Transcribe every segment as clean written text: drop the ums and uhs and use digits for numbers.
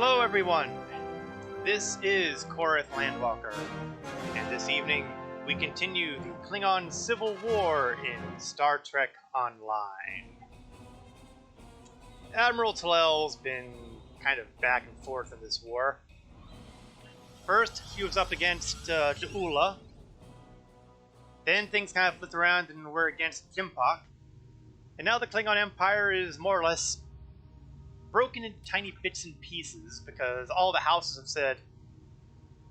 Hello everyone! This is Korith Landwalker, and this evening we continue the Klingon Civil War in Star Trek Online. Admiral Tallel's been kind of back and forth in this war. First, he was up against Ja'ula. Then things kind of flipped around and we're against Jimpak. And now the Klingon Empire is more or less broken into tiny bits and pieces because all the houses have said,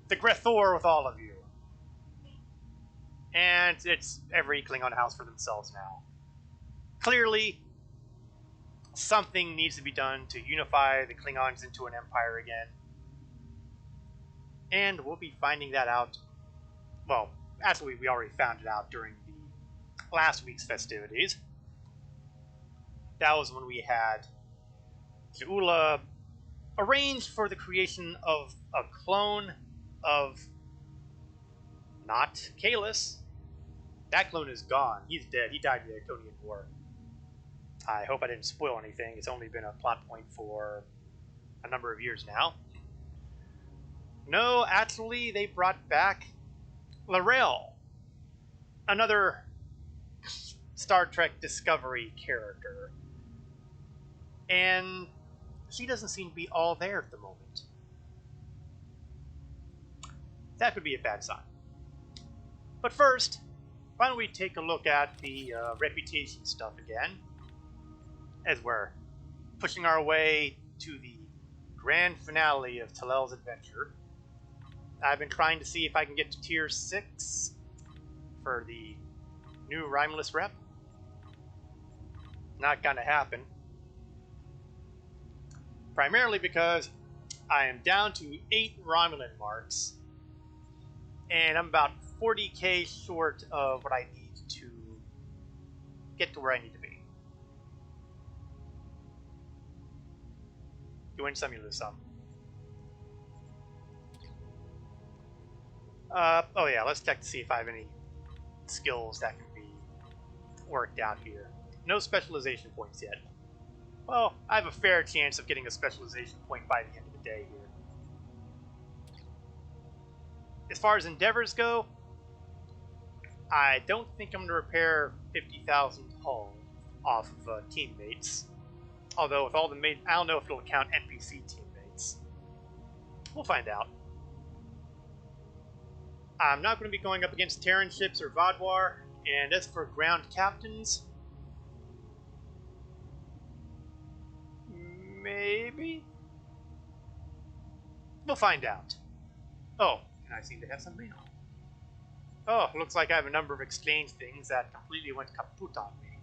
the Gre'thor with all of you. And it's every Klingon house for themselves now. Clearly, something needs to be done to unify the Klingons into an empire again. And we'll be finding that out. Well, actually, we already found it out during the last week's festivities. That was when we had Ja'ula arranged for the creation of a clone of not Kahless. That clone is gone. He's dead. He died in the Iconian War. I hope I didn't spoil anything. It's only been a plot point for a number of years now. No, actually, they brought back L'Rell, another Star Trek Discovery character. And she doesn't seem to be all there at the moment. That could be a bad sign. But first, why don't we take a look at the reputation stuff again, as we're pushing our way to the grand finale of Tallel's adventure. I've been trying to see if I can get to tier 6 for the new Rhymeless rep. Not gonna happen. Primarily because I am down to 8 Romulan marks, and I'm about 40k short of what I need to get to where I need to be. You win some, you lose some. Oh yeah, let's check to see if I have any skills that can be worked out here. No specialization points yet. Well, I have a fair chance of getting a specialization point by the end of the day here. As far as endeavors go, I don't think I'm going to repair 50,000 hull off of teammates. Although with all the I don't know if it'll count NPC teammates. We'll find out. I'm not going to be going up against Terran ships or Vaadwaur, and as for ground captains, maybe? We'll find out. Oh, and I seem to have some mail. Oh, looks like I have a number of exchange things that completely went kaput on me.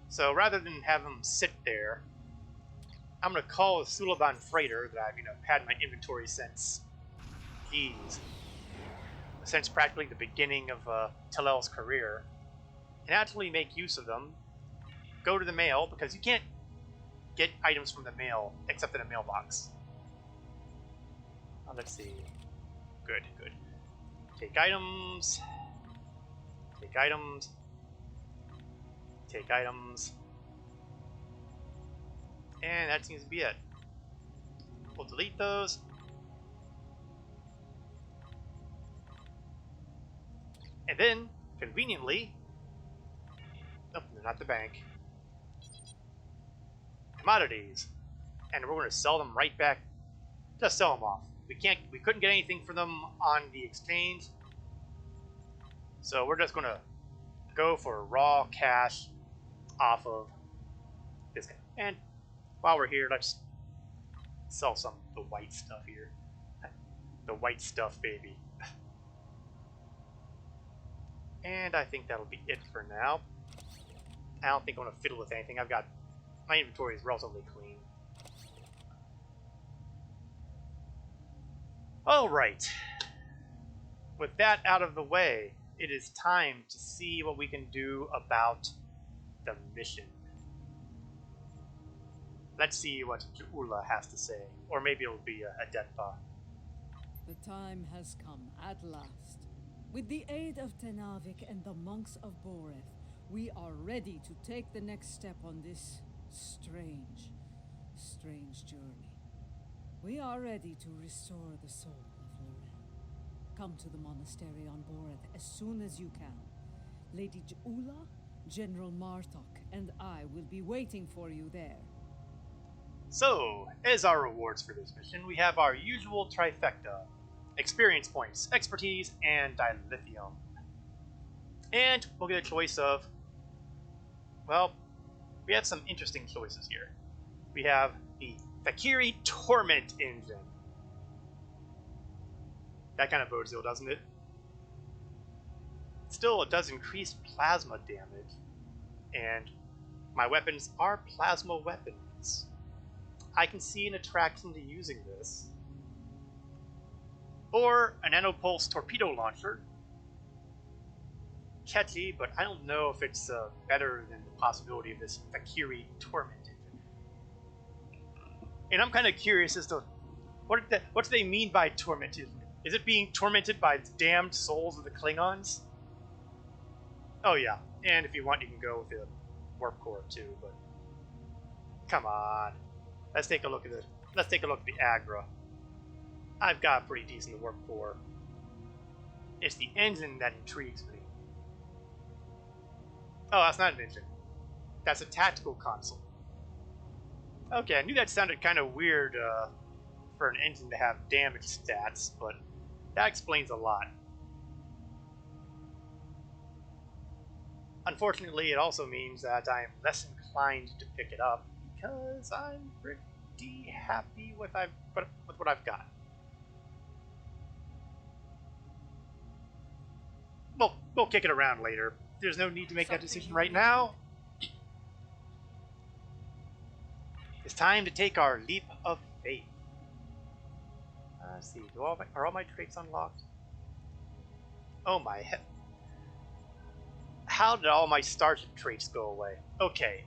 So rather than have them sit there, I'm going to call a Sulaban freighter that I've had in my inventory since, since practically the beginning of Tallel's career, and actually make use of them. Go to the mail, because you can't get items from the mail except in a mailbox. Let's see. Good, good. Take items. Take items. Take items. And that seems to be it. We'll delete those. And then, conveniently, nope, they're not the bank. Commodities, and we're going to sell them right back. Just sell them off. We couldn't get anything for them on the exchange, so we're just going to go for raw cash off of this guy. And while we're here, let's sell some of the white stuff here. The white stuff, baby. And I think that'll be it for now. I don't think I'm going to fiddle with anything. My inventory is relatively clean. Alright. With that out of the way, it is time to see what we can do about the mission. Let's see what Ja'ula has to say. Or maybe it'll be a Denpa. The time has come at last. With the aid of Tenavik and the monks of Boreth, we are ready to take the next step on this strange journey. We are ready to restore the soul of Lorel. Come to the monastery on Boreth as soon as you can. Lady Ula, General Martok, and I will be waiting for you there. So, as our rewards for this mission, we have our usual trifecta: experience points, expertise, and dilithium. And we'll get a choice of, well, we have some interesting choices here. We have the Fakiri Torment Engine. That kind of bodes ill, doesn't it? Still, it does increase plasma damage, and my weapons are plasma weapons. I can see an attraction to using this. Or a nanopulse torpedo launcher. Catchy, but I don't know if it's better than the possibility of this Fakiri Torment Engine. And I'm kind of curious as to what do they mean by tormented? Is it being tormented by the damned souls of the Klingons? Oh yeah, and if you want, you can go with the warp core too. But come on, let's take a look at the Agra. I've got a pretty decent warp core. It's the engine that intrigues me. Oh, that's not an engine. That's a tactical console. Okay, I knew that sounded kind of weird for an engine to have damage stats, but that explains a lot. Unfortunately, it also means that I am less inclined to pick it up because I'm pretty happy with what I've got. We'll kick it around later. There's no need to make that decision right now. It's time to take our leap of faith. Let's see, are all my traits unlocked? Oh my head. How did all my starship traits go away? Okay,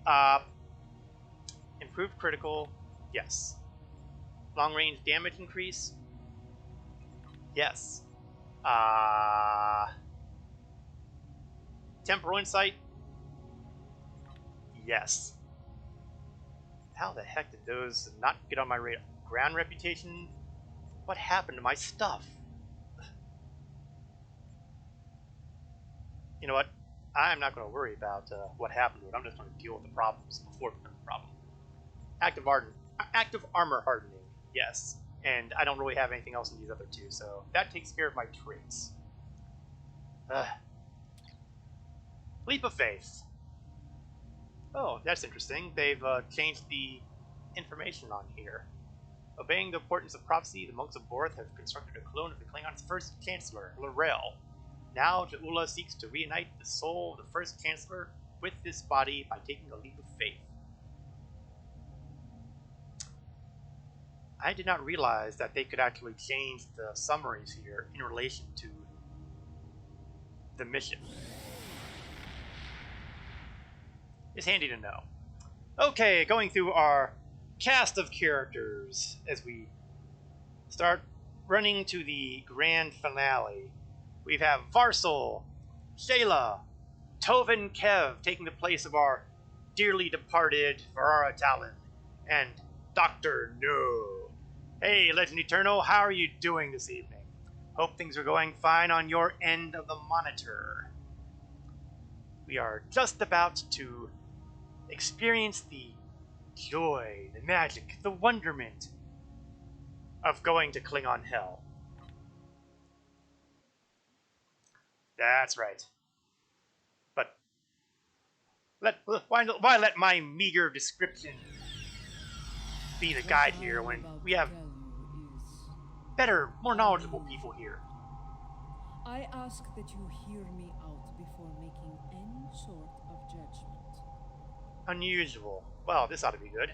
improved critical, yes. Long range damage increase, yes. Temporal insight, yes. How the heck did those not get on my radar? Ground reputation? What happened to my stuff? You know what? I'm not going to worry about what happened to it. I'm just going to deal with the problems before it becomes a problem. Active armor hardening, yes. And I don't really have anything else in these other two, so that takes care of my traits. Leap of faith. Oh, that's interesting. They've changed the information on here. Obeying the importance of prophecy, the monks of Boreth have constructed a clone of the Klingons' first chancellor, Lorel. Now, Jaula seeks to reunite the soul of the first chancellor with this body by taking a leap of faith. I did not realize that they could actually change the summaries here in relation to the mission. It's handy to know. Okay, going through our cast of characters as we start running to the grand finale. We have Varsal, Shayla, Tovin Kev taking the place of our dearly departed Varara Talon, and Dr. No. Hey, Legend Eternal, how are you doing this evening? Hope things are going fine on your end of the monitor. We are just about to experience the joy, the magic, the wonderment of going to Klingon Hell. That's right. But why let my meager description be the guide here when we have better, more knowledgeable people here? I ask that you hear me out before making any sort of judgment. Unusual. Well, this ought to be good.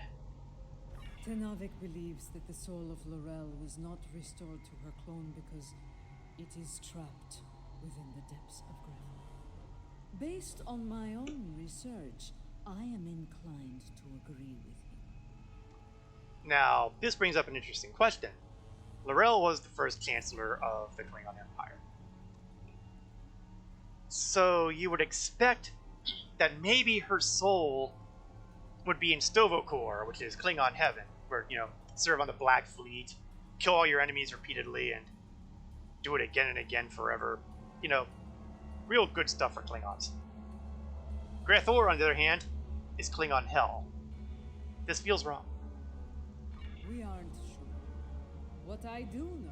Tenavik believes that the soul of Lorel was not restored to her clone because it is trapped within the depths of Gre'thor. Based on my own research, I am inclined to agree with him. Now, this brings up an interesting question. Lorel was the first chancellor of the Klingon Empire. So you would expect that maybe her soul would be in Stovokor, which is Klingon heaven, where, serve on the Black Fleet, kill all your enemies repeatedly, and do it again and again forever. You know, real good stuff for Klingons. Gre'thor, on the other hand, is Klingon hell. This feels wrong. We aren't sure. What I do know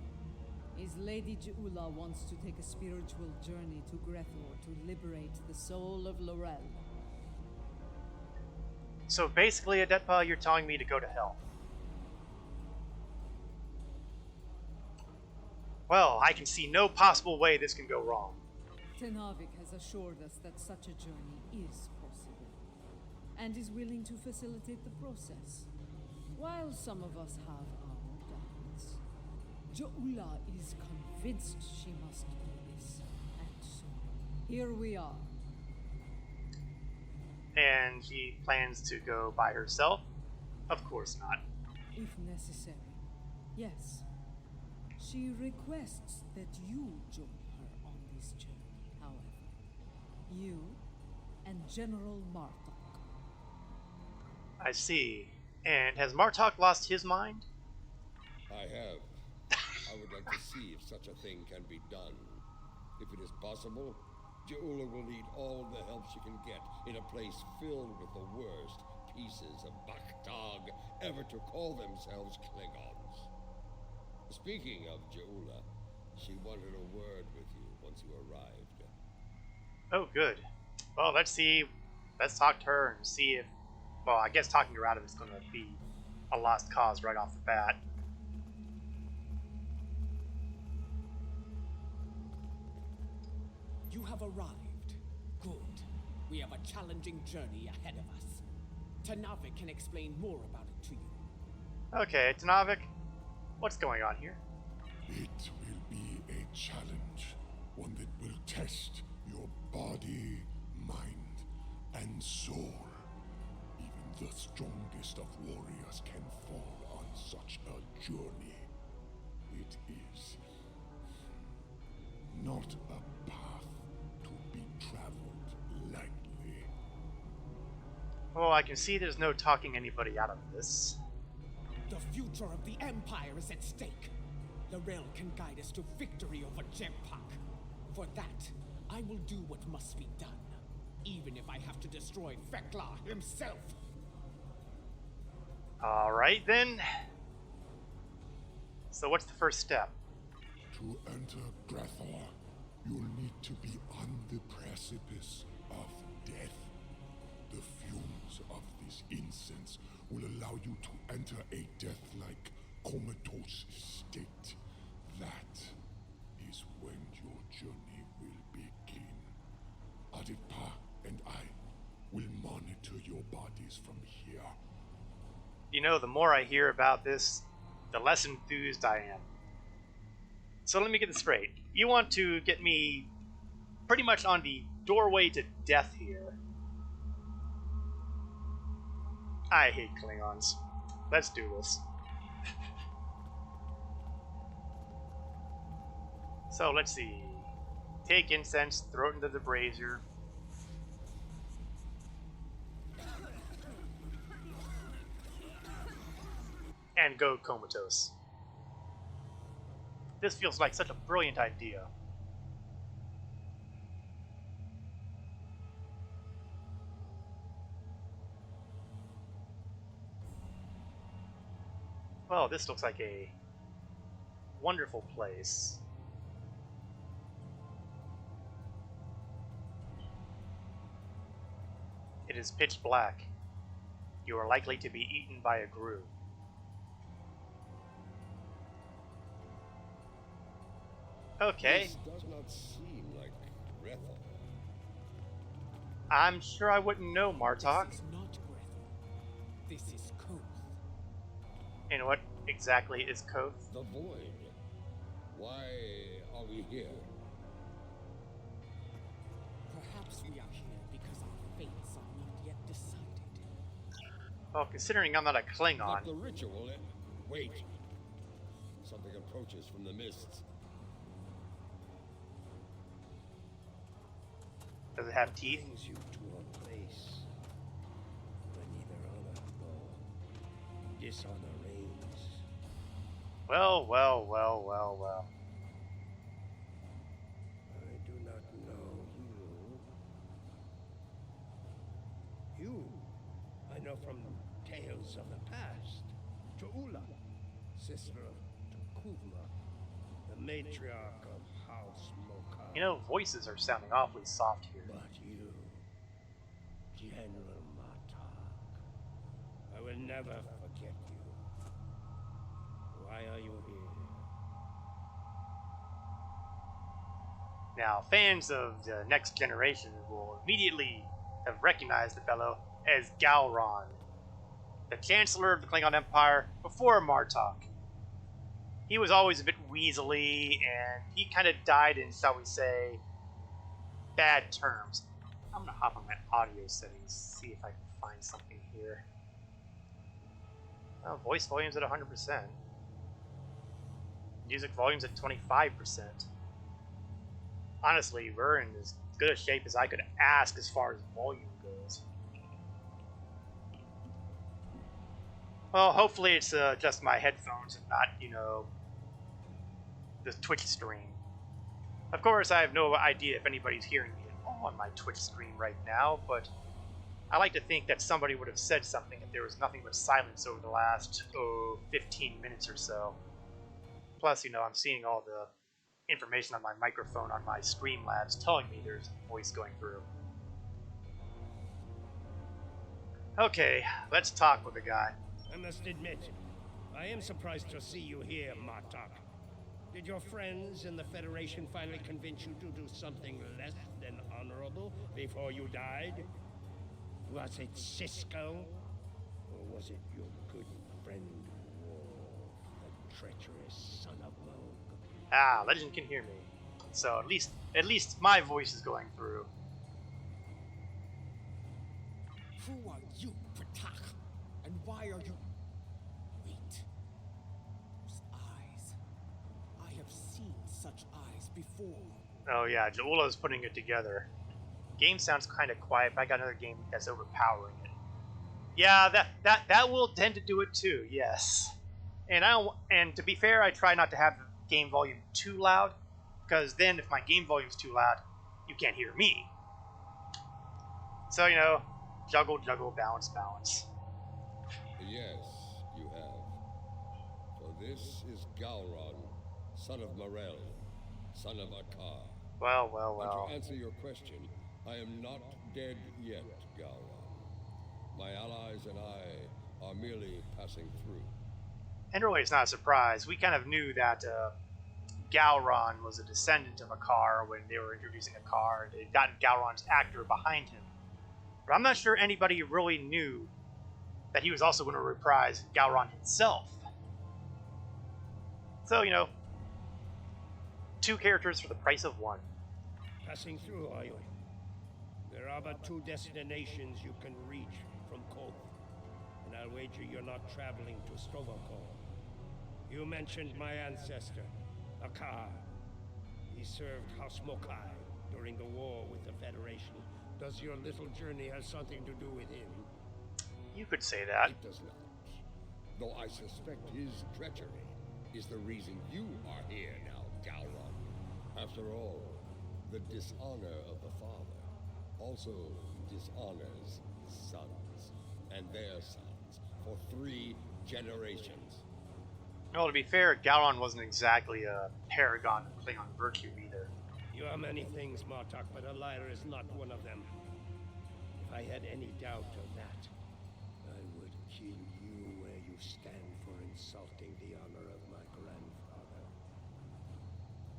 is Lady Je'ula wants to take a spiritual journey to Gre'thor to liberate the soul of Lorel. So basically, Adetpa, you're telling me to go to hell. Well, I can see no possible way this can go wrong. Tenavik has assured us that such a journey is possible, and is willing to facilitate the process. While some of us have our doubts, Je'ula is convinced she must do this, and so here we are. And she plans to go by herself? Of course not. If necessary, yes. She requests that you join her on this journey, however. You and General Martok. I see. And has Martok lost his mind? I have. I would like to see if such a thing can be done. If it is possible, Je'ula will need all the help she can get in a place filled with the worst pieces of Baktag ever to call themselves Klingons. Speaking of Je'ula, she wanted a word with you once you arrived. Oh, good. Well, let's see. Let's talk to her and see if... Well, I guess talking her out of it's going to be a lost cause right off the bat. You have arrived. Good. We have a challenging journey ahead of us. Tenavik can explain more about it to you. Okay, Tenavik, what's going on here? It will be a challenge, one that will test your body, mind, and soul. Even the strongest of warriors can fall on such a journey. It is not a path to be traveled lightly. Well, I can see there's no talking anybody out of this. The future of the Empire is at stake. Lorel can guide us to victory over Jempak. For that, I will do what must be done, even if I have to destroy Fekla himself. Alright then. So what's the first step? To enter Gre'thor, you'll need to be on the precipice of death. The fumes of this incense will allow you to enter a death-like comatose state. That is when your journey will begin. Aditpa and I will monitor your bodies from here. You know, the more I hear about this, the less enthused I am. So let me get this straight. You want to get me pretty much on the doorway to death here. I hate Klingons. Let's do this. So let's see. Take incense, throw it into the brazier. And go comatose. This feels like such a brilliant idea. Well, this looks like a wonderful place. It is pitch black. You are likely to be eaten by a grue. Okay. This does not seem like Gre'thor. I'm sure I wouldn't know, Martok. This is not Gre'thor. This is Koth. And what exactly is Koth? The Void. Why are we here? Perhaps we are here because our fates are not yet decided. Well, considering I'm not a Klingon. Not the ritual. Wait. Something approaches from the mists. Does it have teeth? Brings you to a place where neither honor nor dishonor reigns. Well, well, well, well, well. I do not know you. You, I know from tales of the past. Jo'ula, sister of Kuvma, the matriarch of House Mokai. You know, voices are sounding awfully soft here. But you, General Martok, I will never forget you. Why are you here? Now, fans of the next generation will immediately have recognized the fellow as Galron, the Chancellor of the Klingon Empire before Martok. He was always a bit weaselly, and he kind of died in, shall we say, bad terms. I'm gonna hop on my audio settings, see if I can find something here. Oh, voice volume's at 100%. Music volume's at 25%. Honestly, we're in as good a shape as I could ask as far as volume goes. Well, hopefully it's just my headphones and not, you know, the Twitch stream. Of course, I have no idea if anybody's hearing me at all on my Twitch stream right now, but I like to think that somebody would have said something if there was nothing but silence over the last, 15 minutes or so. Plus, you know, I'm seeing all the information on my microphone on my Streamlabs telling me there's a voice going through. Okay, let's talk with the guy. I must admit, I am surprised to see you here, Martok. Did your friends in the Federation finally convince you to do something less than honorable before you died? Was it Cisco? Or was it your good friend, Worf, the treacherous son of Moog? Ah, Legend can hear me. So at least my voice is going through. Who are you, Patak? And why are you... Wait. Those eyes. I have seen such eyes before. Oh yeah, Jo'ula's putting it together. Game sounds kind of quiet, but I got another game that's overpowering it. Yeah, that will tend to do it too. Yes. And to be fair, I try not to have the game volume too loud, because then if my game volume's too loud, you can't hear me. So, you know, juggle, balance, balance. Yes, you have. For this is Gowron, son of Morel, son of Akar. Well. And to answer your question, I am not dead yet, Gowron. My allies and I are merely passing through. And really, it's not a surprise. We kind of knew that Gowron was a descendant of Akar when they were introducing Akar. They'd gotten Gowron's actor behind him. But I'm not sure anybody really knew that he was also going to reprise Gowron himself. So, you know, 2 characters for the price of 1. Passing through, are you? There are but 2 destinations you can reach from Koth. And I'll wager you're not traveling to Stovokor. You mentioned my ancestor, Akar. He served House Mokai during the war with the Federation. Does your little journey have something to do with him? You could say that. It does not. Though I suspect his treachery is the reason you are here now, Gowron. After all, the dishonor of the father also dishonors his sons and their sons for 3 generations. Well, to be fair, Gowron wasn't exactly a paragon of Klingon virtue either. You are many things, Martok, but a liar is not one of them. If I had any doubt of that, I would kill you where you stand for insulting the honor of my grandfather.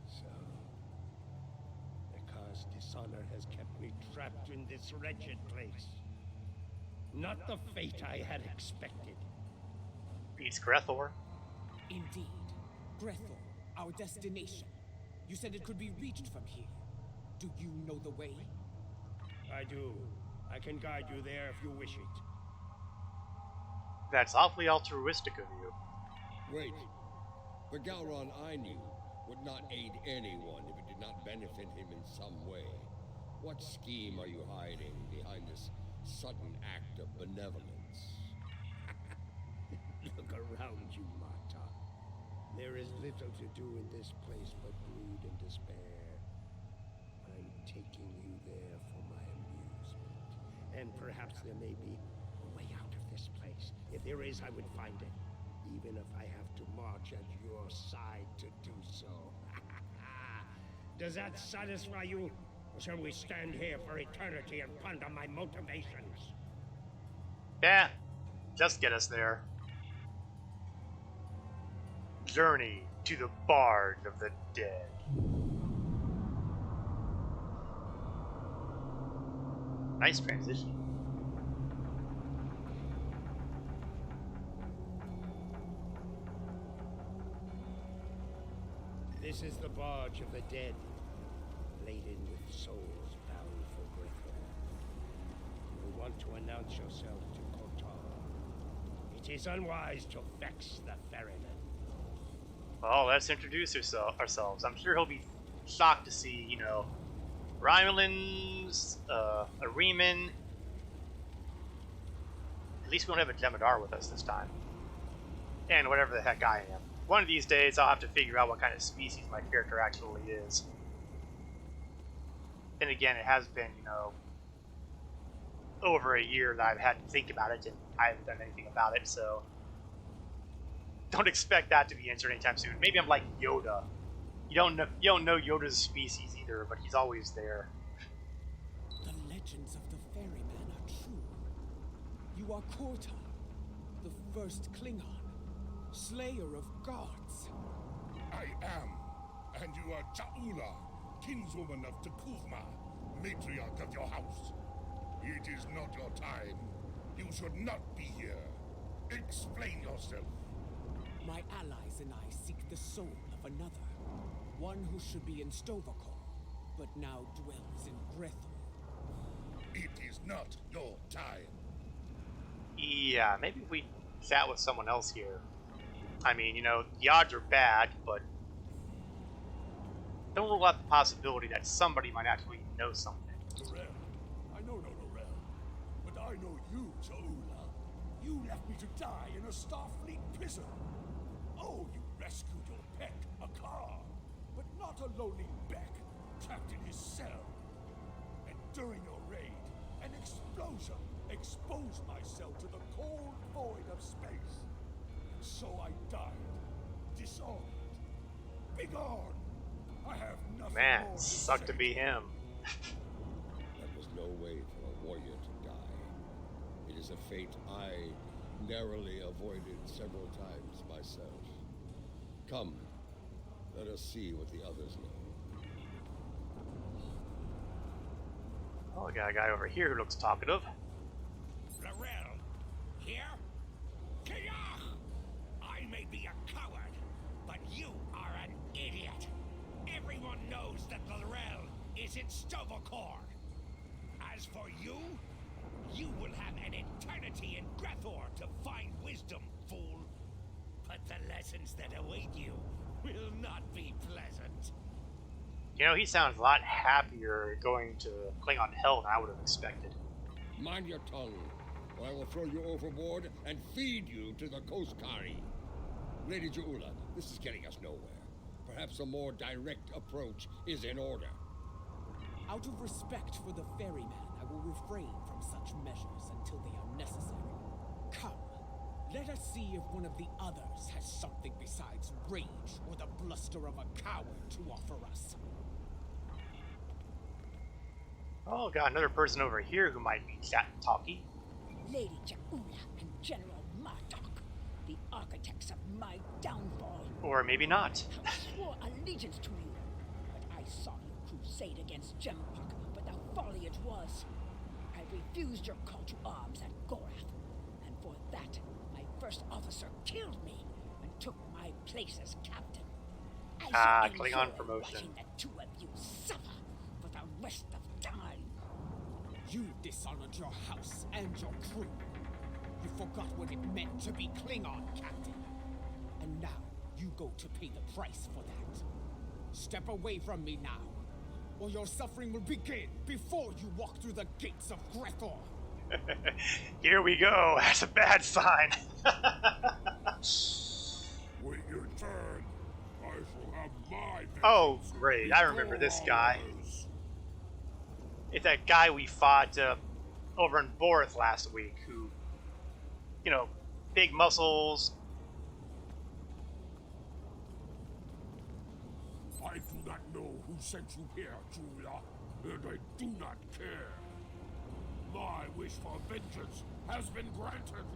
So, Akar's dishonor has kept me trapped in this wretched place. Not the fate I had expected. Beats Gre'thor. Indeed. Gre'thor, our destination. You said it could be reached from here. Do you know the way? I do. I can guide you there if you wish it. That's awfully altruistic of you. Wait. The Gowron I knew would not aid anyone if it did not benefit him in some way. What scheme are you hiding behind this sudden act of benevolence? Look around you, Marta. There is little to do in this place but brood and despair. I'm taking you there for my amusement. And perhaps there may be a way out of this place. If there is, I would find it. Even if I have to march at your side to do so. Does that satisfy you? Or shall we stand here for eternity and ponder my motivations? Yeah, just get us there. Journey to the Barge of the Dead. Nice transition. This is the Barge of the Dead, laden with souls bound for Gre'thor. You will want to announce yourself to FotR. It is unwise to vex the ferryman. Well, let's introduce ourselves. I'm sure he'll be shocked to see, you know, Rymelin's, Areman. At least we don't have a Jemadar with us this time. And whatever the heck I am. One of these days, I'll have to figure out what kind of species my character actually is. Then again, it has been, you know, over a year that I've had to think about it, and I haven't done anything about it, so don't expect that to be answered anytime soon. Maybe I'm like Yoda. You don't know Yoda's species either, but he's always there. The legends of the ferryman are true. You are FotR, the first Klingon, slayer of gods. I am, and you are Ja'ula, kinswoman of T'Kuvma, matriarch of your house. It is not your time. You should not be here. Explain yourself. My allies and I seek the soul of another, one who should be in Stovacor, but now dwells in Gre'thor. It is not your time. Yeah, maybe if we chat with someone else here. I mean, you know, the odds are bad, but don't rule out the possibility that somebody might actually know something. Lorel. I know no Lorel, but I know you, Ja'ula. You left me to die in a Starfleet prison. Oh, you rescued your pet, a car, but not a lowly Beck, trapped in his cell. And during your raid, an explosion exposed myself to the cold void of space. And so I died, disarmed. Begone! I have nothing Man, more to sucked to say. be him. That was no way for a warrior to die. It is a fate I narrowly avoided several times myself. Come, let us see what the others know. Oh, we got a guy over here who looks talkative. Lorel, here? Kiyah! I may be a coward, but you are an idiot. Everyone knows that Lorel is in Stovacor. As for you, you will have an eternity in Gre'thor to find wisdom, fool. But the lessons that await you will not be pleasant. You know, he sounds a lot happier going to Klingon hell than I would have expected. Mind your tongue, or I will throw you overboard and feed you to the Koskari. Lady Ja'ula, this is getting us nowhere. Perhaps a more direct approach is in order. Out of respect for the ferryman, I will refrain from such measures until they are necessary. Come, let us see if one of the others has something besides rage or the bluster of a coward to offer us. Oh, got another person over here who might be chat and talky. Lady Ja'ula and General Marduk, the architects of my downfall, Or maybe not. I swore allegiance to you, but I saw you crusade against Jempak, but the folly it was. I refused your call to arms at Gorath, and for that, my first officer killed me and took my place as captain. I shall Klingon enjoy promotion. watching the two of you suffer for the rest of time. You dishonored your house and your crew. You forgot what it meant to be Klingon, Captain. And now, you go to pay the price for that. Step away from me now, or your suffering will begin before you walk through the gates of Gre'thor. Here we go. That's a bad sign. Wait, you're return, I shall have my Oh, vengeance great. I remember before this all guy. others. It's that guy we fought over in Borth last week who, you know, big muscles. I do not know who sent you here, Julia, and I do not care. My wish for vengeance has been granted,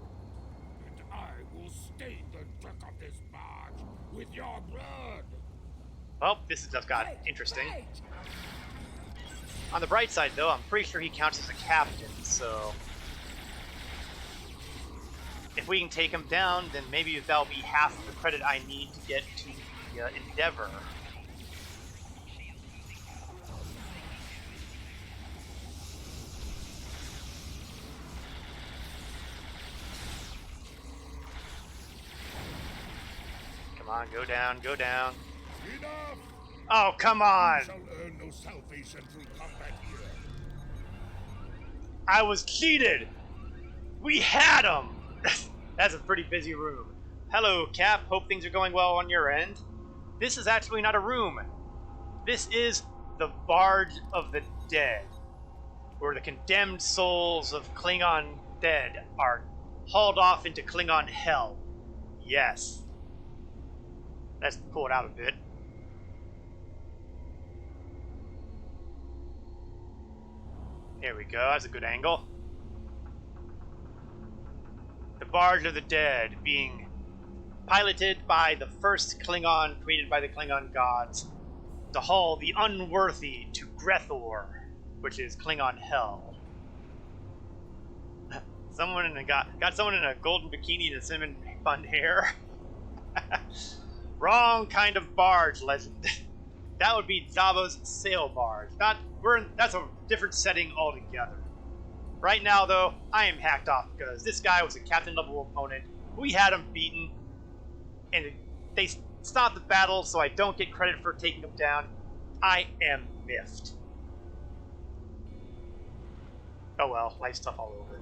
and I will stain the deck of this barge with your blood. Well, this stuff got interesting. On the bright side, though, I'm pretty sure he counts as a captain, so if we can take him down, then maybe that'll be half the credit I need to get to the Endeavor. Come on, go down, go down. Enough! Oh, come on! You shall earn no salvation through combat here. I was cheated! We had him! That's a pretty busy room. Hello, Cap. Hope things are going well on your end. This is actually not a room. This is the Barge of the Dead, where the condemned souls of Klingon dead are hauled off into Klingon hell. Yes. Let's pull it out a bit. There we go, that's a good angle. The Barge of the Dead being piloted by the first Klingon created by the Klingon gods to haul the unworthy to Gre'thor, which is Klingon hell. Someone in a got someone in a golden bikini and cinnamon bun hair. Wrong kind of barge, legend. That would be Zava's sail barge. That's a different setting altogether. Right now, though, I am hacked off because this guy was a captain level opponent. We had him beaten, and they stopped the battle, so I don't get credit for taking him down. I am miffed. Oh well, life's tough all over.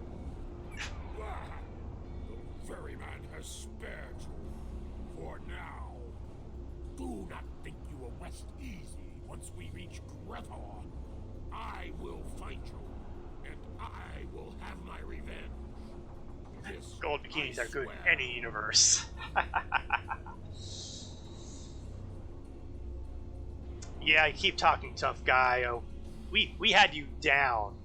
The ferryman has spared you. For now. Do not think you will rest easy once we reach Gre'thor. I will find you, and I will have my revenge. This Gold bikinis I are good swear. in any universe. Yeah, I keep talking, tough guy. Oh, we had you down.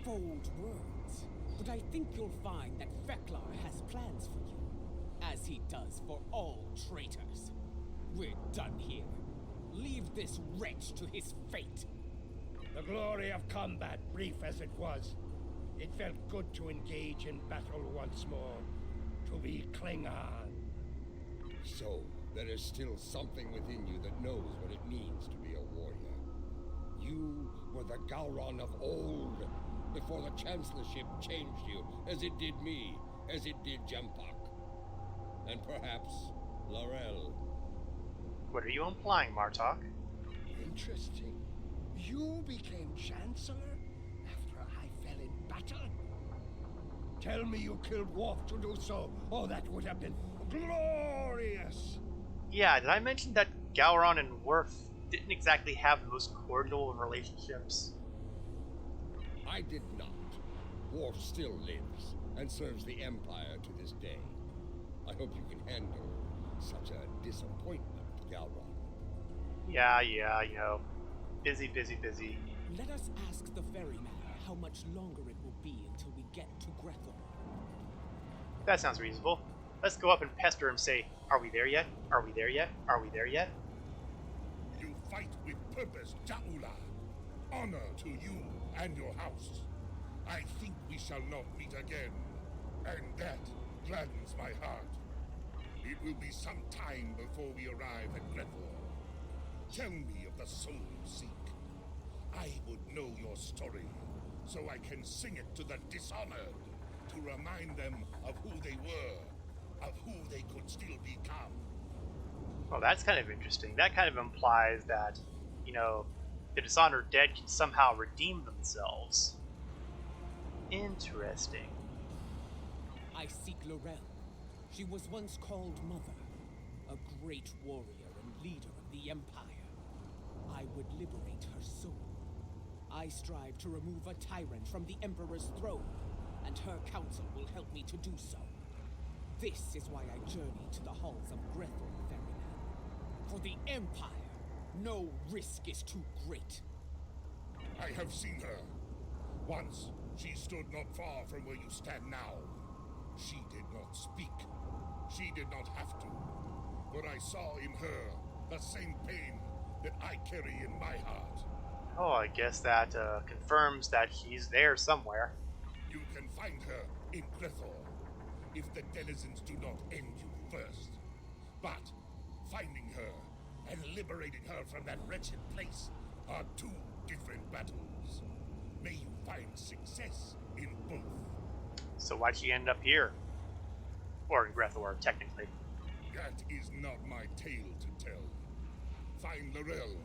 Bold words, but I think you'll find that FotR has plans for you, as he does for all traitors. We're done here. Leave this wretch to his fate. The glory of combat, brief as it was. It felt good to engage in battle once more. To be Klingon. So, there is still something within you that knows what it means to be a warrior. You were the Gowron of old, before the Chancellorship changed you, as it did me, as it did Jempak. And perhaps Laurel. What are you implying, Martok? Interesting. You became Chancellor after I fell in battle? Tell me you killed Worf to do so. Oh, that would have been glorious. Yeah, did I mention that Gowron and Worf didn't exactly have the most cordial of relationships? I did not. Worf still lives, and serves the Empire to this day. I hope you can handle such a disappointment, Gowron. Yeah, you know. Busy, busy, busy. Let us ask the ferryman how much longer it will be until we get to Gre'thor. That sounds reasonable. Let's go up and pester him, say, are we there yet? Are we there yet? Are we there yet? You fight with purpose, Ja'ula. Honor to you and your house. I think we shall not meet again, and that gladdens my heart. It will be some time before we arrive at Gre'thor. Tell me of the soul you seek. I would know your story, so I can sing it to the dishonored, to remind them of who they were, of who they could still become. Well, that's kind of interesting. That kind of implies that, you know, the Dishonored Dead can somehow redeem themselves. Interesting. I seek Laurel. She was once called Mother, a great warrior and leader of the Empire. I would liberate her soul. I strive to remove a tyrant from the Emperor's throne, and her counsel will help me to do so. This is why I journey to the halls of Gre'thor, Ferryman. For the Empire, no risk is too great. I have seen her. Once, she stood not far from where you stand now. She did not speak. She did not have to. But I saw in her the same pain that I carry in my heart. Oh, I guess that confirms that he's there somewhere. You can find her in Gre'thor, if the denizens do not end you first. But finding her and liberating her from that wretched place are two different battles. May you find success in both. So why'd she end up here? Or in Gre'thor, technically. That is not my tale to tell. Find Laurel,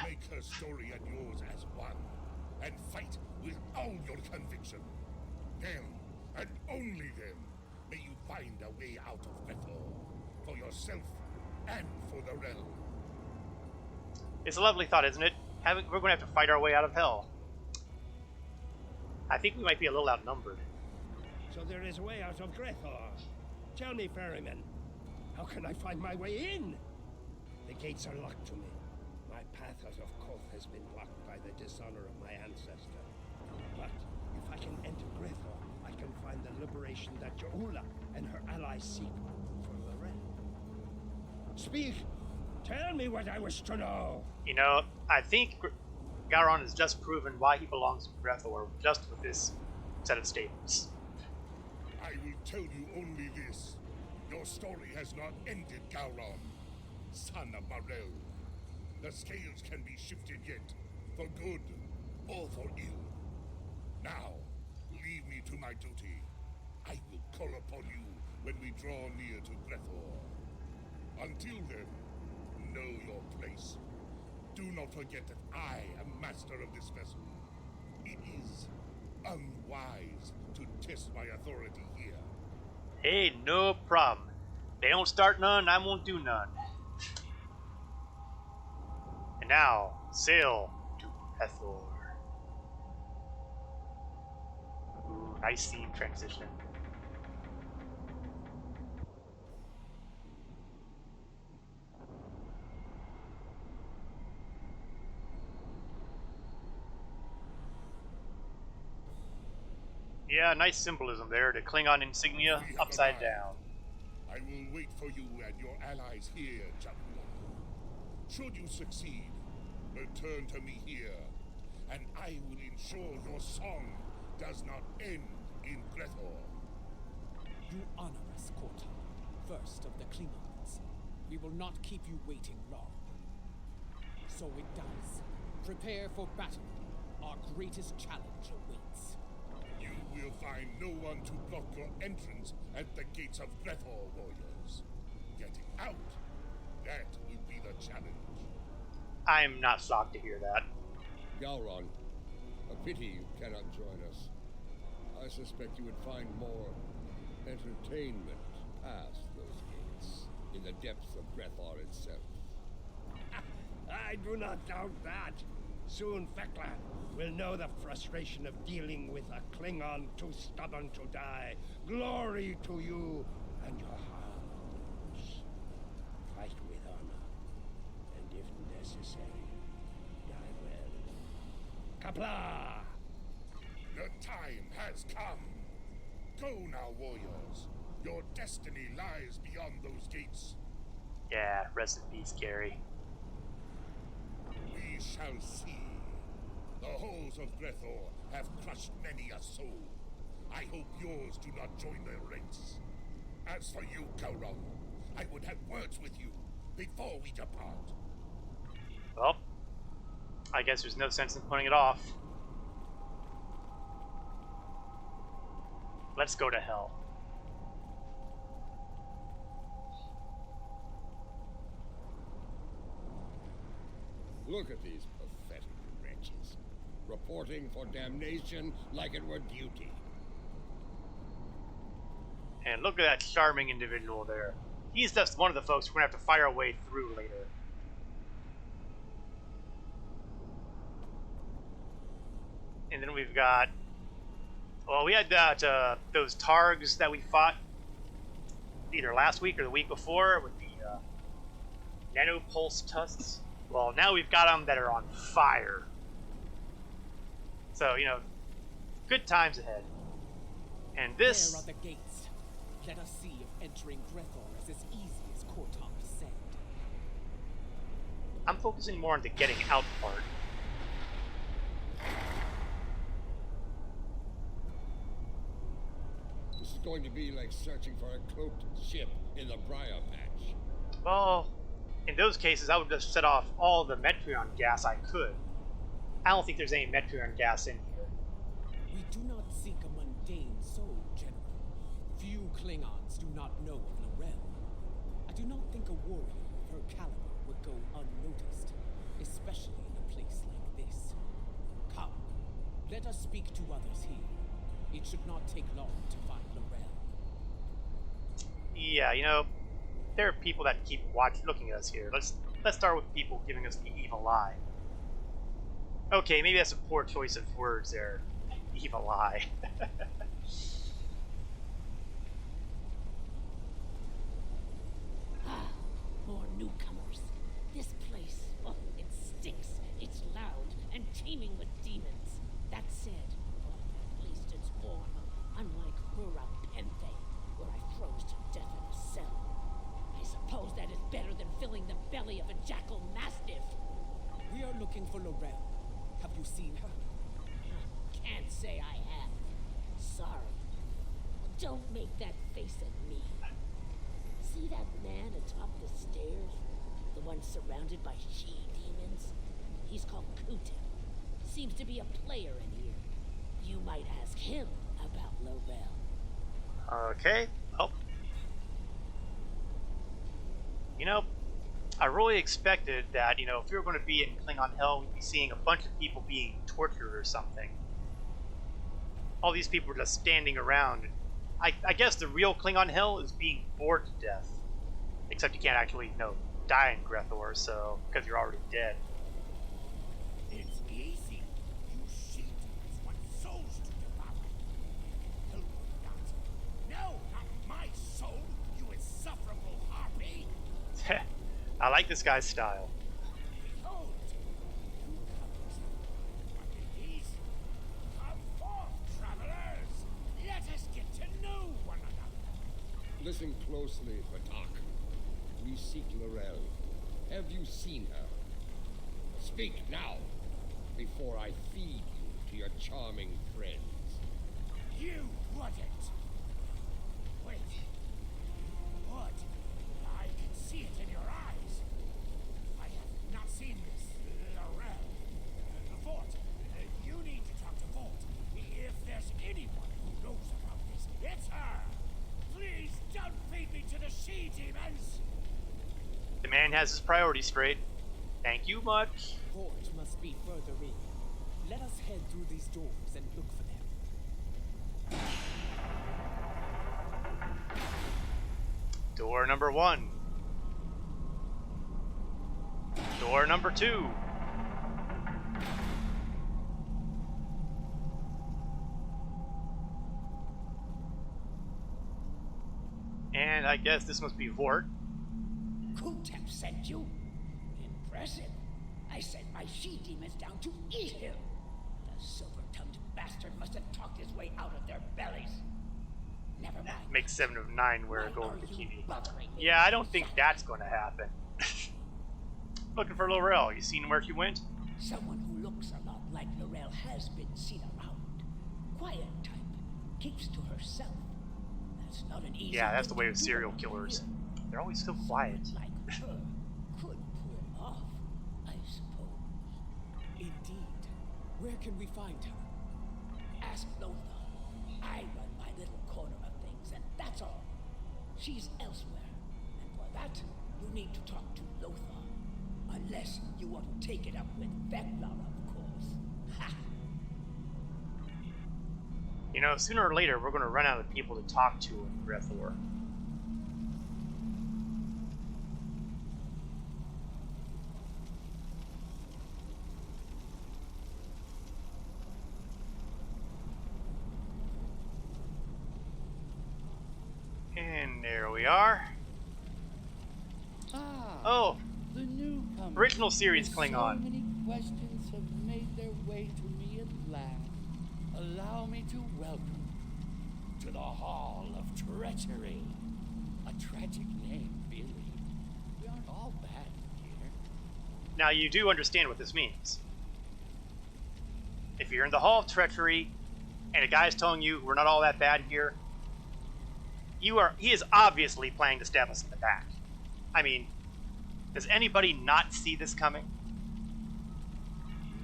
make her story and yours as one, and fight with all your conviction. Then, and only then, may you find a way out of Gre'thor, for yourself and for the realm. It's a lovely thought, isn't it? We're going to have to fight our way out of hell. I think we might be a little outnumbered. So there is a way out of Gre'thor. Tell me, Ferryman, how can I find my way in? The gates are locked to me. My path out of Koth has been blocked by the dishonor of my ancestor. But if I can enter Gre'thor, I can find the liberation that Ja'ula and her allies seek for the realm. Speak! Tell me what I wish to know! You know, I think Gowron has just proven why he belongs to Gre'thor just with this set of statements. I will tell you only this. Your story has not ended, Gowron, son of Marel. The scales can be shifted yet, for good or for ill. Now, leave me to my duty. I will call upon you when we draw near to Gre'thor. Until then, know your place. Do not forget that I am master of this vessel. It is unwise to test my authority here. Hey, no problem. They don't start none, I won't do none. And now, sail to Gre'thor. Ooh, nice theme transition. Yeah, nice symbolism there. The Klingon insignia upside down. I will wait for you and your allies here, Ja'ula. Should you succeed, return to me here, and I will ensure your song does not end in Gre'thor. You honor us, Korta, first of the Klingons. We will not keep you waiting long. So it does. Prepare for battle. Our greatest challenge awaits. You will find no one to block your entrance at the gates of Gre'thor, warriors. Getting out, that will be the challenge. I'm not shocked to hear that. Gowron, a pity you cannot join us. I suspect you would find more entertainment past those gates, in the depths of Gre'thor itself. I do not doubt that. Soon Fekla will know the frustration of dealing with a Klingon too stubborn to die. Glory to you and your hounds. Fight with honor, and if necessary, die well. Kapla! The time has come. Go now, warriors. Your destiny lies beyond those gates. Yeah, rest in peace, Gary. We shall see. The halls of Gre'thor have crushed many a soul. I hope yours do not join their ranks. As for you, Gowron, I would have words with you before we depart. Well, I guess there's no sense in putting it off. Let's go to hell. Look at these pathetic wretches, reporting for damnation like it were duty. And look at that charming individual there. he's just one of the folks we're going to have to fire our way through later. And then we've got... Well, we had that those Targs that we fought either last week or the week before with the nanopulse tusks. Well, now we've got them that are on fire. So, you know, good times ahead. And this... Where are the gates? Let us see if entering Gre'thor is as easy as Cortar said. I'm focusing more on the getting out part. This is going to be like searching for a cloaked ship in the Briar Patch. Well, in those cases, I would just set off all the Metreon gas I could. I don't think there's any Metreon gas in here. We do not seek a mundane soul, General. Few Klingons do not know of Lorel. I do not think a warrior of her caliber would go unnoticed, especially in a place like this. Come, let us speak to others here. It should not take long to find Lorel. Yeah, you know, there are people that keep looking at us here. Let's start with people giving us the evil eye. Okay, maybe that's a poor choice of words there. Evil eye. More newcomers. This place, oh, it stinks. It's loud and teeming with demons. That said, oh, at least it's warm, unlike Burra Penthe, where I froze to death in a cell. I suppose that is better than filling the belly of a jackal mastiff. We are looking for Lorel. Have you seen her? Can't say I have. Sorry. Don't make that face at me. See that man atop the stairs? The one surrounded by she-demons? He's called Kutem. Seems to be a player in here. You might ask him about Lorel. Okay, well. You know, I really expected that, you know, if we were going to be in Klingon Hell, we'd be seeing a bunch of people being tortured or something. All these people were just standing around. I guess the real Klingon Hell is being bored to death. Except you can't actually, you know, die in Gre'thor, so, because you're already dead. It's easy. You she-demons want souls to devour. No, not. No, not my soul, you insufferable harpy. I like this guy's style. Behold, newcomers. What it is? Come forth, travelers. Let us get to know one another. Listen closely, Batak. We seek Lorel. Have you seen her? Speak now, before I feed you to your charming friends. You wouldn't. Wait. You would. I can see it in your eyes. I have not seen this Lorel. Fort, you need to talk to Fort. If there's anyone who knows about this, it's her. Please don't feed me to the she-demons. The man has his priorities straight. Thank you much. Fort must be further in. Let us head through these doors and look for them. Door number 1. Door number 2. And I guess this must be Vort. Kutem sent you? Impressive. I sent my she-demons down to eat him. The silver-tongued bastard must have talked his way out of their bellies. Never mind. Make 7 of 9 wear a Why gold are you bikini. bothering me? Yeah, I don't think that's going to happen. Looking for Lorel. You seen where she went? Someone who looks a lot like Lorel has been seen around. Quiet type. Keeps to herself. That's not an easy Yeah, that's the thing way to with do serial around killers. here. They're always so quiet. Someone like her could pull it off, I suppose. Indeed. Where can we find her? Ask Lothar. I run my little corner of things, and that's all. She's elsewhere, and for that, you need to talk to Lothar. Unless you want to take it up with Veclar, of course. Ha! You know, sooner or later, we're going to run out of people to talk to in Gre'thor. we are. Ah, Oh, the newcomer. original series Klingon. So many questions have made their way to me at last. Allow me to welcome to the Hall of Treachery. A tragic name, really. We aren't all bad here. Now you do understand what this means. If you're in the Hall of Treachery, and a guy's telling you we're not all that bad here, he is obviously planning to stab us in the back. I mean, does anybody not see this coming?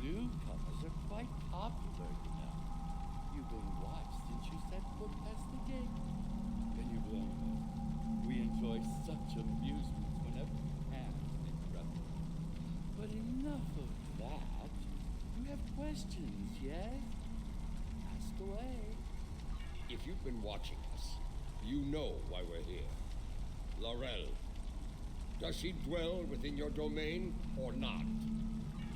Newcomers are quite popular, you know. You've been watched since you set foot past the gate. Can you blame us? We enjoy such amusements whenever we can in Gre'thor. But enough of that. You have questions, yes? Ask away. If you've been watching us, you know why we're here. Laurel. Does she dwell within your domain or not?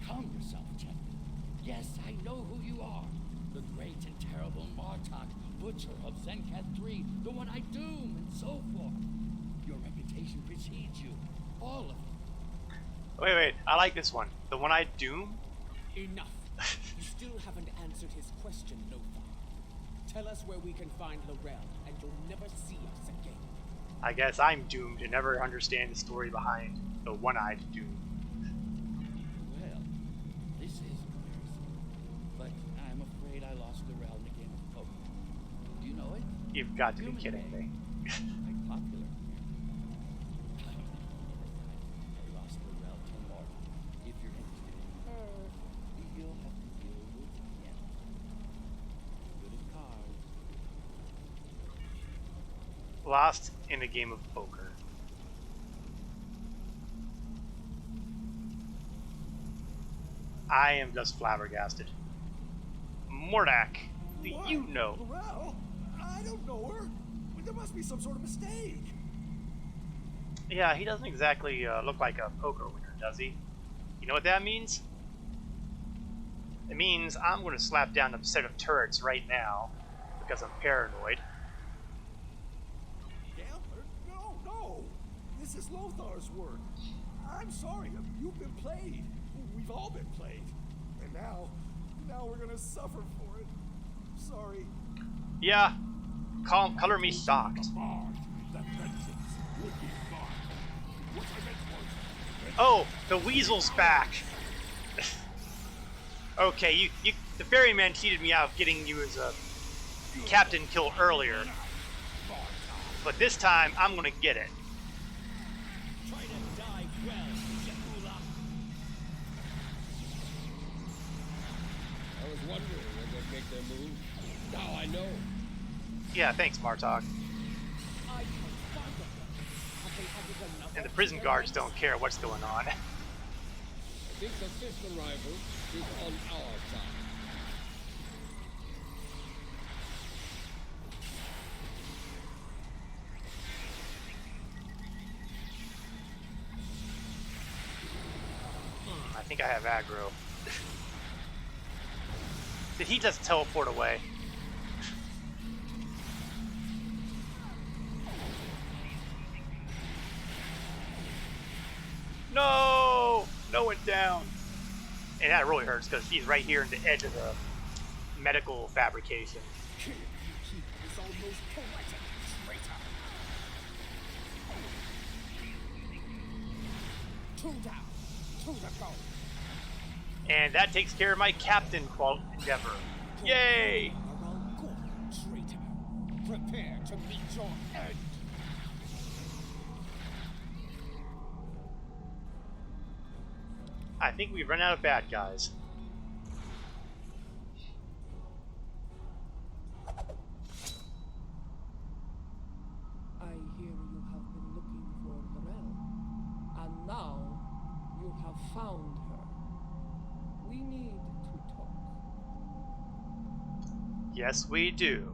Calm yourself, gentlemen. Yes, I know who you are. The great and terrible Martok, butcher of Zenkath 3, the one I doom, and so forth. Your reputation precedes you. All of it. Wait, I like this one. The one I doom? Enough. You still haven't answered his question, Lothar. Tell us where we can find Laurel, and you'll never see us again. I guess I'm doomed to never understand the story behind the one-eyed doom. Well, this is embarrassing. But I'm afraid I lost Laurel in a game of poker. Do you know it? You've got to be kidding me. Quite popular. I lost Laurel to Morton. If you're interested in her, you'll have to deal with him. Good at cards. Lost in a game of poker. I am just flabbergasted. Mordak, do you know? Laurel? I don't know her. There must be some sort of mistake. Yeah, he doesn't exactly look like a poker winner, does he? You know what that means? It means I'm going to slap down a set of turrets right now because I'm paranoid. Gambler? No. This is Lothar's work. I'm sorry. You've been played. We've all been played. And now we're going to suffer for it. Sorry. Yeah, color me shocked. Oh, the weasel's back. Okay, the ferryman cheated me out of getting you as a captain kill earlier. But this time, I'm gonna get it. Try to die well, Je'ula. I was wondering when they'd make their move. Now I know. Yeah, thanks, Martok. And the prison guards don't care what's going on. I think the fifth arrival is on our side. I think I have aggro. Did he just teleport away? No! No one down. And that really hurts because he's right here in the edge of the medical fabrication. It's almost poetic, traitor. Two down, two to go. And that takes care of my captain endeavor. Yay! Traitor, prepare to meet your end. I think we've run out of bad guys. I hear you have been looking for Laurel, and now you have found her. We need to talk. Yes, we do.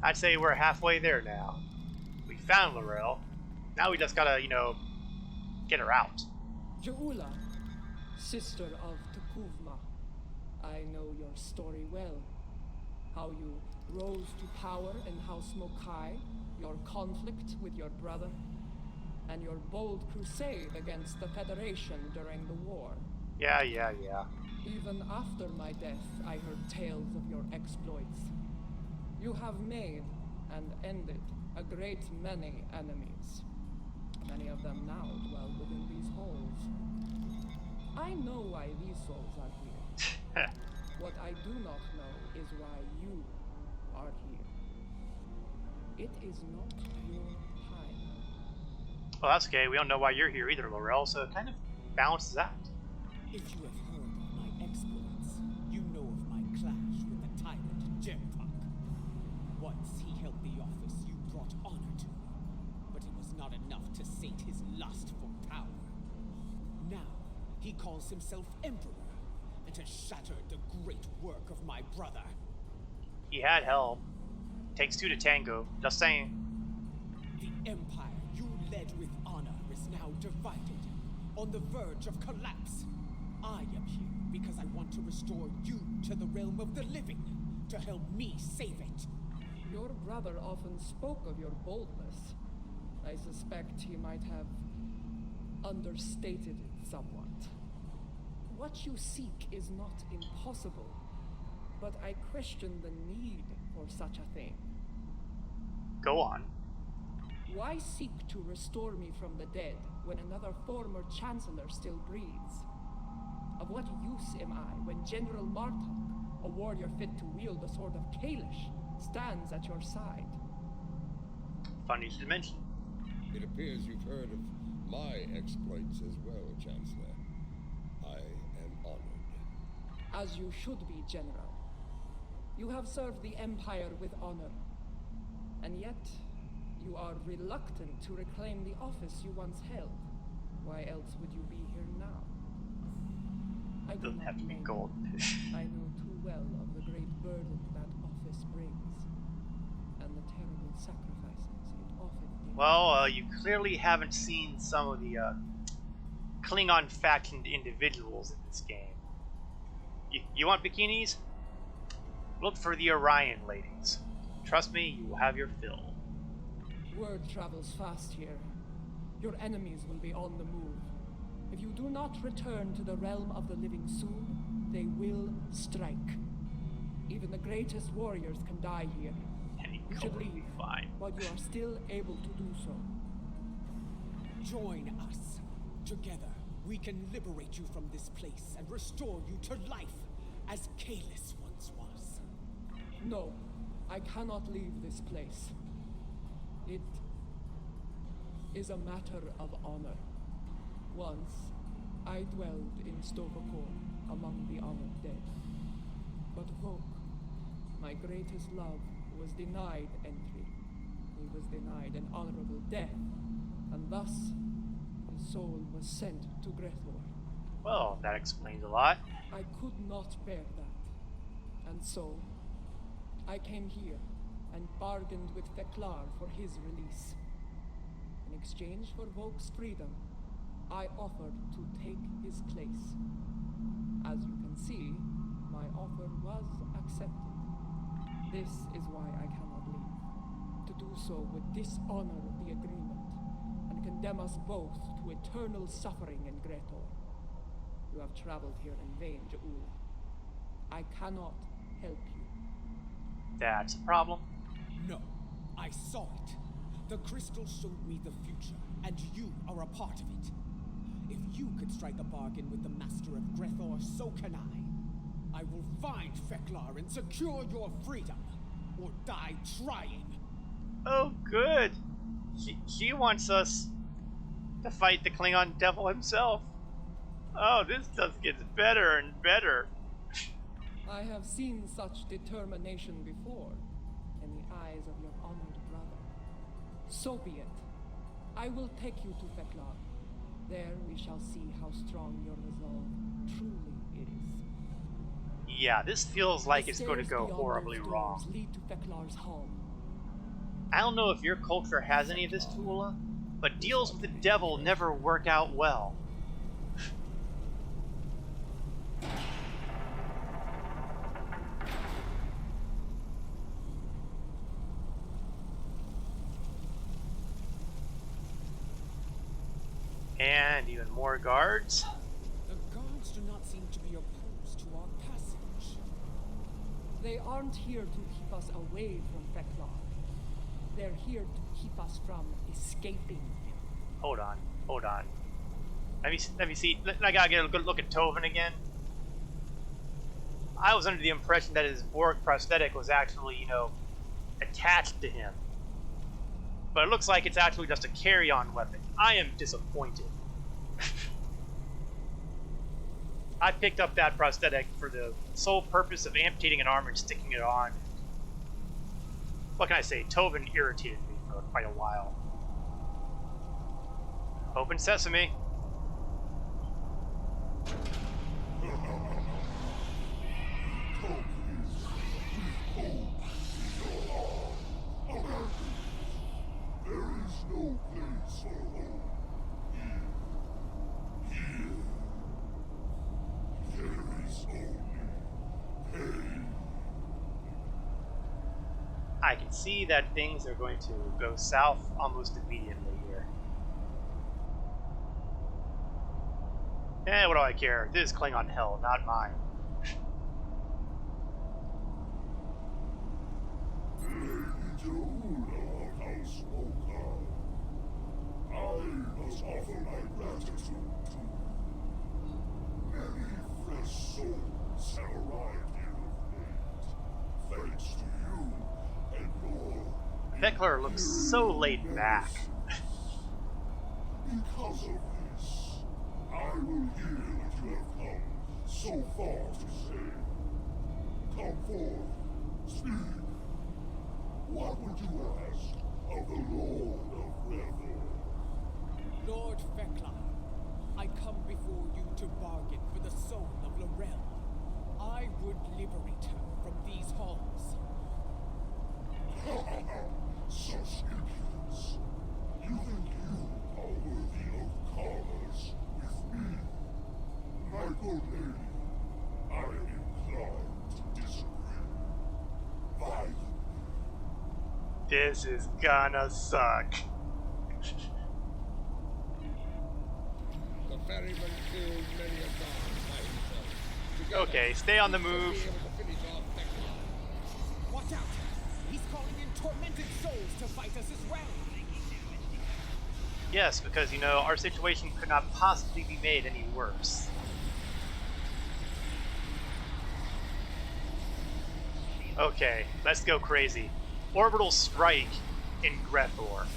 I'd say we're halfway there now. We found Laurel. Now we just gotta, get her out. Je'ula, sister of Tekuvma, I know your story well. How you rose to power in House Mokai, your conflict with your brother, and your bold crusade against the Federation during the war. Yeah. Even after my death, I heard tales of your exploits. You have made and ended a great many enemies. Many of them now dwell within these halls. I know why these souls are here. What I do not know is why you are here. It is not your time. Well, that's okay. We don't know why you're here either, Laurel, so it kind of balances out. If you have heard of my exploits, you know of my clash with the tyrant Gempak. Once he held the office you brought honor to, but it was not enough to sate his lust for power. Now, he calls himself Emperor, and has shattered the great work of my brother. He had help. Takes two to tango. Just saying. The empire you led with honor is now divided, on the verge of collapse. I am here because I want to restore you to the realm of the living, to help me save it. Your brother often spoke of your boldness. I suspect he might have understated it somewhat. What you seek is not impossible, but I question the need for such a thing. Go on. Why seek to restore me from the dead when another former chancellor still breathes? Of what use am I when General Martok, a warrior fit to wield the sword of Kalish, stands at your side? Funny you should mention. It appears you've heard of my exploits as well, Chancellor. I am honored. As you should be, General. You have served the Empire with honor. And yet, you are reluctant to reclaim the office you once held. Why else would you be here now? I do Doesn't not have to be blame gold. you. I know too well of the great burden that office brings, and the terrible sacrifices it often demands. Well, you clearly haven't seen some of the Klingon factioned individuals in this game. You want bikinis? Look for the Orion ladies. Trust me, you will have your fill. Word travels fast here. Your enemies will be on the move. If you do not return to the realm of the living soon, they will strike. Even the greatest warriors can die here. You should leave, fine. but you are still able to do so. Join us. Together, we can liberate you from this place and restore you to life, as Kalis once was. No, I cannot leave this place. It is a matter of honor. Once, I dwelled in Stovokor among the honored dead. But Vok, my greatest love, was denied entry. He was denied an honorable death, and thus his soul was sent to Gre'thor. Well, that explains a lot. I could not bear that, and so I came here and bargained with Theklar for his release. In exchange for Vok's freedom, I offered to take his place. As you can see, my offer was accepted. This is why I cannot leave. To do so would dishonor the agreement and condemn us both to eternal suffering in Gre'thor. You have traveled here in vain, Ja'ula. I cannot help you. That's a problem. No, I saw it. The crystal showed me the future, and you are a part of it. If you could strike a bargain with the master of Gre'thor, so can I. I will find Theklar and secure your freedom, or die trying. Oh, good. He wants us to fight the Klingon devil himself. Oh, this just gets better and better. I have seen such determination before in the eyes of your honored brother. So be it. I will take you to Theklar. There we shall see how strong your resolve truly is. Yeah, this feels like The it's going to stairs go beyond horribly those wrong. doors lead to Theklar's home. I don't know if your culture has any of this, Tula, but deals with the devil never work out well. And even more guards. The guards do not seem to be opposed to our passage. They aren't here to keep us away from FotR. They're here to keep us from escaping him. Hold on. Let me see. I gotta get a good look at Tovin again. I was under the impression that his Borg prosthetic was actually, you know, attached to him. But it looks like it's actually just a carry-on weapon. I am disappointed. I picked up that prosthetic for the sole purpose of amputating an arm and sticking it on. What can I say? Tovin irritated me for quite a while. Open sesame. I can see that things are going to go south almost immediately here. Eh, what do I care? This is Klingon hell, not mine. I must offer my gratitude to many fresh souls have arrived here of late. Thanks to you and your FotR looks so laid back. Because of this, I will hear what you have come so far to say. Come forth, speak. What would you ask of the Lord of Gre'thor? Lord FotR, I come before you to bargain for the soul of L'Rell. I would liberate her from these halls. Such impudence. You think you are worthy of commerce with me? My good lady, I am inclined to disagree. Violently. This is gonna suck. The ferryman killed many a guard by himself. Together, Okay, stay on the we should move. be able to finish off FotR. Watch out! He's calling in tormented souls to fight us as well. Yes, because, you know, our situation could not possibly be made any worse. Okay, let's go crazy. Orbital strike in Gre'thor.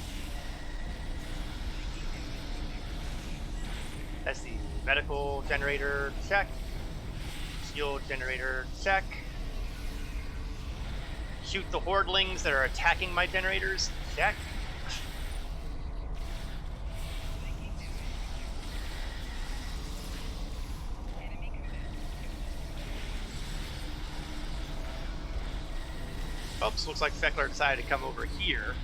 That's the medical generator check. Shield generator check. Shoot the hordlings that are attacking my generators. Check. Oops, looks like FotR decided to come over here.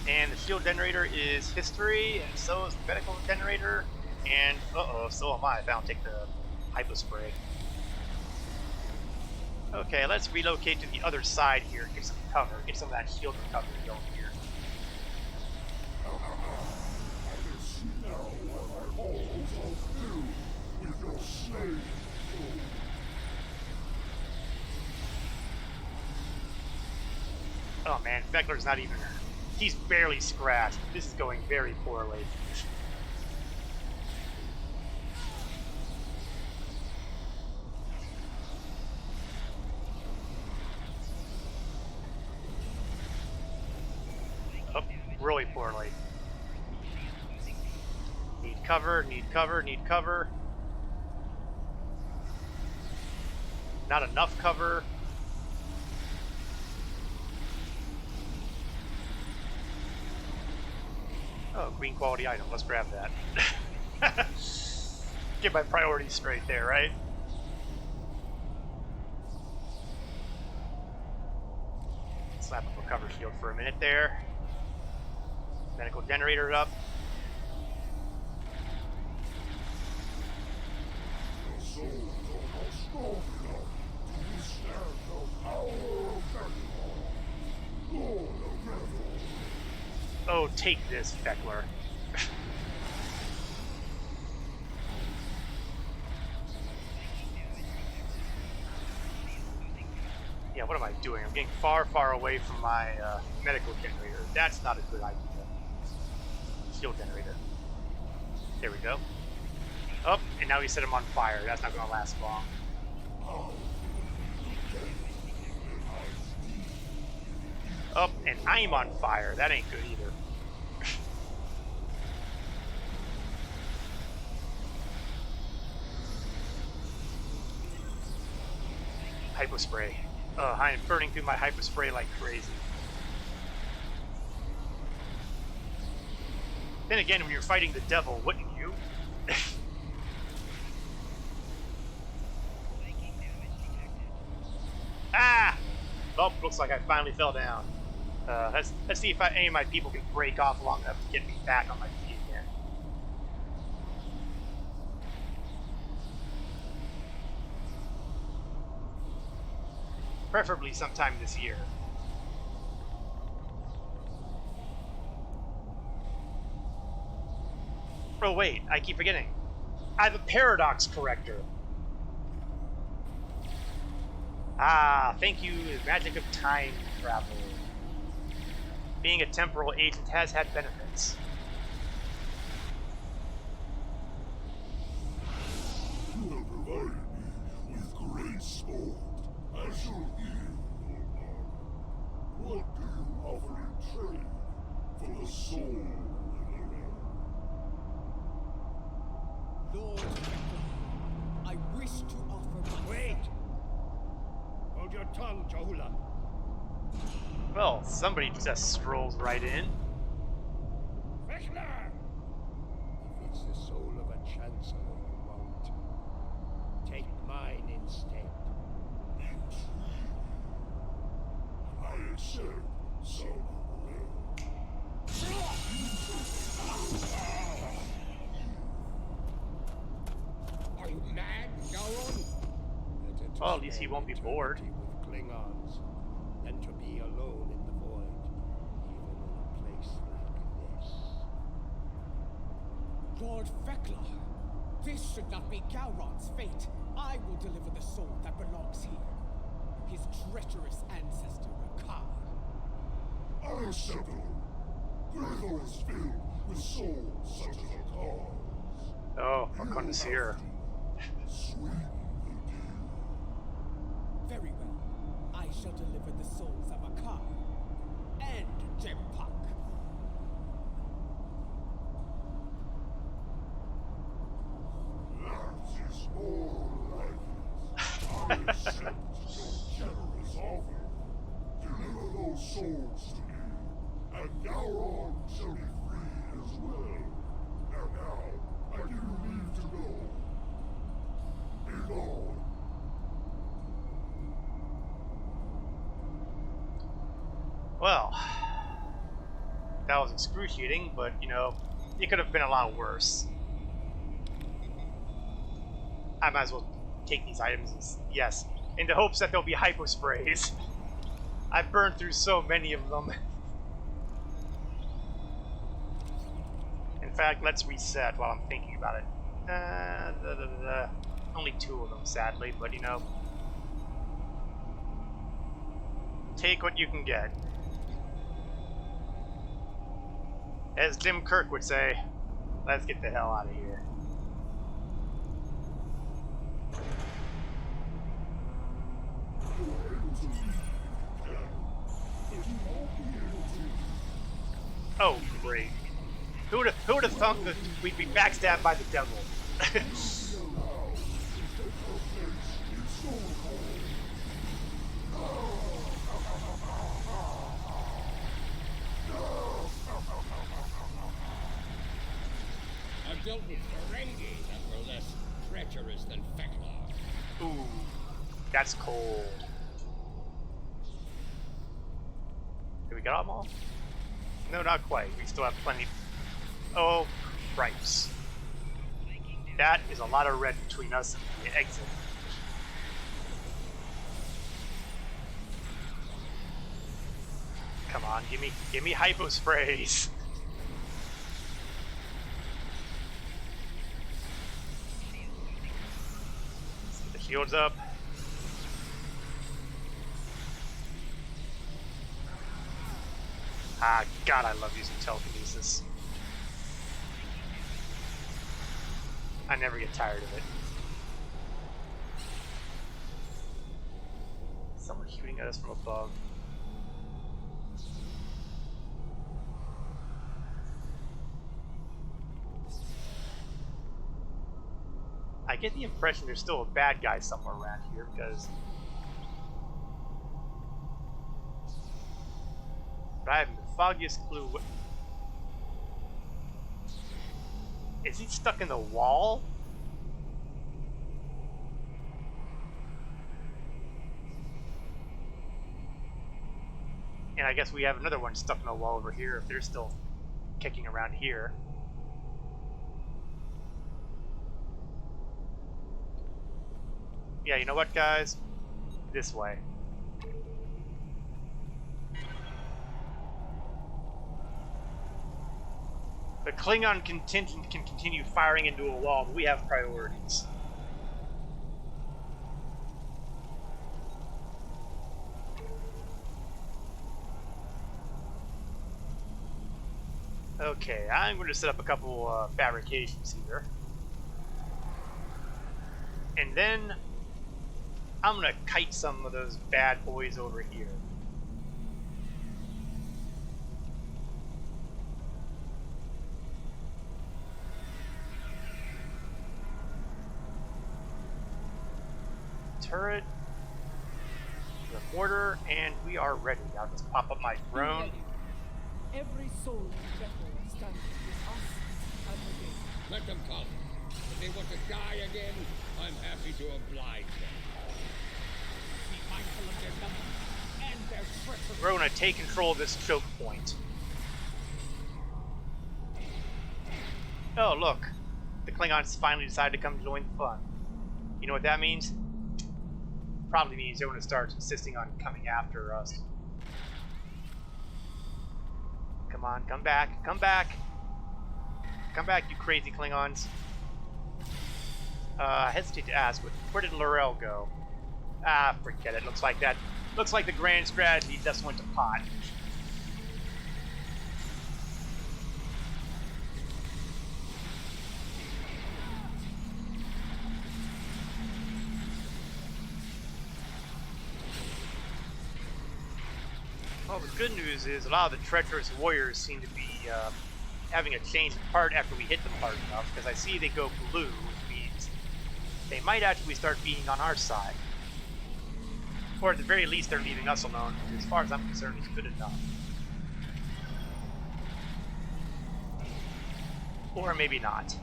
And the shield generator is history, and so is the medical generator. And, uh-oh, so am I if I don't take the hypospray. Okay, let's relocate to the other side here, get some cover, get some of that shield recovery going here. Oh man, FotR's not even... He's barely scratched. This is going very poorly. Oh, really poorly. Need cover, need cover, need cover. Not enough cover. Oh, green quality item. Let's grab that. Get my priorities straight there, right? Slap up a cover shield for a minute there. Medical generator up. Oh, take this, Feckler. Yeah, what am I doing? I'm getting far, far away from my medical generator. That's not a good idea. Shield generator. There we go. Oh, and now we set him on fire. That's not going to last long. Oh, and I'm on fire. That ain't good either. Hypospray. I'm burning through my hypospray like crazy. Then again, when you're fighting the devil, wouldn't you? Ah! Oh, looks like I finally fell down. Let's see if any of my people can break off long enough to get me back on my feet again. Preferably sometime this year. Oh wait, I keep forgetting. I have a paradox corrector. Ah, thank you, magic of time travel. Being a temporal agent has had benefits. You have provided me with great sport. I shall hear, Lord. What do you offer in trade for the soul of the realm? Lord, I wish to offer. Wait! Hold your tongue, Johula. Well, somebody just strolls right in. Feckler! If it's the soul of a chancellor you want, take mine instead. I accept some of the realm. Are you mad, Gowron? Well, at least he won't be bored. With Klingons, than to be alone in the void, even in a place like this. Lord Feckler, this should not be Gowron's fate. I will deliver the soul that belongs here. His treacherous ancestor, Rakar. Unacceptable. Gre'thor is filled with souls such as a cause. Oh, I'll come to see her. Sweeten the deal. Very well. I shall deliver the souls of Akar and Jempak. That is more like it. I accept your generous offer. Deliver those souls to me, and Gowron shall be free as well. And now, I give you leave to go. Be gone. Well, that was excruciating, but, you know, it could have been a lot worse. I might as well take these items, yes, in the hopes that there'll be hyposprays. I've burned through so many of them. In fact, let's reset while I'm thinking about it. Only 2 of them, sadly, but, you know, take what you can get. As Jim Kirk would say, let's get the hell out of here. Oh, great. Who would have thought that we'd be backstabbed by the devil? I've dealt with Ferengi that were less treacherous than Feckler. Ooh, that's cold. Did we get them all? No, not quite. We still have plenty. Oh, cripes. That is a lot of red between us and the exit. Come on, give me hypo sprays. Shields up. Ah, God, I love using telekinesis. I never get tired of it. Someone shooting at us from above. I get the impression there's still a bad guy somewhere around here because... But I haven't the foggiest clue what... Is he stuck in the wall? And I guess we have another one stuck in the wall over here if they're still kicking around here. Yeah, you know what, guys? This way. The Klingon contingent can continue firing into a wall, but we have priorities. Okay, I'm going to set up a couple fabrications here. And then I'm going to kite some of those bad boys over here. Turret, the mortar, and we are ready. I'll just pop up my drone. Every soul in Gre'thor stands with us at the gate. Let them come. If they want to die again, I'm happy to oblige them. Be mindful of their number and their treachery. We're going to take control of this choke point. Oh, look. The Klingons finally decided to come join the fun. You know what that means? Probably means they're going to start insisting on coming after us. Come on, come back, come back. Come back, you crazy Klingons. I hesitate to ask, but where did Laurel go? Ah, forget it. Looks like the grand strategy just went to pot. Well, the good news is a lot of the treacherous warriors seem to be having a change of heart after we hit them hard enough, because I see they go blue, which means they might actually start being on our side. Or at the very least, they're leaving us alone, which as far as I'm concerned is good enough. Or maybe not.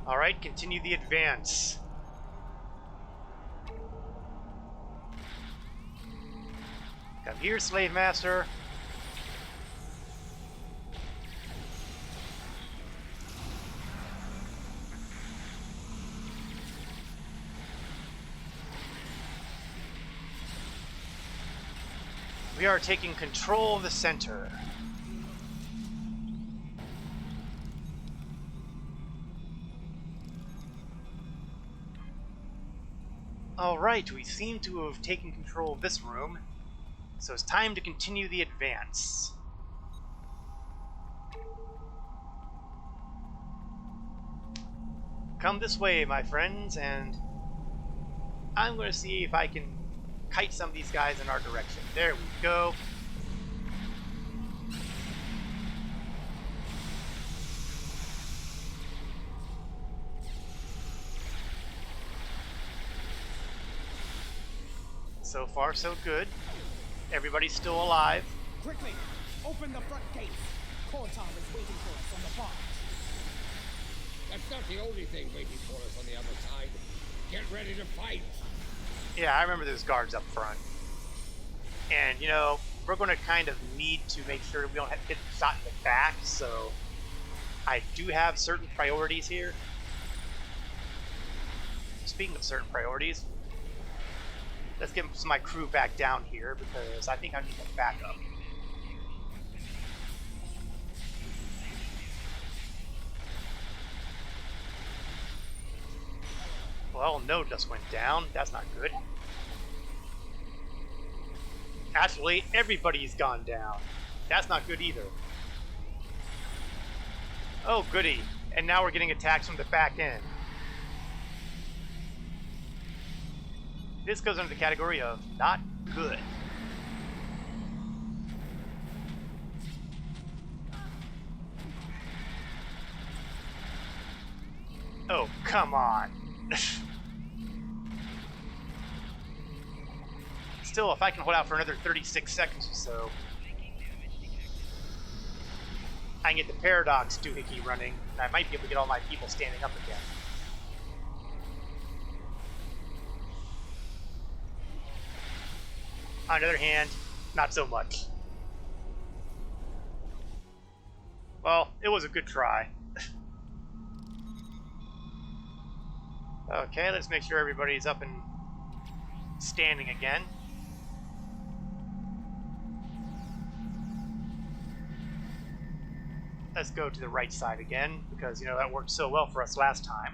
Alright, continue the advance. Come here, Slave Master. We are taking control of the center. Alright, we seem to have taken control of this room. So it's time to continue the advance. Come this way, my friends, and I'm going to see if I can kite some of these guys in our direction. There we go. So far, so good. Everybody's still alive. Quickly, open the front gates. Gre'thor is waiting for us on the barge. That's not the only thing waiting for us on the other side. Get ready to fight. Yeah, I remember those guards up front. And, you know, we're going to kind of need to make sure we don't get shot in the back, so I do have certain priorities here. Speaking of certain priorities, let's get some of my crew back down here, because I think I need to back up. Well, no just went down. That's not good. Actually, everybody's gone down. That's not good either. Oh, goody. And now we're getting attacks from the back end. This goes under the category of not good. Oh, come on. Still, if I can hold out for another 36 seconds or so, I can get the Paradox doohickey running, and I might be able to get all my people standing up again. On the other hand, not so much. Well, it was a good try. Okay, let's make sure everybody's up and standing again. Let's go to the right side again, because, you know, that worked so well for us last time.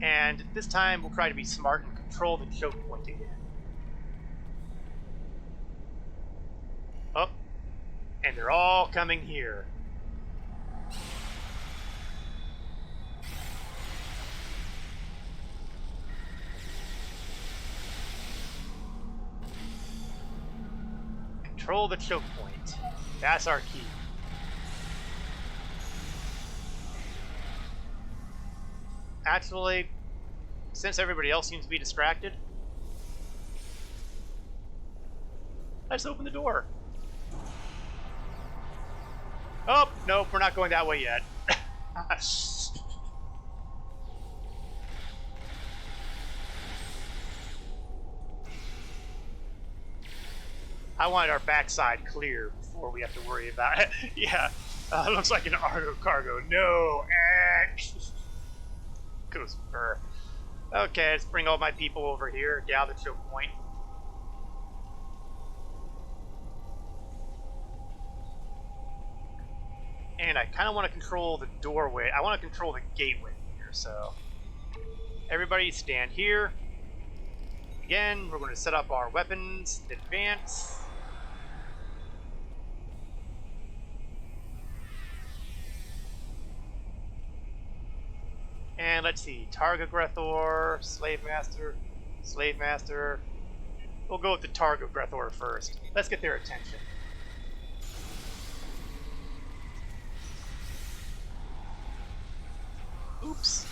And this time, we'll try to be smart and control the choke point again. Oh, and they're all coming here. Control the choke point. That's our key. Actually, since everybody else seems to be distracted, let's open the door. Oh, nope, we're not going that way yet. I wanted our backside clear before we have to worry about it. Yeah, looks like an Argo cargo. No, goes burr. Okay, let's bring all my people over here, get out of the choke point. And I kind of want to control the doorway. I want to control the gateway here, so everybody stand here. Again, we're going to set up our weapons, advance. And let's see, Targa Gre'thor, Slave Master, Slave Master. We'll go with the Targa Gre'thor first. Let's get their attention. Oops.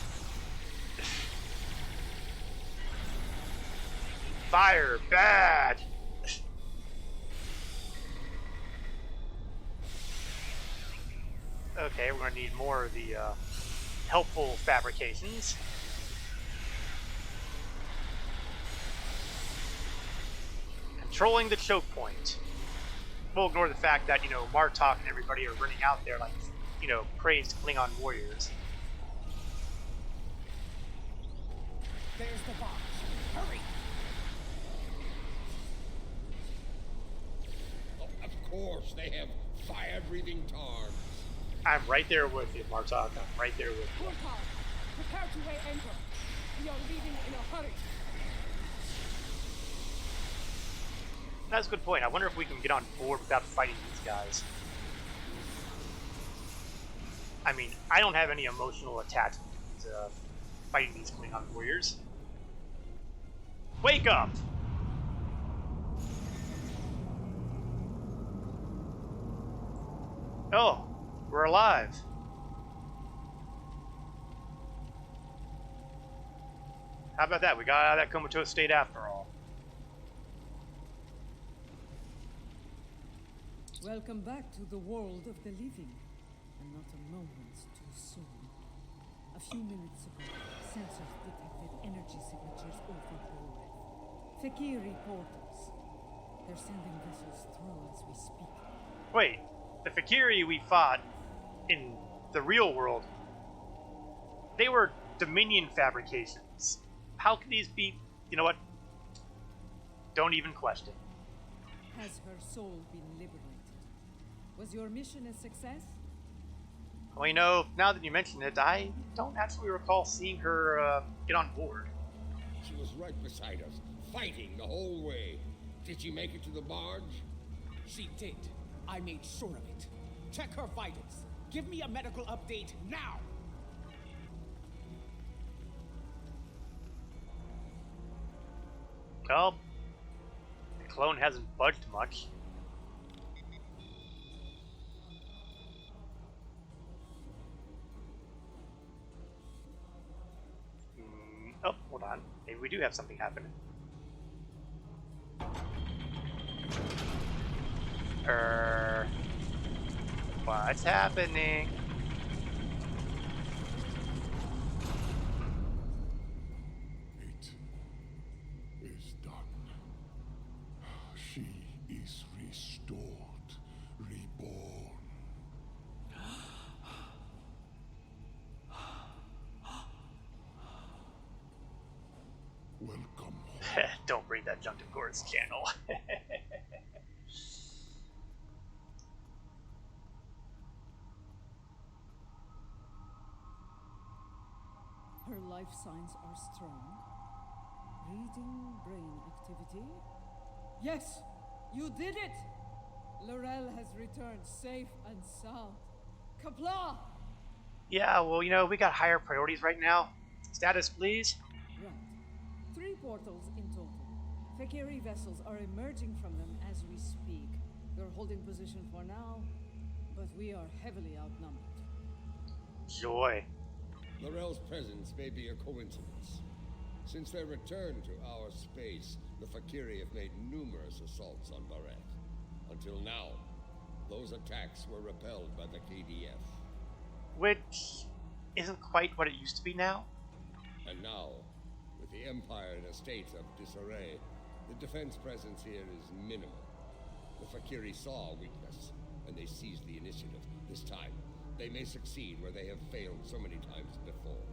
Fire, bad. Okay, we're gonna need more of the helpful fabrications. Controlling the choke point. We'll ignore the fact that, you know, Martok and everybody are running out there like, you know, crazed Klingon warriors. There's the Barge. Hurry! Oh, of course, they have fire-breathing tarns. I'm right there with you, Martok. I'm right there with you. Warthog, prepare to weigh anchor. We are leaving in a hurry. That's a good point. I wonder if we can get on board without fighting these guys. I mean, I don't have any emotional attachment to fighting these Klingon warriors. Wake up! Oh, we're alive. How about that? We got out of that comatose state after all. Welcome back to the world of the living, and not a moment too soon. A few minutes ago, sensors detected energy signatures over Gre'thor. Fakiri portals. They're sending vessels through as we speak. Wait, the Fakiri we fought in the real world, they were Dominion fabrications. How could these be? You know what? Don't even question. Has her soul been liberated? Was your mission a success? Well, you know, now that you mention it, I don't actually recall seeing her get on board. She was right beside us, fighting the whole way. Did she make it to the barge? She did. I made sure of it. Check her vitals. Give me a medical update now! Well, the clone hasn't budged much. Oh, hold on. Maybe we do have something happening. What's happening? It is done. She is restored, reborn. Welcome home. Don't bring that junk to Gord's channel. Her life signs are strong. Reading brain activity. Yes, you did it! Laurel has returned safe and sound. Kapla! Yeah, well, you know, we got higher priorities right now. Status, please. Right. 3 portals in total. Fekiri vessels are emerging from them as we speak. They're holding position for now, but we are heavily outnumbered. Joy. Laurel's presence may be a coincidence. Since their return to our space, the Fakiri have made numerous assaults on Barret. Until now, those attacks were repelled by the KDF. Which isn't quite what it used to be now. And now, with the Empire in a state of disarray, the defense presence here is minimal. The Fakiri saw weakness, and they seized the initiative. This time, they may succeed where they have failed so many times before.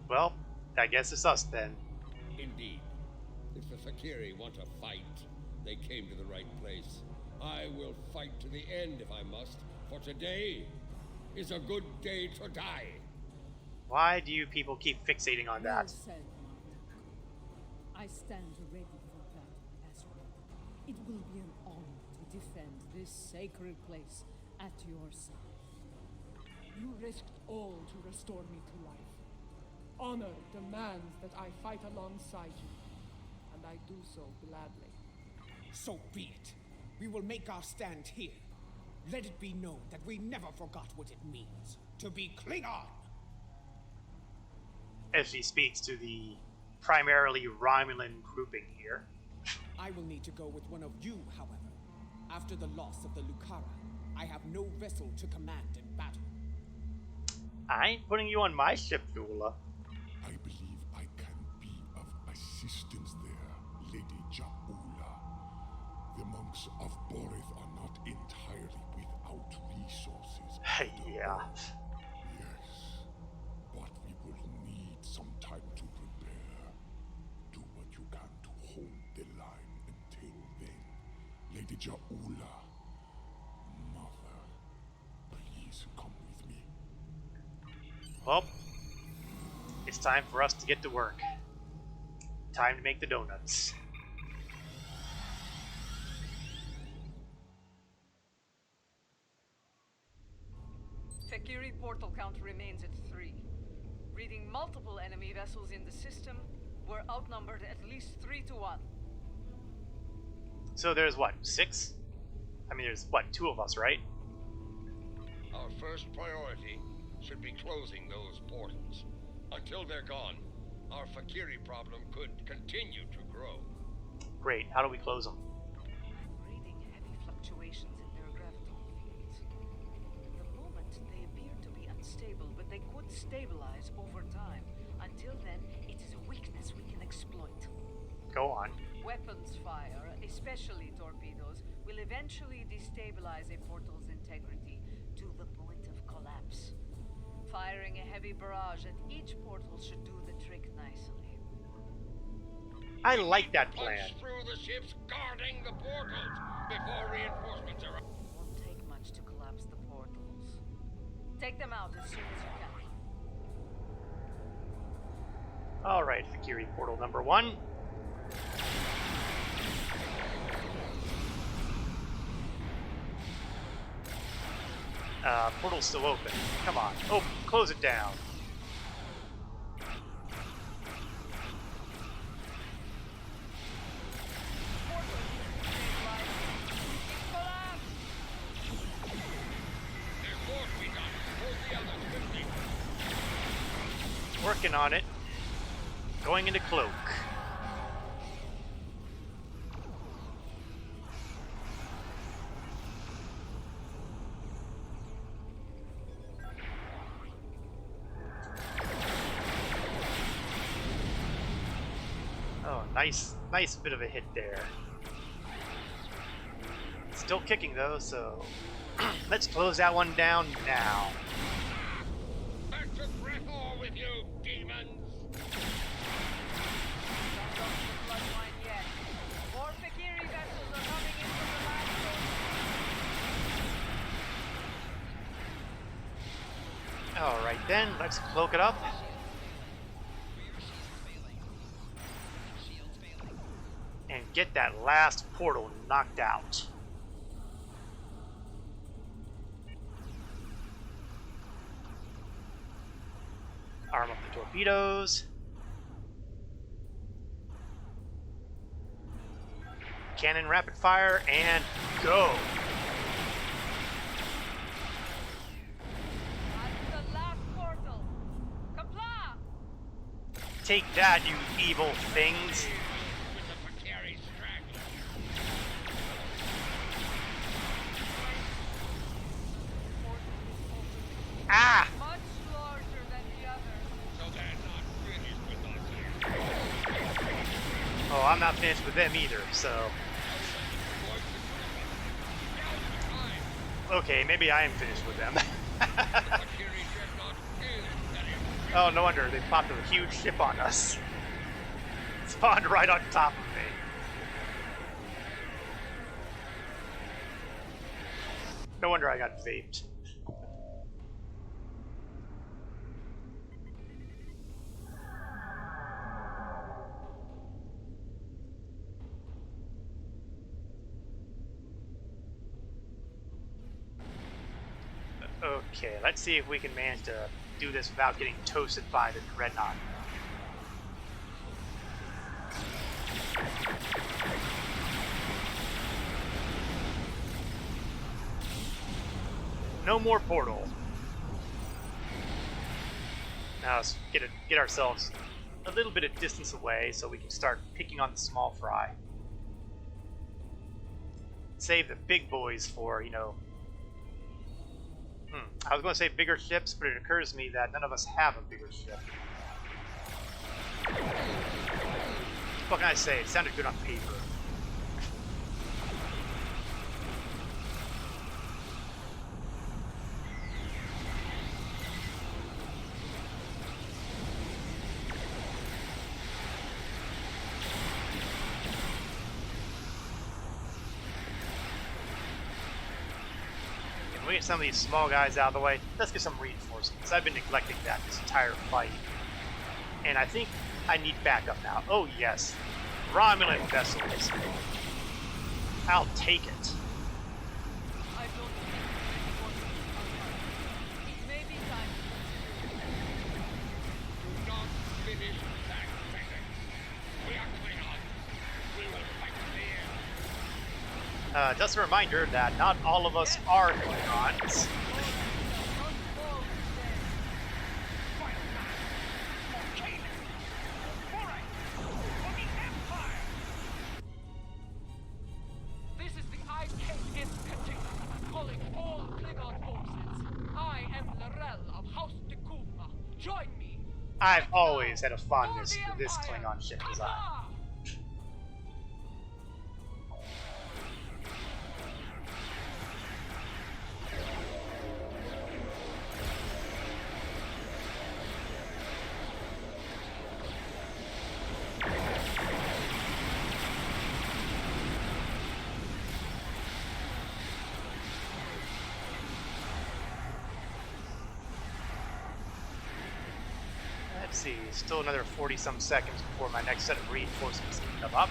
Well, I guess it's us then. Indeed. If the Fakiri want to fight, they came to the right place. I will fight to the end if I must, for today is a good day to die. Why do you people keep fixating on that? Well said, Mark. I stand ready for battle as well. It will be an honor to defend this sacred place at your side. You risked all to restore me to life. Honor demands that I fight alongside you, and I do so gladly. So be it. We will make our stand here. Let it be known that we never forgot what it means to be Klingon. As she speaks to the primarily Romulan grouping here. I will need to go with one of you, however. After the loss of the Lucara, I have no vessel to command in battle. I ain't putting you on my ship, Dula. I believe I can be of assistance there, Lady Jaula. The monks of Borith are not entirely without resources. Yeah. Yes, but we will need some time to prepare. Do what you can to hold the line until then. Lady Jaula, Mother, please come with me. Well, it's time for us to get to work. Time to make the donuts. Fekiri portal count remains at 3. Reading multiple enemy vessels in the system, we're outnumbered at least 3 to 1. So there's what, 6? I mean, there's what, 2 of us, right? Our first priority should be closing those portals. Until they're gone, our Fakiri problem could continue to grow. Great, how do we close them? I'm reading heavy fluctuations in their graviton fields. At the moment, they appear to be unstable, but they could stabilize over time. Until then, it is a weakness we can exploit. Go on. Weapons fire, especially torpedoes, will eventually destabilize a portal's integrity to the point of collapse. Firing a heavy barrage at each portal should do the trick nicely. I like that plan. Punch through the ships guarding the portals before reinforcements arrive. Won't take much to collapse the portals. Take them out as soon as you can. Alright, Fakiri portal number 1. Portal's still open. Come on. Oh, close it down. Working on it. Going into cloak. Oh, nice bit of a hit there. Still kicking though, so let's close that one down now. Back to Gre'thor with you, demons! More Fakiri vessels are coming in from the last coast. Alright then, let's cloak it up. And get that last portal knocked out. Arm up the torpedoes. Cannon rapid fire and go. That's the last portal. Comply! Take that, you evil things. Ah! Much larger than the others. So they're not finished with us. Oh, I'm not finished with them either, so... Okay, maybe I am finished with them. Oh, no wonder. They popped a huge ship on us. Spawned right on top of me. No wonder I got vaped. Okay, let's see if we can manage to do this without getting toasted by the Dreadnought. No more portal. Now let's get ourselves a little bit of distance away so we can start picking on the small fry. Save the big boys for, you know... I was going to say bigger ships, but it occurs to me that none of us have a bigger ship. What can I say? It sounded good on paper. We get some of these small guys out of the way. Let's get some reinforcements. I've been neglecting that this entire fight. And I think I need backup now. Oh yes. Romulan vessels. I'll take it. I don't think it may be time to consider. Do not finish that sentence. We are Klingons. We will fight to the end. Just a reminder that not all of us are Klingons. This is the IKS Katik, calling all Klingon forces. I am Lorel of House Dekuma. Join me. I've always had a fondness for this Klingon ship design. see, still another 40-some seconds before my next set of reinforcements can come up.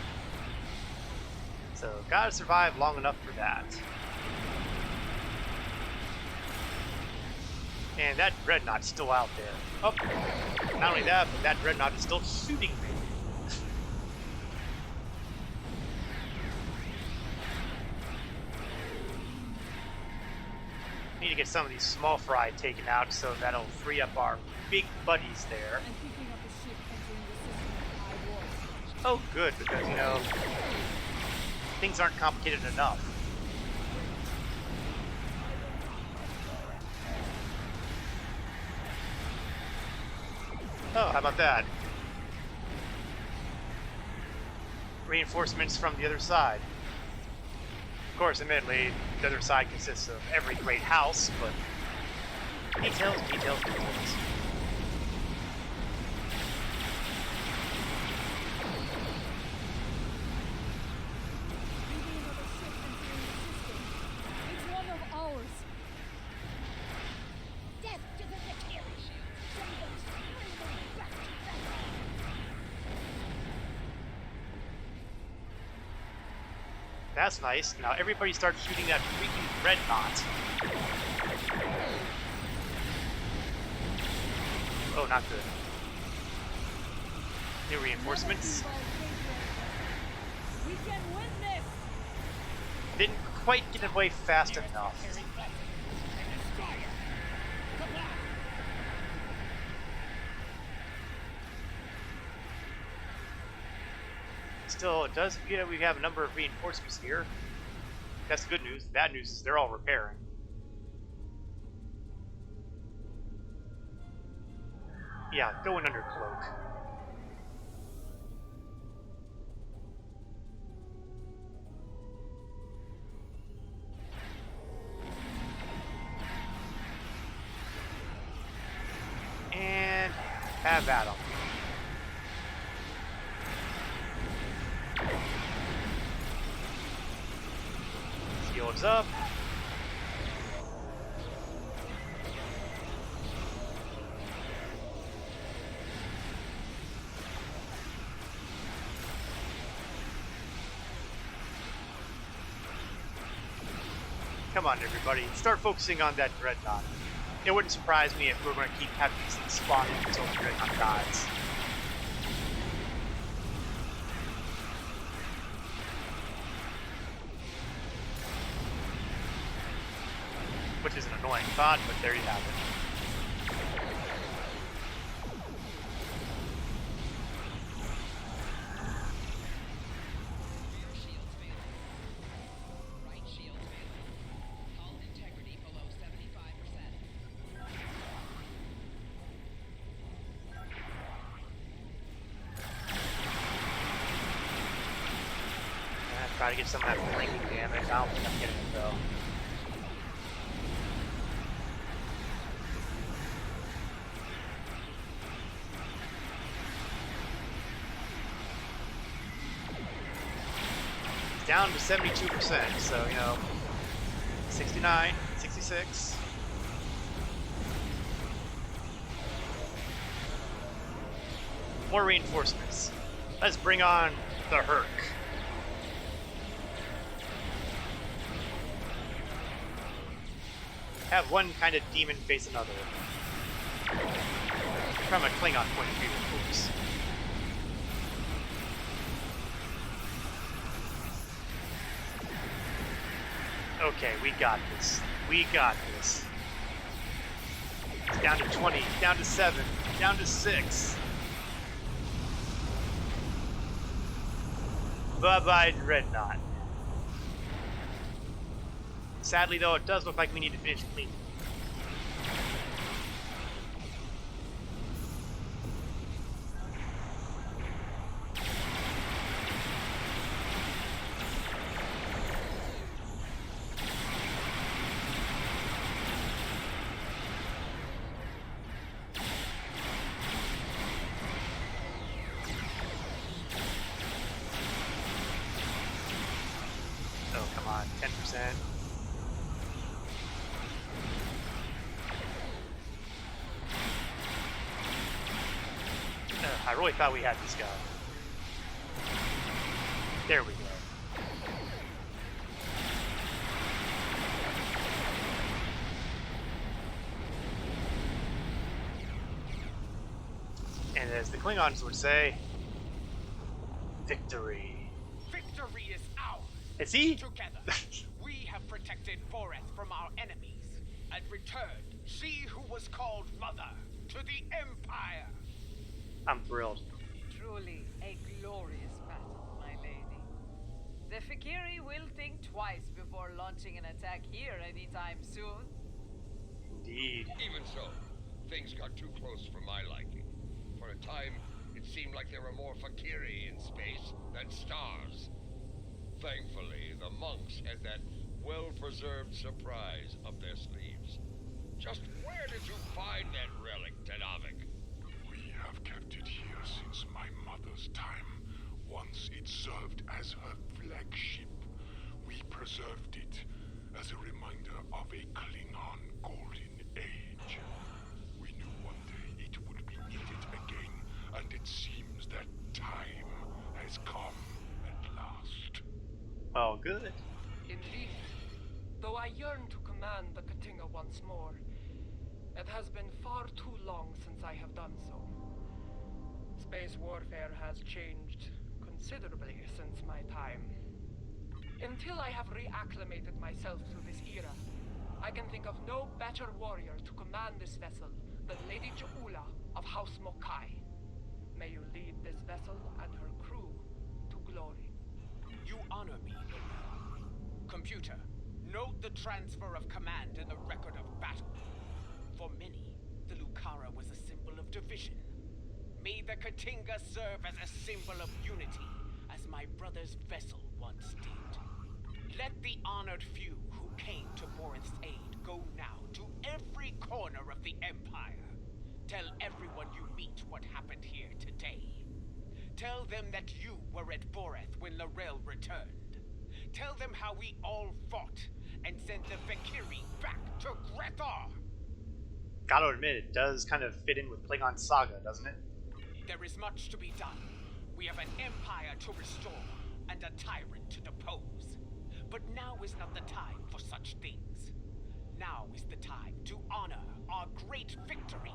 So, gotta survive long enough for that. And that dreadnought's still out there. Oh, not only that, but that dreadnought is still shooting me. Need to get some of these small fry taken out so that'll free up our big buddies there. And picking up a ship entering the system of high war. Oh, good, because, you know, things aren't complicated enough. Oh, how about that? Reinforcements from the other side. Of course, admittedly, the other side consists of every great house, but details, details, details. It's one of ours. Death to the Veteran! Send those criminals back to Veteran! That's nice. Now everybody starts shooting that freaking dreadnought. Oh, not good. New reinforcements. We can win this. Didn't quite get away fast enough. Still, it does appear that we have a number of reinforcements here. That's the good news. The bad news is they're all repairing. Yeah, going under cloak. And have at 'em. Shields up. Come on, everybody. Start focusing on that dreadnought. It wouldn't surprise me if we're going to keep having these things spawning until the dreadnought dies. Which is an annoying thought, but there you have it. Try to get some of that flanking damage. I don't think I'm getting it though. It's down to 72%, so you know, 69, 66. More reinforcements. Let's bring on the Herc. Have one kind of demon face another. From a Klingon point of view, of course. Okay, we got this. We got this. It's down to 20, down to 7, down to 6. Bye-bye, Dreadnought. Sadly, though, it does look like we need to finish clean. Oh, come on, 10%. really thought we had this guy. There we go. And as the Klingons would say, victory. Victory is ours. Is he? Together, we have protected Voreth from our enemies and returned she who was called Mother to the Empire. I'm thrilled. Truly a glorious battle, my lady. The Fikiri will think twice before launching an attack here anytime soon. Indeed. Even so, things got too close for my liking. For a time, it seemed like there were more Fakiri in space than stars. Thankfully, the monks had that well-preserved surprise up their sleeves. Just where did you find that relic, Tenavik? We have kept it here since my mother's time. Once it served as her flagship. We preserved it as a reminder of a Klingon golden age. We knew one day it would be needed again, and it seems that time has come at last. Oh, good. Indeed. Though I yearn to command the Katinga once more, it has been far too long since I have done so. Space warfare has changed considerably since my time. Until I have reacclimated myself to this era, I can think of no better warrior to command this vessel than Lady Ju'ula of House Mokai. May you lead this vessel and her crew to glory. You honor me, Lorel. Computer, note the transfer of command in the record of battle. For many, the Lucara was a symbol of division. May the Katinga serve as a symbol of unity, as my brother's vessel once did. Let the honored few who came to Borith's aid go now to every corner of the Empire. Tell everyone you meet what happened here today. Tell them that you were at Borith when Lorel returned. Tell them how we all fought and sent the Fikiri back to Gre'thor. Gotta admit, it does kind of fit in with Klingon Saga, doesn't it? There is much to be done. We have an empire to restore and a tyrant to depose. But now is not the time for such things. Now is the time to honor our great victories.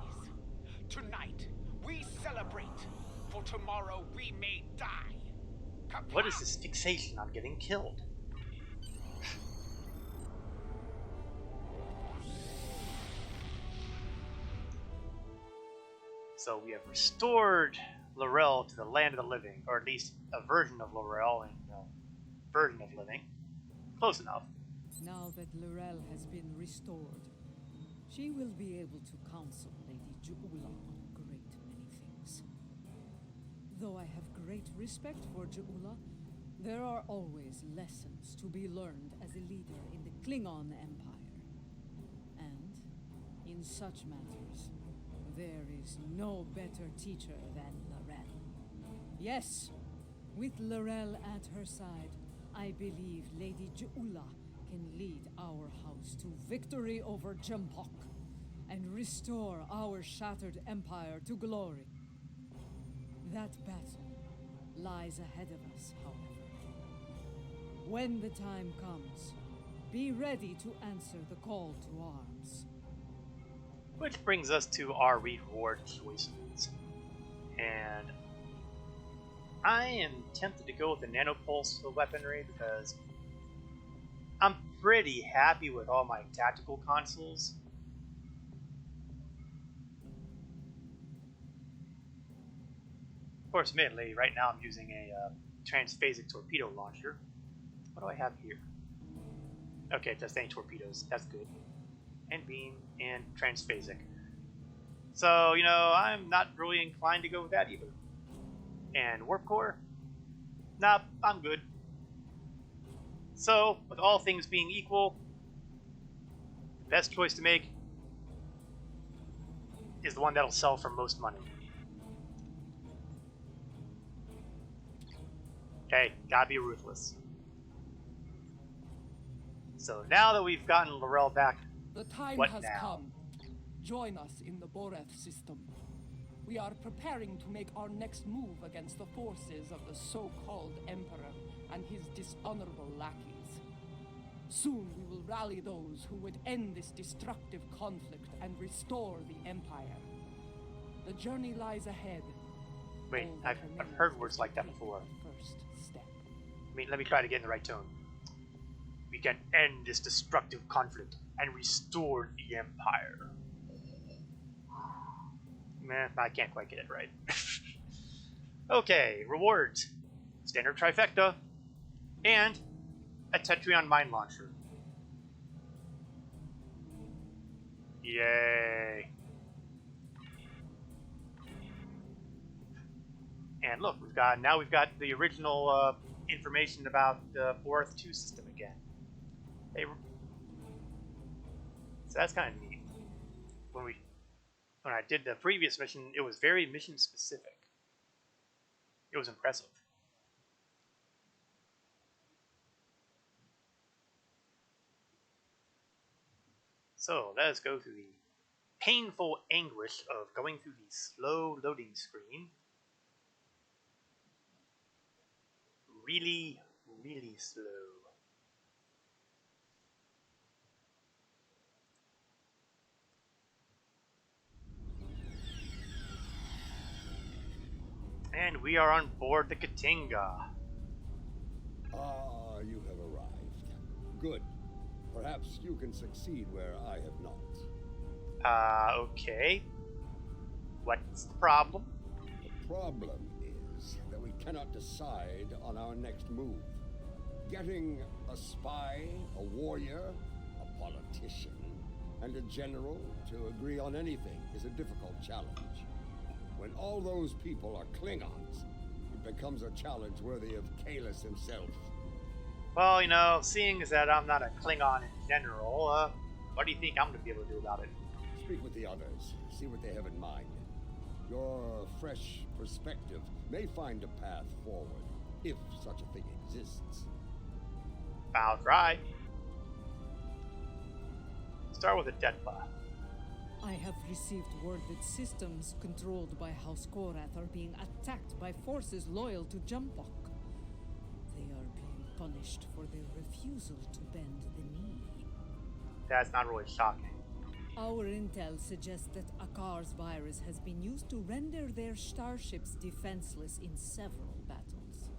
Tonight, we celebrate, for tomorrow we may die. What is this fixation on getting killed? So we have restored Lorel to the land of the living, or at least a version of Lorel in version of living. Close enough. Now that Lorel has been restored, she will be able to counsel Lady Ju'ula on a great many things. Though I have great respect for Ju'ula, there are always lessons to be learned as a leader in the Klingon Empire. And, in such matters, there is no better teacher than Lorel. Yes, with Lorel at her side, I believe Lady Ju'ula can lead our house to victory over Jempok and restore our shattered empire to glory. That battle lies ahead of us, however. When the time comes, be ready to answer the call to arms. Which brings us to our reward choices. And I am tempted to go with the nanopulse weaponry because I'm pretty happy with all my tactical consoles. Of course, admittedly, right now I'm using a transphasic torpedo launcher. What do I have here? Okay, just any torpedoes. That's good. And beam and transphasic. So, you know, I'm not really inclined to go with that either. And warp core? Nah, I'm good. So, with all things being equal, the best choice to make is the one that'll sell for most money. Okay, gotta be ruthless. So now that we've gotten Lorel back, the time what has now? come. Join us in the Boreth system. We are preparing to make our next move against the forces of the so-called Emperor and his dishonorable lackeys. Soon we will rally those who would end this destructive conflict and restore the Empire. The journey lies ahead. Wait, I've heard words like that before. First step. Let me try to get in the right tone. We can end this destructive conflict and restore the Empire. Meh, I can't quite get it right. Okay, rewards. Standard trifecta. And a Tetrion mine launcher. Yay. And look, we've got the original information about the FotR's 2 system again. So that's kind of neat. When I did the previous mission, it was very mission specific. It was impressive. So let us go through the painful anguish of going through the slow loading screen. Really, really slow. And we are on board the Katinga. Ah, you have arrived. Good. Perhaps you can succeed where I have not. Okay. What's the problem? The problem is that we cannot decide on our next move. Getting a spy, a warrior, a politician, and a general to agree on anything is a difficult challenge. When all those people are Klingons, it becomes a challenge worthy of Kahless himself. Well, you know, seeing as that I'm not a Klingon in general, what do you think I'm going to be able to do about it? Speak with the others, see what they have in mind. Your fresh perspective may find a path forward, if such a thing exists. I'll try. Start with a Deathbot. I have received word that systems controlled by House Gorath are being attacked by forces loyal to Jempok. They are being punished for their refusal to bend the knee. That's not really shocking. Our intel suggests that Akar's virus has been used to render their starships defenseless in several battles.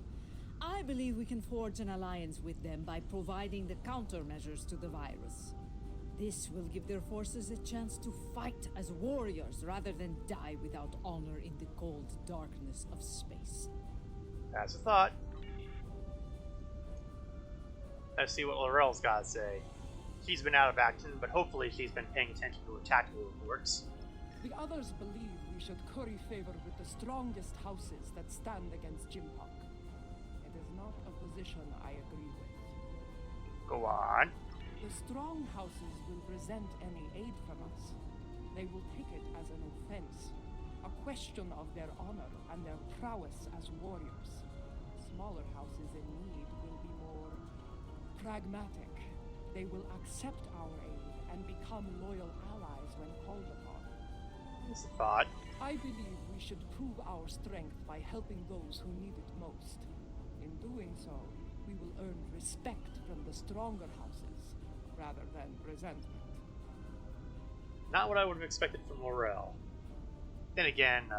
I believe we can forge an alliance with them by providing the countermeasures to the virus. This will give their forces a chance to fight as warriors rather than die without honor in the cold darkness of space. That's a thought. Let's see what Laurel's got to say. She's been out of action, but hopefully she's been paying attention to her tactical reports. The others believe we should curry favor with the strongest houses that stand against Jempok. It is not a position I agree with. Go on. The strong houses will resent any aid from us. They will take it as an offense, a question of their honor and their prowess as warriors. Smaller houses in need will be more pragmatic. They will accept our aid and become loyal allies when called upon. That's a thought. I believe we should prove our strength by helping those who need it most. In doing so, we will earn respect from the stronger houses, rather than resentment. Not what I would have expected from Laurel. Then again,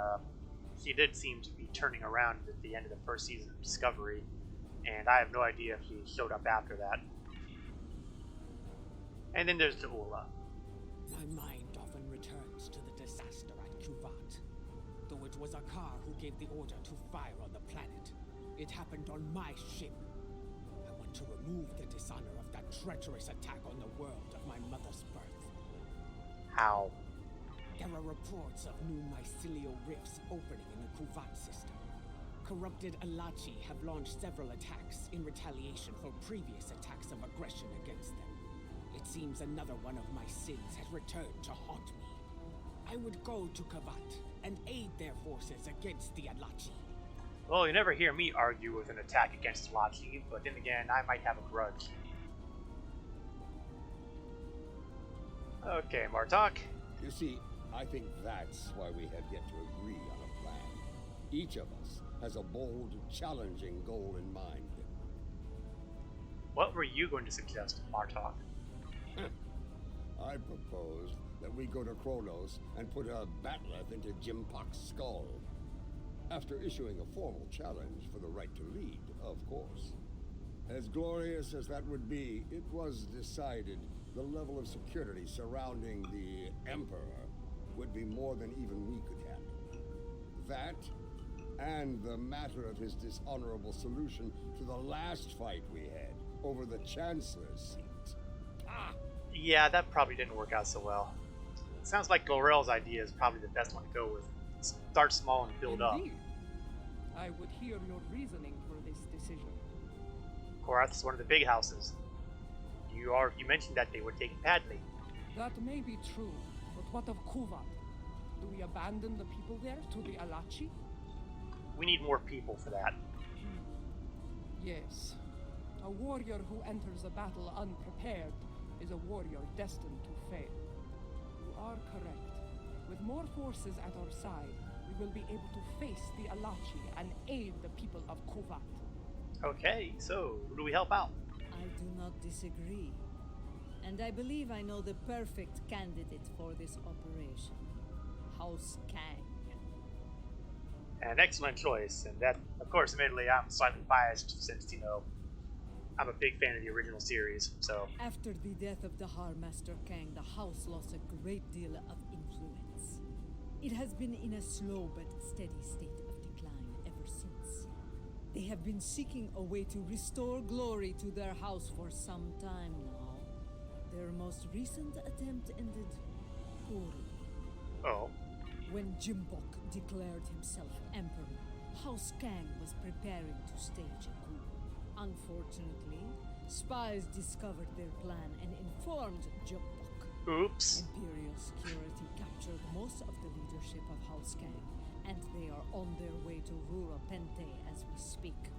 she did seem to be turning around at the end of the first season of Discovery, and I have no idea if she showed up after that. And then there's Ula. My mind often returns to the disaster at Kuvat. Though it was Akar who gave the order to fire on the planet, it happened on my ship. I want to remove the dishonor of that treacherous attack on the world of my mother's birth. How? There are reports of new mycelial rifts opening in the Kuvat system. Corrupted Alachi have launched several attacks in retaliation for previous attacks of aggression against them. It seems another one of my sins has returned to haunt me. I would go to Kuvat and aid their forces against the Alachi. Well, you never hear me argue with an attack against Lachi, but then again, I might have a grudge. Okay, Martok. You see, I think that's why we have yet to agree on a plan. Each of us has a bold, challenging goal in mind. What were you going to suggest, Martok? I proposed that we go to Kronos and put a batleth into Jimpok's skull. After issuing a formal challenge for the right to lead, of course. As glorious as that would be, it was decided the level of security surrounding the Emperor would be more than even we could handle. That, and the matter of his dishonorable solution to the last fight we had over the Chancellor's seat. Yeah, that probably didn't work out so well. It sounds like Glorell's idea is probably the best one to go with. Start small and build up. Indeed. I would hear your reasoning for this decision. Korath's one of the big houses. You mentioned that they were taken badly. That may be true, but what of Kuvat? Do we abandon the people there to the Alachi? We need more people for that. Yes. A warrior who enters a battle unprepared is a warrior destined to fail. You are correct. With more forces at our side, we will be able to face the Alachi and aid the people of Kuvat. Okay, so who do we help out? I do not disagree. And I believe I know the perfect candidate for this operation. House Kang. An excellent choice, and that, of course, admittedly, I'm slightly biased since, I'm a big fan of the original series, so... After the death of the Master Kang, the house lost a great deal of influence. It has been in a slow but steady state of decline ever since. They have been seeking a way to restore glory to their house for some time now. Their most recent attempt ended poorly. Oh. When Jimbok declared himself emperor, House Kang was preparing to stage a coup. Unfortunately, spies discovered their plan and informed Jimbok. Oops. Imperial security captured most of the leadership of House Kang, and they are on their way to Rura Pente as we speak.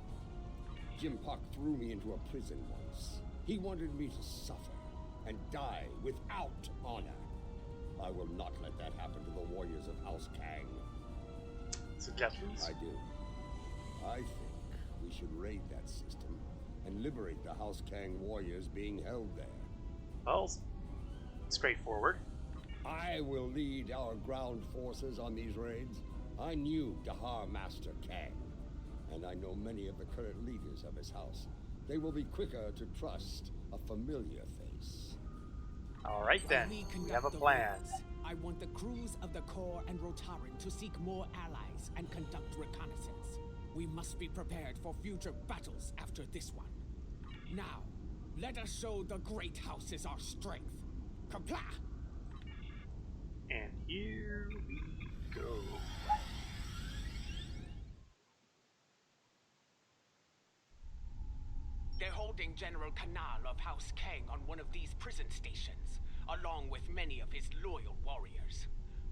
Jimpok threw me into a prison once. He wanted me to suffer and die without honor. I will not let that happen to the warriors of House Kang. Suggestions? I do. I think we should raid that system and liberate the House Kang warriors being held there. Well, straightforward. I will lead our ground forces on these raids. I knew Dahar Master Kang, and I know many of the current leaders of his house. They will be quicker to trust a familiar face. Alright then, we have a plan. I want the crews of the Core and Rotaran to seek more allies and conduct reconnaissance. We must be prepared for future battles after this one. Now, let us show the great houses our strength. Kapla! And here we go. They're holding General Kanal of House Kang on one of these prison stations, along with many of his loyal warriors.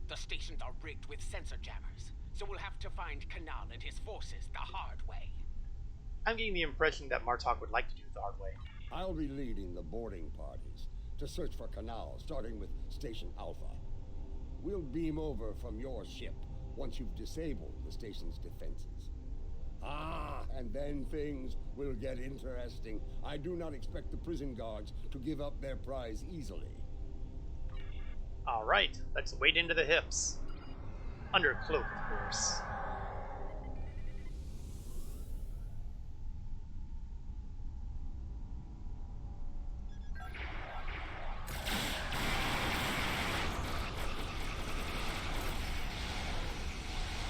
The stations are rigged with sensor jammers, so we'll have to find Kanal and his forces the hard way. I'm getting the impression that Martok would like to do it the hard way. I'll be leading the boarding parties to search for Kanal, starting with Station Alpha. We'll beam over from your ship once you've disabled the station's defenses. And then things will get interesting. I do not expect the prison guards to give up their prize easily. Alright, let's wade into the hips. Under cloak, of course.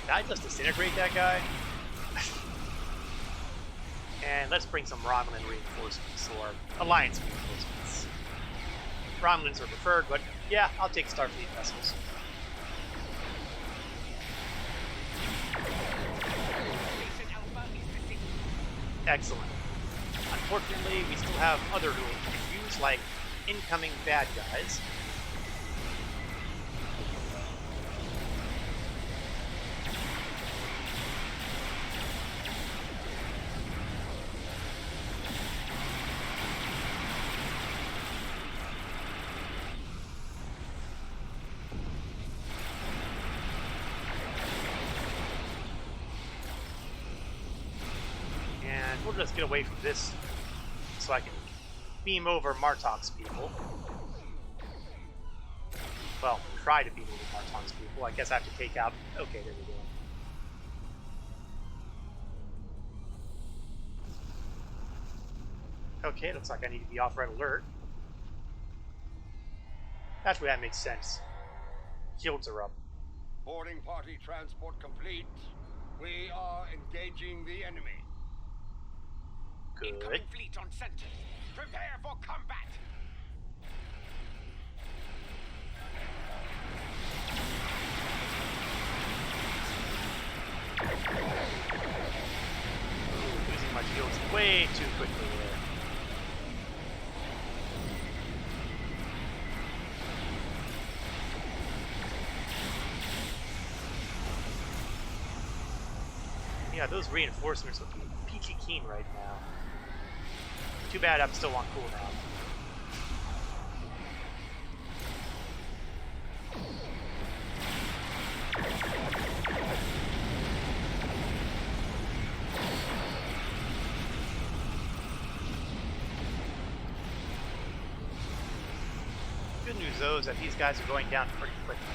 Did I just disintegrate that guy? And let's bring some Romulan reinforcements, or Alliance reinforcements. Romulans are preferred, but yeah, I'll take Starfleet vessels. Excellent. Unfortunately, we still have other issues, like incoming bad guys. we'll just get away from this so I can beam over Martok's people. Well, try to beam over Martok's people. I guess I have to take out... Okay, there we go. Okay, looks like I need to be off red alert. Actually, that makes sense. Shields are up. Boarding party transport complete. We are engaging the enemy. Good. Incoming fleet on center. Prepare for combat. Losing my shields way too quickly there. Yeah, those reinforcements would be peachy keen right now. Too bad I'm still on cooldown. Good news though is that these guys are going down pretty quickly.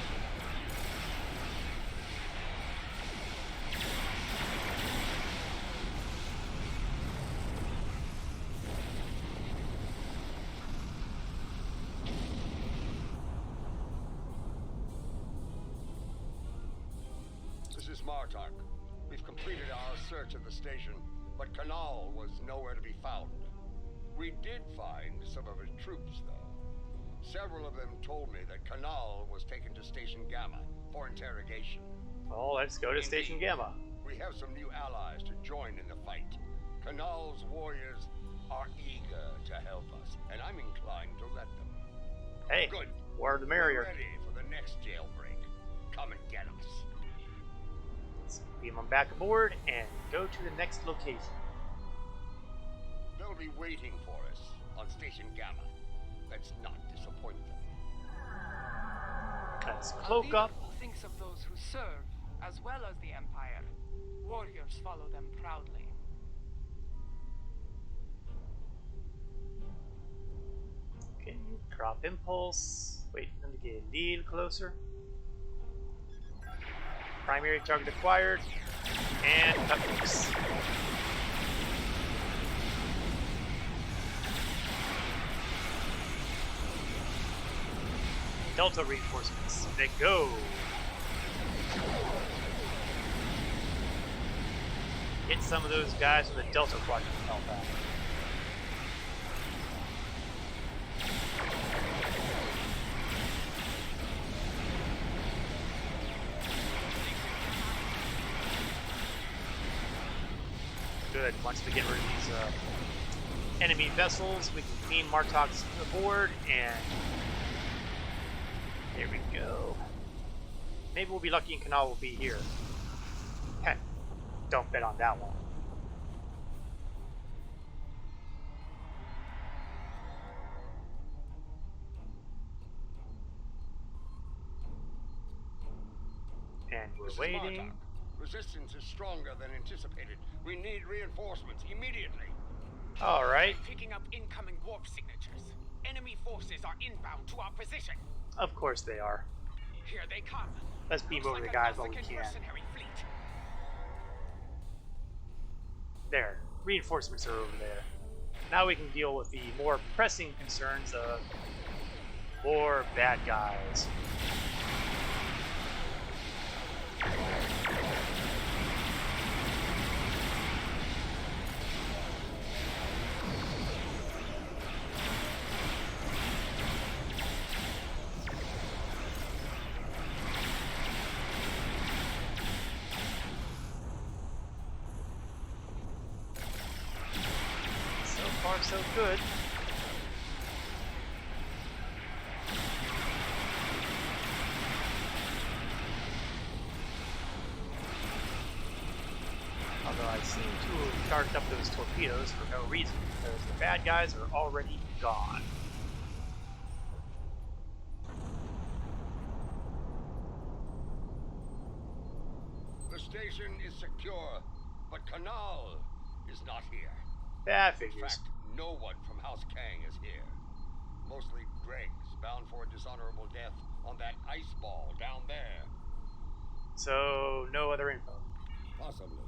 This is Martok. We've completed our search of the station, but Kanal was nowhere to be found. We did find some of his troops, though. Several of them told me that Kanal was taken to Station Gamma for interrogation. Well, let's go to Station Gamma. We have some new allies to join in the fight. Kanal's warriors are eager to help us, and I'm inclined to let them. Hey, good. More the merrier. We're ready for the next jailbreak. Come and get us. Let's beam them back aboard and go to the next location. They'll be waiting for us on Station Gamma. Let's not disappoint them. Let's cloak up. Thinks of those who serve, as well as the Empire. Warriors follow them proudly. Okay, drop impulse. Wait for them to get a little closer. Primary target acquired. And cut loose. Delta reinforcements. They go. Get some of those guys with a Delta quadrant hell back. Good. Once we get rid of these enemy vessels, we can beam Martoks aboard and there we go. Maybe we'll be lucky and Kanal will be here. Heck, don't bet on that one. And we're waiting. Resistance is stronger than anticipated. We need reinforcements immediately. Alright. Picking up incoming warp signatures. Enemy forces are inbound to our position. Of course they are. Here they come. Let's beam Looks over like the guys a while we Nausicaan can. mercenary fleet. There. Reinforcements are over there. Now we can deal with the more pressing concerns of more bad guys. So good. Although I seem to have charged up those torpedoes for no reason, because the bad guys are already gone. The station is secure, but Kanal is not here. That In figures. fact, no one from House Kang is here. Mostly dregs bound for a dishonorable death on that ice ball down there. So, no other info. Possibly.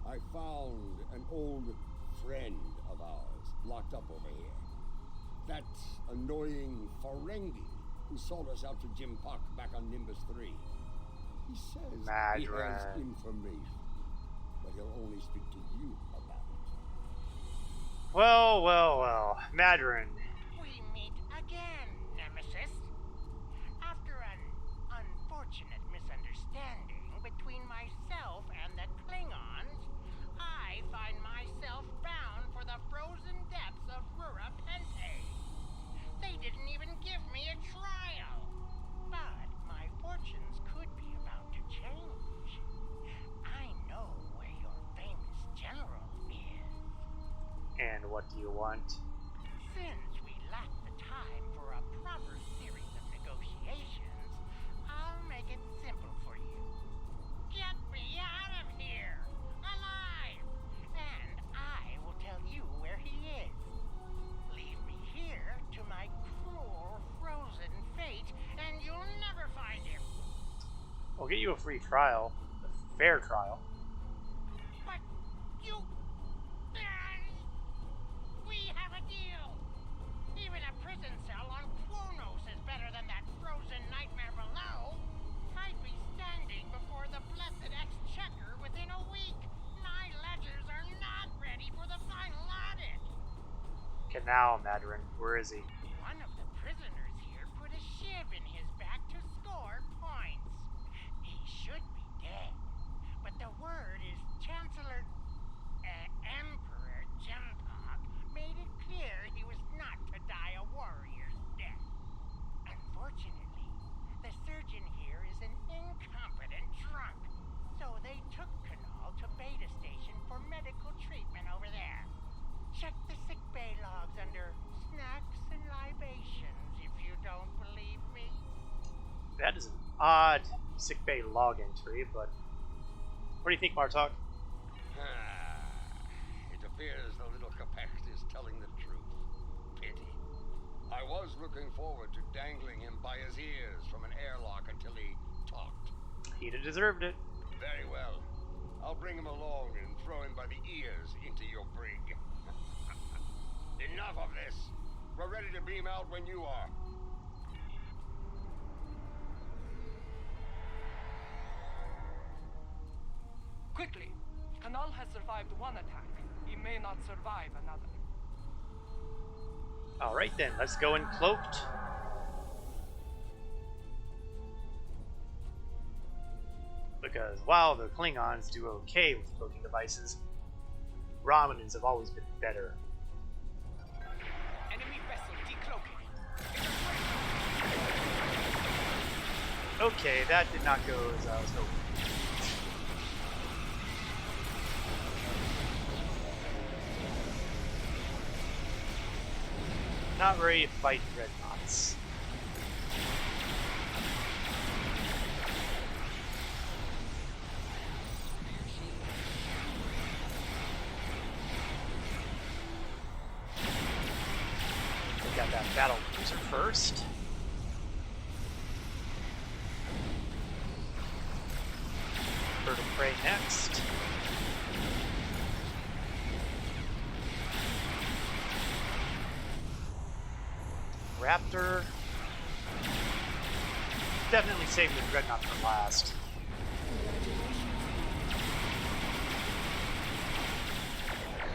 I found an old friend of ours locked up over here. That annoying Ferengi who sold us out to Jim Puck back on Nimbus 3. He says he has information, but he'll only speak to you about it. Well. Madron. We meet again, Nemesis. After an unfortunate misunderstanding between myself and the Klingons, I find myself bound for the frozen depths of Rura Pente. They didn't even give me a trial. But my fortunes could be about to change. I know where your famous general is. And what do you want? Since we lack the time for a proper series of negotiations, I'll make it simple for you. Get me out of here, alive, and I will tell you where he is. Leave me here to my cruel, frozen fate, and you'll never find him. I'll get you a free trial. A fair trial. But you... We have a deal. Even a prison cell on Kronos is better than that frozen nightmare below. I'd be standing before the blessed exchequer within a week. My ledgers are not ready for the final audit. Okay, now, Madron. Where is he? One of the prisoners here put a shiv in his back to score points. He should be dead. But the word is Chancellor... Emperor Jempog made it clear he was not to die a warrior's death. Unfortunately, the surgeon here is an incompetent drunk. So they took Kanal to Beta Station for medical treatment over there. Check the sickbay logs under snacks and libations if you don't believe me. That is an odd sickbay log entry, but what do you think, Martok? It appears the little Capex is telling the truth. Pity. I was looking forward to dangling him by his ears from an airlock until he talked. He'd have deserved it. Very well. I'll bring him along and throw him by the ears into your brig. Enough of this. We're ready to beam out when you are. Quickly! Kanal has survived one attack. He may not survive another. Alright then, let's go in cloaked. Because while the Klingons do okay with cloaking devices, Romunans have always been better. Enemy vessel decloaking. Okay, that did not go as I was hoping. Not ready to fight dreadnoughts. We got that battle cruiser first. Bird of Prey next. Raptor. Definitely saving the Dreadnought for last.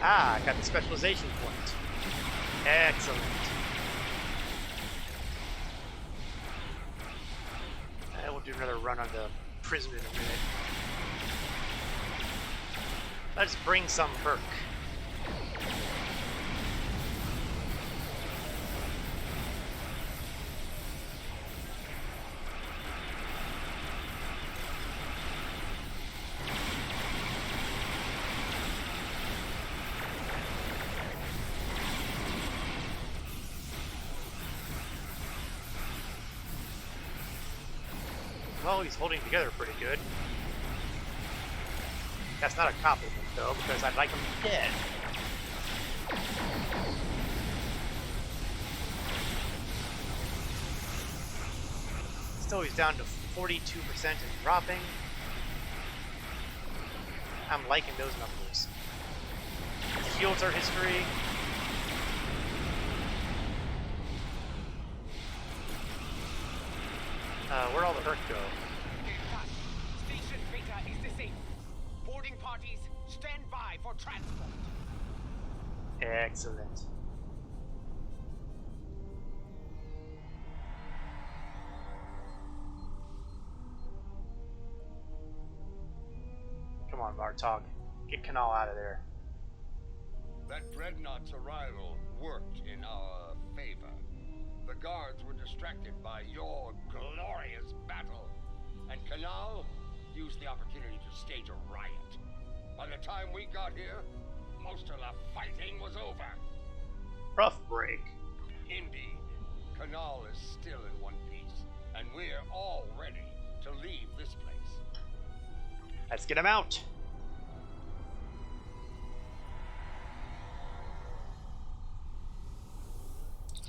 Ah, got the specialization point. Excellent. And we'll do another run on the prison in a minute. Let's bring some perk. Well, he's holding together pretty good. That's not a compliment, though, because I'd like him dead. Still, he's down to 42% and dropping. I'm liking those numbers. Shields are history. Where'd all the hurt go? Station Beta is disabled. Boarding parties, stand by for transport. Excellent. Come on, Bartog. Get Canal out of there. That dreadnought's arrival worked in our favor. The guards were distracted by your glorious battle, and Canal used the opportunity to stage a riot. By the time we got here, most of the fighting was over. Rough break. Indeed. Canal is still in one piece, and we're all ready to leave this place. Let's get him out.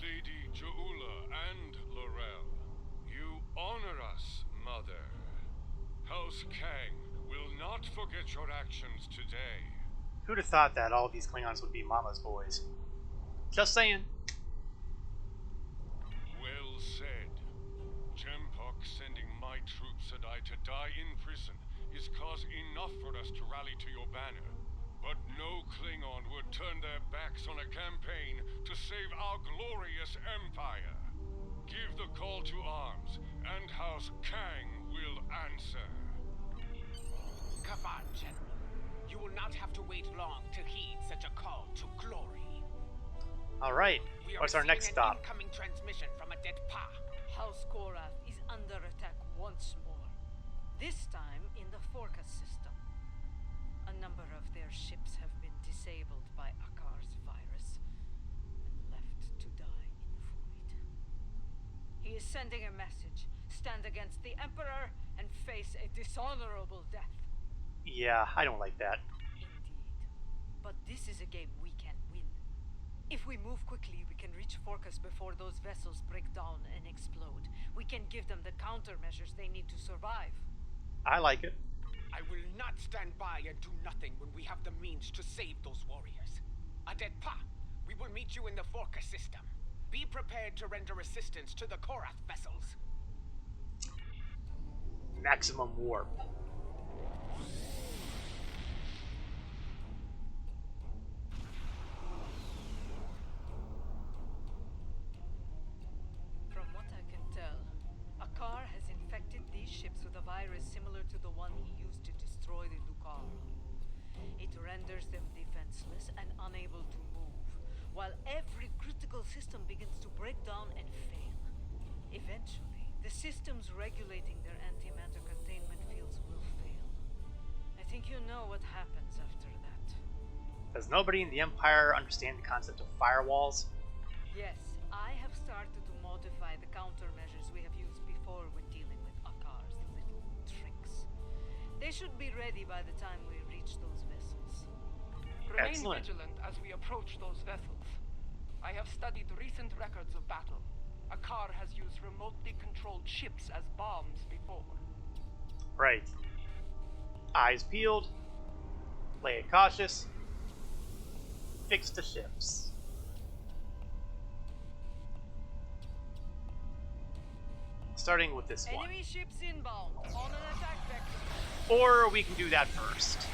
Lady Joula and Laurel, you honor us, Mother. House Kang will not forget your actions today. Who'd have thought that all these Klingons would be Mama's boys? Just saying. Well said. Jempok sending my troops and I to die in prison is cause enough for us to rally to your banner. But no Klingon would turn their backs on a campaign to save our glorious empire. Give the call to arms, and House Kang will answer. Kavan, General. You will not have to wait long to heed such a call to glory. Alright, what's our next stop? Incoming transmission from a dead Pa. House Gorath is under attack once more. This time in the Forca system. A number of their ships have been disabled by Akar's virus and left to die in the void. He is sending a message. Stand against the Emperor and face a dishonorable death. Yeah, I don't like that. Indeed. But this is a game we can win. If we move quickly, we can reach Forcas before those vessels break down and explode. We can give them the countermeasures they need to survive. I like it. I will not stand by and do nothing when we have the means to save those warriors. Adet Pa, we will meet you in the Forca system. Be prepared to render assistance to the Korath vessels. Maximum warp. From what I can tell, Akar has infected these ships with a virus similar to the one he used to destroy the Lucar. It renders them defenseless and unable to move, while every critical system begins to break down and fail. Eventually, the systems regulating their antimatter containment fields will fail. I think you know what happens after that. Does nobody in the Empire understand the concept of firewalls? Yes, I have started to modify the countermeasures we have used before when dealing with Akar's little tricks. They should be ready by the time we reach those vessels. Remain Excellent. vigilant as we approach those vessels. I have studied recent records of battle. Akar has used remotely controlled ships as bombs before. Right. Eyes peeled. Play it cautious. Fix the ships. Starting with this one. Enemy ships inbound, on an attack vector. Or we can do that first.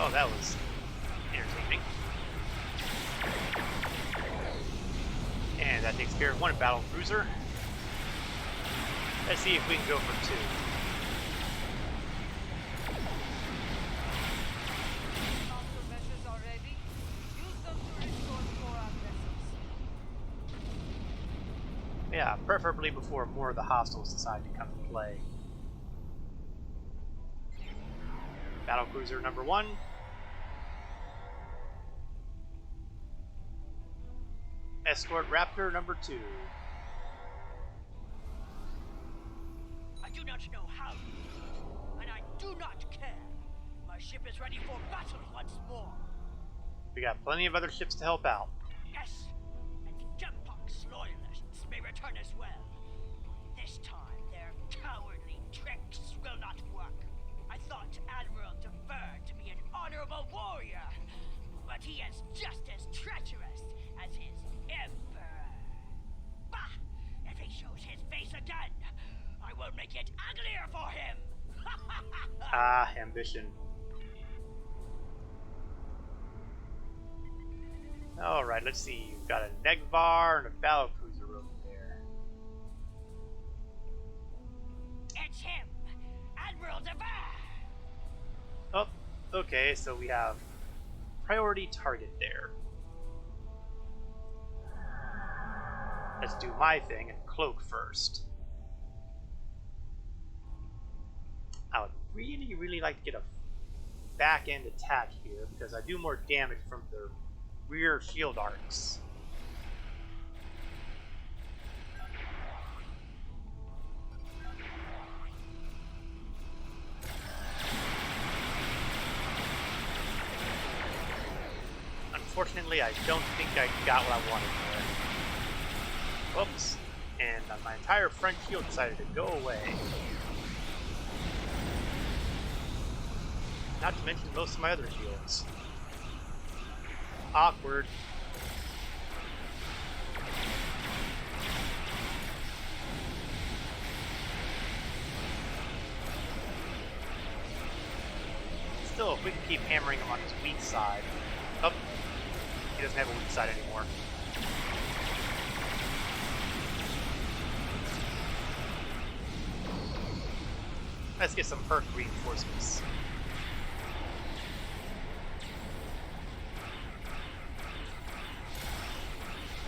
Oh, that was entertaining. And that takes care of one battle cruiser. Let's see if we can go for two. Countermeasures are ready. Use them to restore Korath vessels. Yeah, preferably before more of the hostiles decide to come to play. Battlecruiser number 1. Escort Raptor number 2. I do not know how you did it, and I do not care. My ship is ready for battle once more. We got plenty of other ships to help out. Yes, and the Gempox loyalists may return as well. This time, their cowardly tricks will not work. I thought Admiral deferred to be an honorable warrior, but he is just as treacherous as his emperor. Bah! If he shows his face again, I will make it uglier for him! Ah, ambition. Alright, let's see. You've got a Negvar and a Battlecruiser over there. It's him! Admiral Devar! Oh, okay, so we have priority target there. Let's do my thing and cloak first. I would really like to get a back-end attack here because I do more damage from the rear shield arcs. Unfortunately, I don't think I got what I wanted there. Whoops. And my entire front shield decided to go away. Not to mention most of my other shields. Awkward. Still, if we can keep hammering him on his weak side. Oh, he doesn't have a weak side anymore. Let's get some perk reinforcements.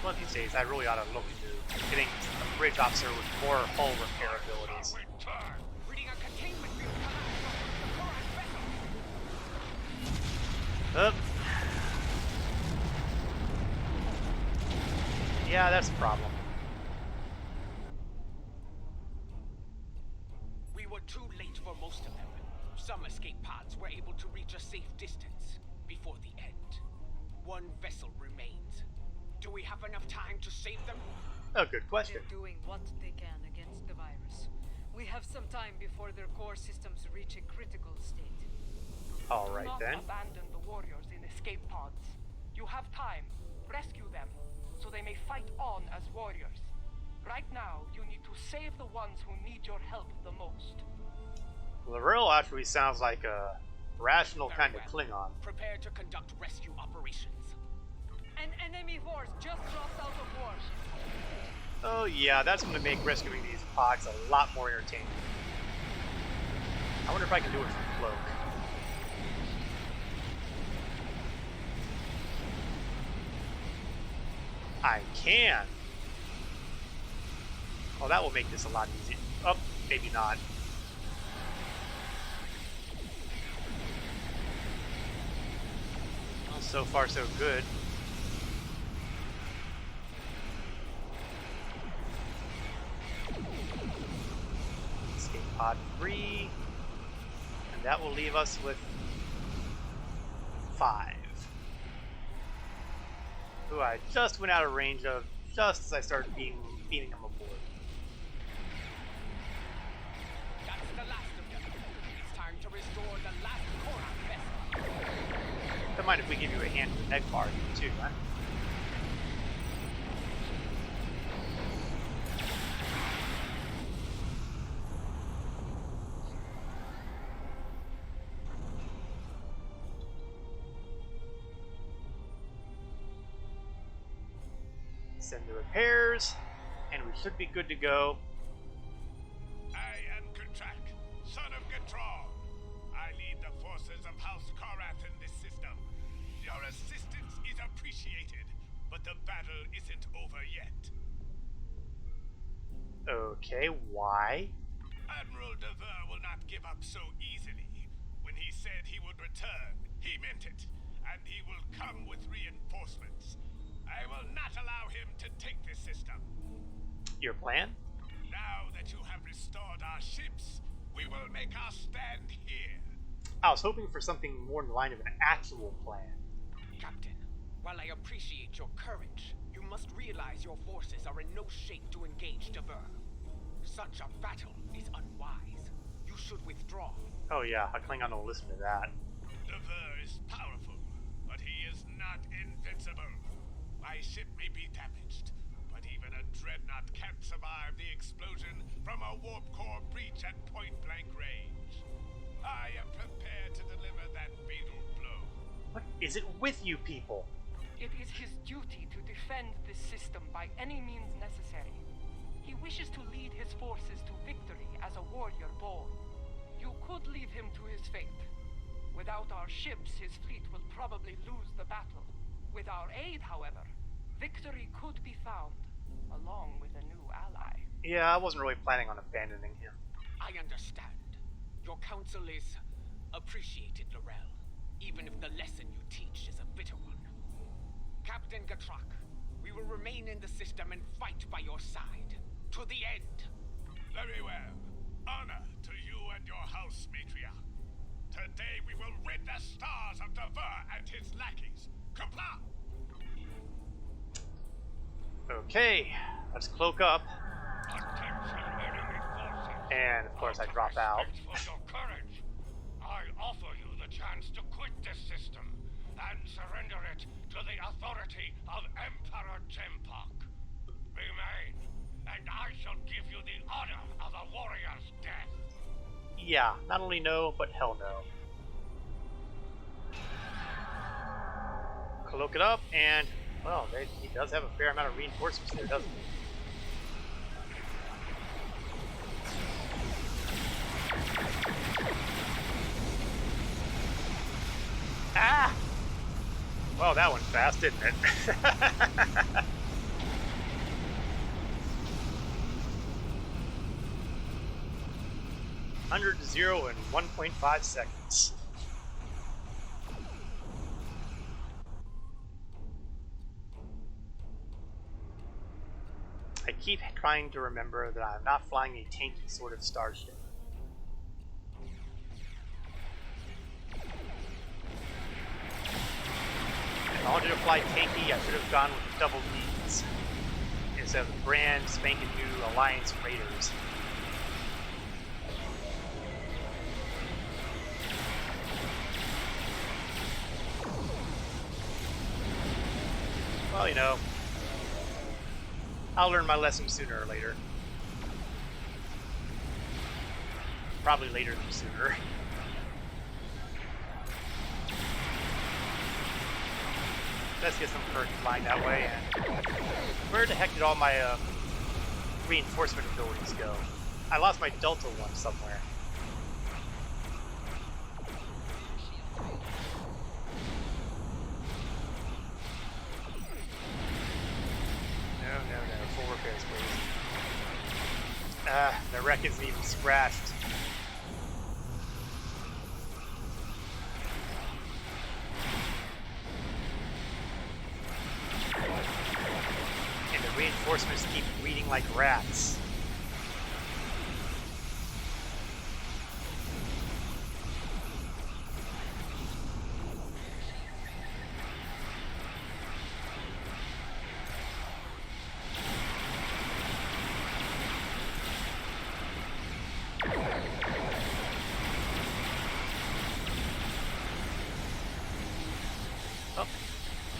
One of these days, I really ought to look into getting a bridge officer with more hull repair abilities. Yeah, that's a problem. We were too late for most of them. Some escape pods were able to reach a safe distance before the end. One vessel remains. Do we have enough time to save them? Oh, good question. They're doing what they can against the virus. We have some time before their core systems reach a critical state. Alright then. Do not abandon the warriors in escape pods. You have time. Rescue them, so they may fight on as warriors. Right now, you need to save the ones who need your help the most. Laurel actually sounds like a rational kind of Klingon. Prepare to conduct rescue operations. An enemy force just dropped out of war. Oh yeah, that's going to make rescuing these pods a lot more entertaining. I wonder if I can do it from cloak. I can! Oh, that will make this a lot easier. Oh, maybe not. Well, so far so good. Escape pod 3. And that will leave us with 5. Who I just went out of range of just as I started beating them aboard. That's the last of them. It's time to restore the last Koran vessel. Don't mind if we give you a hand with the Negvar too, huh? Send the repairs, and we should be good to go. I am Kutrak, son of Gre'thor. I lead the forces of House Korath in this system. Your assistance is appreciated, but the battle isn't over yet. Okay, why? Admiral Devar will not give up so easily. When he said he would return, he meant it. And he will come with reinforcements. I will not allow him to take this system. Your plan? Now that you have restored our ships, we will make our stand here. I was hoping for something more in the line of an actual plan. Captain, while I appreciate your courage, you must realize your forces are in no shape to engage Dever. Such a battle is unwise. You should withdraw. Oh yeah, a Klingon will listen to that. Dever is powerful, but he is not invincible. My ship may be damaged, but even a dreadnought can't survive the explosion from a warp core breach at point-blank range. I am prepared to deliver that fatal blow. What is it with you people? It is his duty to defend this system by any means necessary. He wishes to lead his forces to victory as a warrior born. You could leave him to his fate. Without our ships, his fleet will probably lose the battle. With our aid, however, victory could be found, along with a new ally. Yeah, I wasn't really planning on abandoning him. I understand. Your counsel is appreciated, Laurel, even if the lesson you teach is a bitter one. Captain Gatrak, we will remain in the system and fight by your side, to the end. Very well. Honor to you and your house, matriarch. Today we will rid the stars of Dever and his lackeys. Comply! Okay, let's cloak up. And of course I drop out. For your courage, I offer you the chance to quit this system and surrender it to the authority of Emperor Jempak. Remain, and I shall give you the honor of a warrior's death. Yeah, not only no, but hell no. Cloak it up, and, well, he does have a fair amount of reinforcements there, doesn't he? Ah! Well, that went fast, didn't it? 100 to 0 in 1.5 seconds. I keep trying to remember that I'm not flying a tanky sort of starship. If I wanted to fly tanky, I should have gone with double D's instead of the brand spanking new Alliance Raiders. Well, you know, I'll learn my lesson sooner or later. Probably later than sooner. Let's get some current flying that way. And where the heck did all my reinforcement abilities go? I lost my Delta one somewhere. No. Full repairs, please. The wreck isn't even scratched. And the reinforcements keep breeding like rats.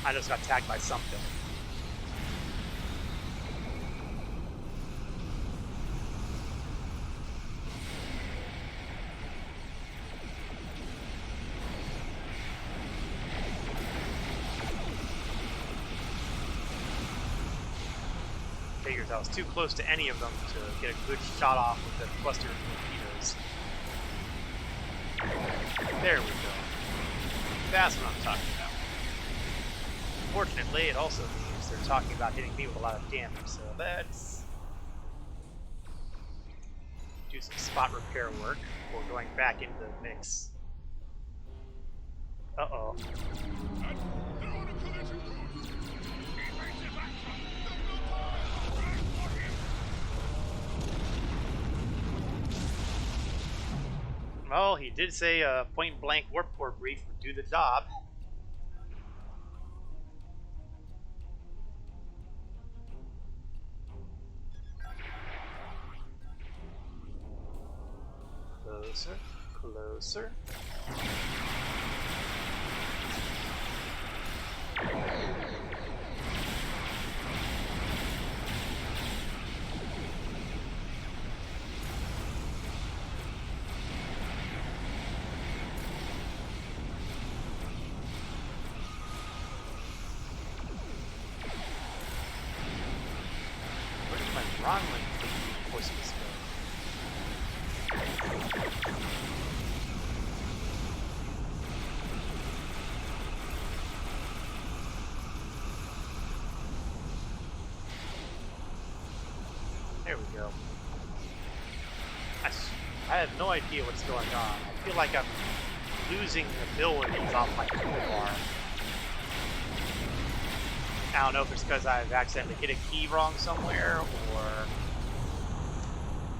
I just got tagged by something. Figures I was too close to any of them to get a good shot off with the cluster of torpedoes. There we go. That's what I'm talking about. Fortunately, it also means they're talking about hitting me with a lot of damage, so let's do some spot repair work before going back into the mix. Uh-oh. Well, he did say a point-blank warp core brief would do the job. Closer, closer. Where did my wrong link force this go? There we go. I have no idea what's going on. I feel like I'm losing abilities off my toolbar. I don't know if it's because I've accidentally hit a key wrong somewhere, or...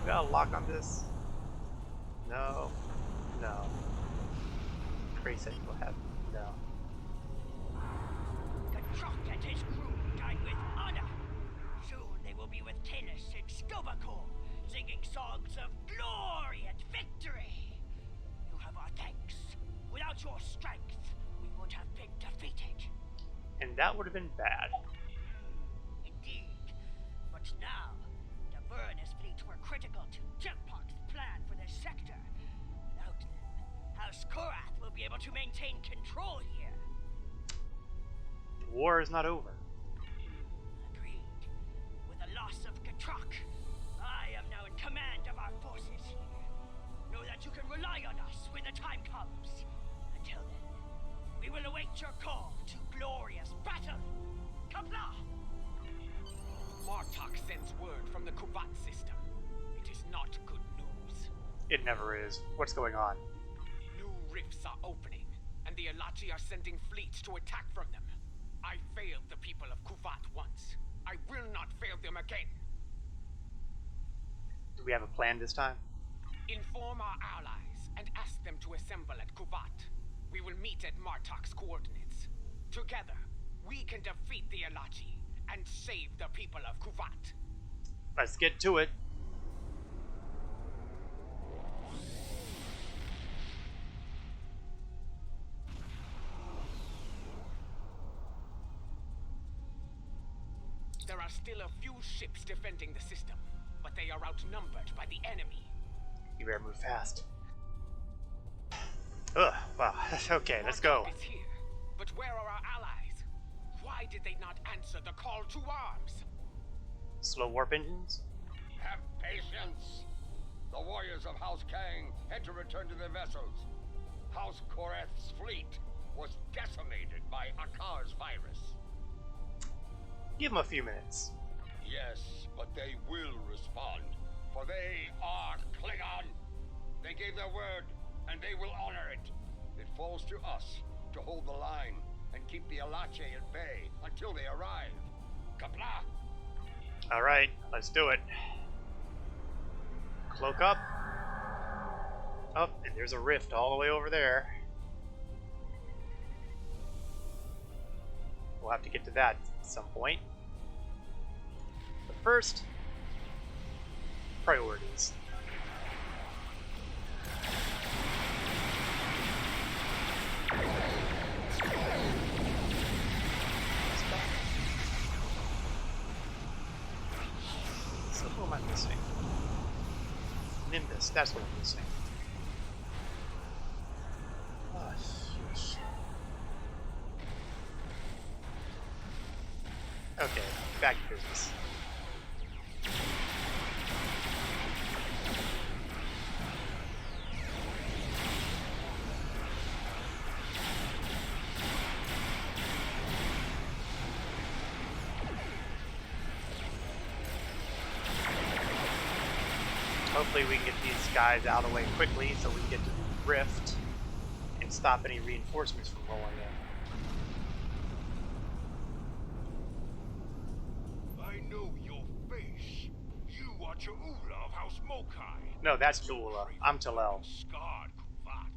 We got a lock on this? No. No. Grace said you'll have... No. The truck and his crew died with honor. Soon they will be with Tanis and Stobacor, singing songs of glory and victory. You have our thanks. Without your strength, we would have been defeated. And that would have been bad. Indeed. But now, the Vernus fleet were critical to Jempok's plan for this sector. Without them, House Korath will be able to maintain control here. The war is not over. Agreed. With the loss of Katrak, I am now in command of our forces here. Know that you can rely on us when the time comes. Until then, we will await your call to glorious battle. Kapla! Martok sends word from the Kuvat system. It is not good news. It never is. What's going on? New rifts are opening, and the Alachi are sending fleets to attack from them. I failed the people of Kuvat once. I will not fail them again. Do we have a plan this time? Inform our allies and ask them to assemble at Kuvat. We will meet at Martok's coordinates. Together, we can defeat the Alachi and save the people of Kuvat. Let's get to it. There are still a few ships defending the system, but they are outnumbered by the enemy. You better move fast. Ugh, wow. Okay, let's go. Martok is here, but where are our allies? Why did they not answer the call to arms? Slow warp engines? Have patience. The warriors of House Kang had to return to their vessels. House Korath's fleet was decimated by Akar's virus. Give them a few minutes. Yes, but they will respond, for they are Klingon. They gave their word, and they will honor it. It falls to us to hold the line and keep the Alache at bay until they arrive. Kapla! Alright, let's do it. Cloak up. Oh, and there's a rift all the way over there. We'll have to get to that at some point. But first, priorities. So who am I missing? Nimbus, that's what I'm missing. Oh, sheesh. Okay, back to business. Hopefully we can get these guys out of the way quickly so we can get to the rift and can't stop any reinforcements from rolling in. I know your face. You are Ja'ula of House Mokai. No, that's Ja'ula. I'm Talel. Scarred Kuvat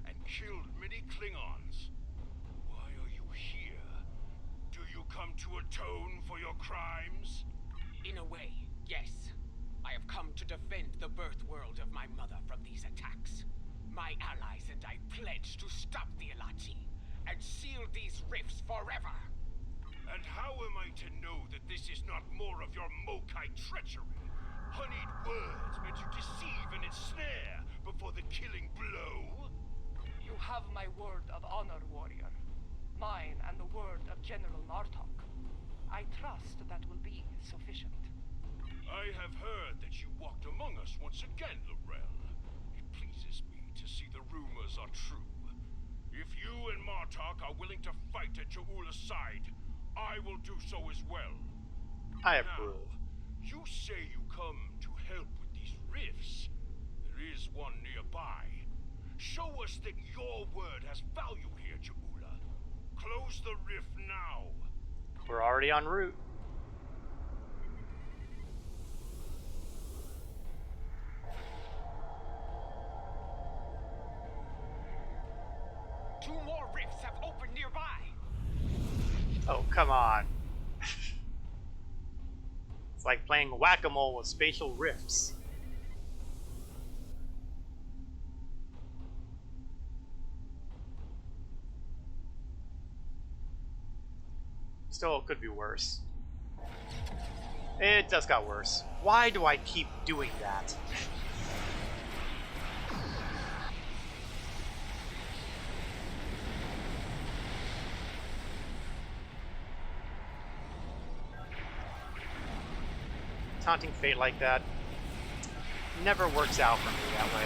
and killed many Klingons. Why are you here? Do you come to atone for your crimes? In a way, yes. I have come to defend the birth world of my mother from these attacks. My allies and I pledge to stop the Alachi and seal these rifts forever. And how am I to know that this is not more of your Mokai treachery? Honeyed words meant to deceive and ensnare before the killing blow? You have my word of honor, warrior. Mine and the word of General Martok. I trust that will be sufficient. I have heard that you walked among us once again, Lorel. It pleases me to see the rumors are true. If you and Martok are willing to fight at Ja'ula's side, I will do so as well. I approve. You say you come to help with these rifts. There is one nearby. Show us that your word has value here, Ja'ula. Close the rift now. We're already en route. Two more rifts have opened nearby. Oh, come on. It's like playing whack-a-mole with spatial rifts. Still, it could be worse. It just got worse. Why do I keep doing that? Taunting fate like that never works out for me that way.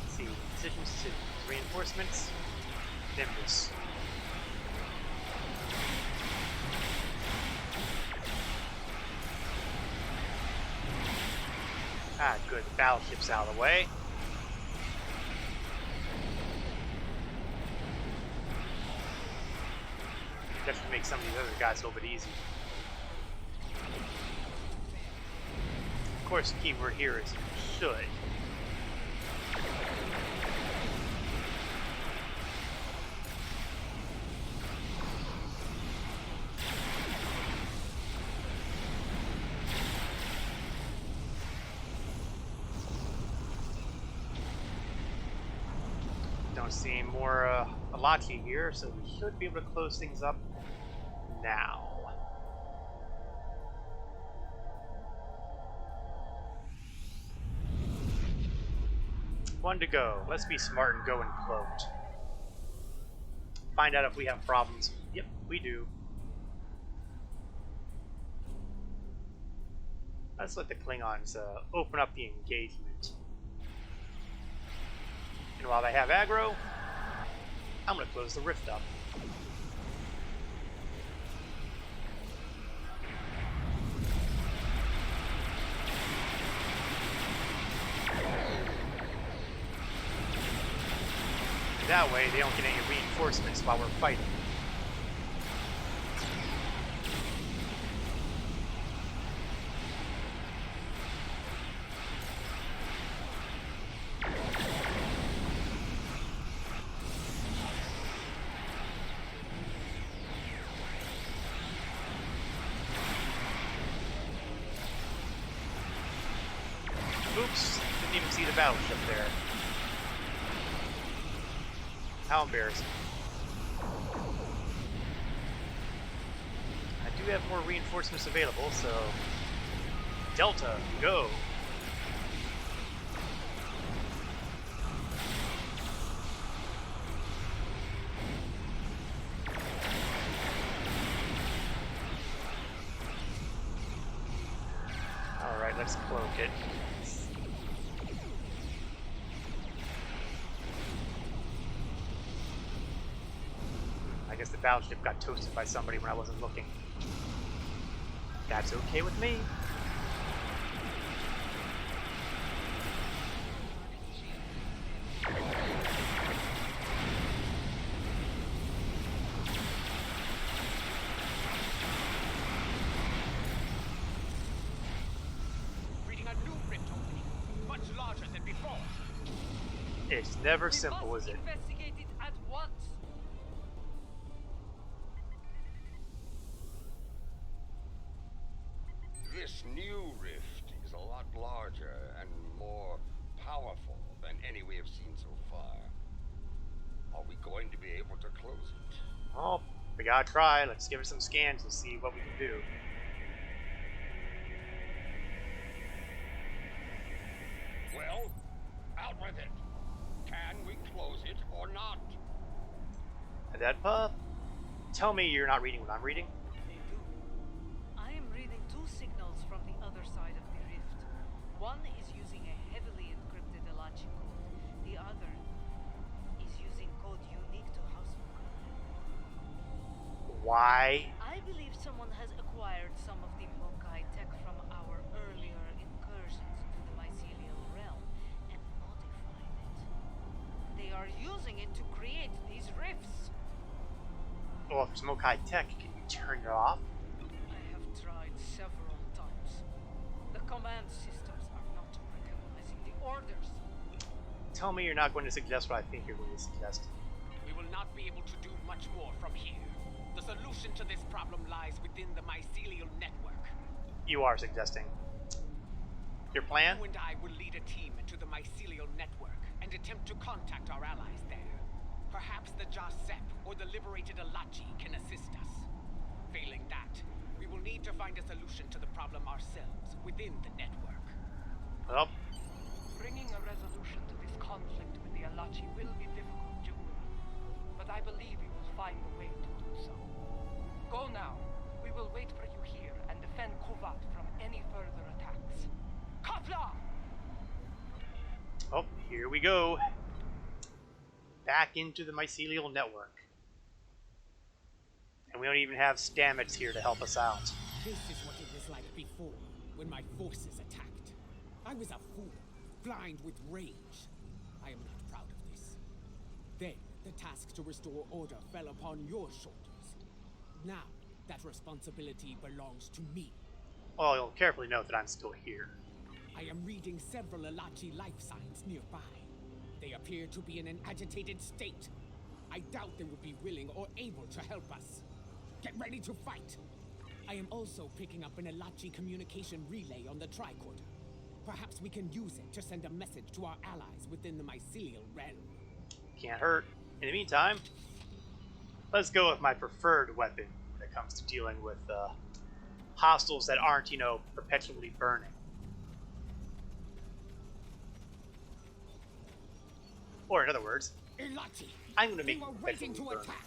Let's see, decisions, reinforcements, Nimbus. Ah, good. The battleship's out of the way. Definitely make some of these other guys a little bit easy. Of course, the keyword here is should. Don't see any more Alachi here, so we should be able to close things up now. One to go. Let's be smart and go and cloaked. Find out if we have problems. Yep, we do. Let's let the Klingons open up the engagement. And while they have aggro, I'm going to close the rift up. That way they don't get any reinforcements while we're fighting. Oops, didn't even see the battleship there. How embarrassing. I do have more reinforcements available, so Delta, go! Alright, let's cloak it. guess the battleship got toasted by somebody when I wasn't looking. That's okay with me. Reading a new rift opening, much larger than before. It's never simple, is it? Investigate it at once. This new rift is a lot larger and more powerful than any we have seen so far. Are we going to be able to close it? Well, we gotta try. Let's give it some scans and see what we can do. Well, out with it. Can we close it or not? That pup? Tell me you're not reading what I'm reading. I am reading two signals from the other side of the rift. One is using a heavily encrypted Elachi code. The other is using code unique to Housemarque. Why? I believe someone has acquired some of the Mokai tech from our earlier incursions into the mycelial realm and modified it. They are using it to create these rifts. Well, if it's Mokai tech, can you turn it off? I have tried several times. The command systems are not recognizing the orders. Tell me you're not going to suggest what I think you're going to suggest. We will not be able to do much more from here. The solution to this problem lies within the mycelial network. You are suggesting. Your plan? You and I will lead a team into the mycelial network and attempt to contact our allies there. Perhaps the Jasep or the liberated Elachi can assist us. Failing that, we will need to find a solution to the problem ourselves within the network. Well, Bringing a resolution to this conflict with the Elachi will be difficult, Junior. But I believe we will find a way to do so. Go now. We will wait for you here and defend Kovat from any further attacks. Kapla! oh, here we go. Back into the mycelial network. And we don't even have Stamets here to help us out. This is what it was like before, when my forces attacked. I was a fool, blind with rage. I am not proud of this. Then, the task to restore order fell upon your shoulders. Now, that responsibility belongs to me. Well, you'll carefully note that I'm still here. I am reading several Elachi life signs nearby. They appear to be in an agitated state. I doubt they will be willing or able to help us. Get ready to fight! I am also picking up an Elachi communication relay on the tricorder. Perhaps we can use it to send a message to our allies within the mycelial realm. Can't hurt. In the meantime, let's go with my preferred weapon when it comes to dealing with hostiles that aren't, you know, perpetually burning. Or in other words, Elachi, I'm going to make they were them waiting to perpetually burning. attack.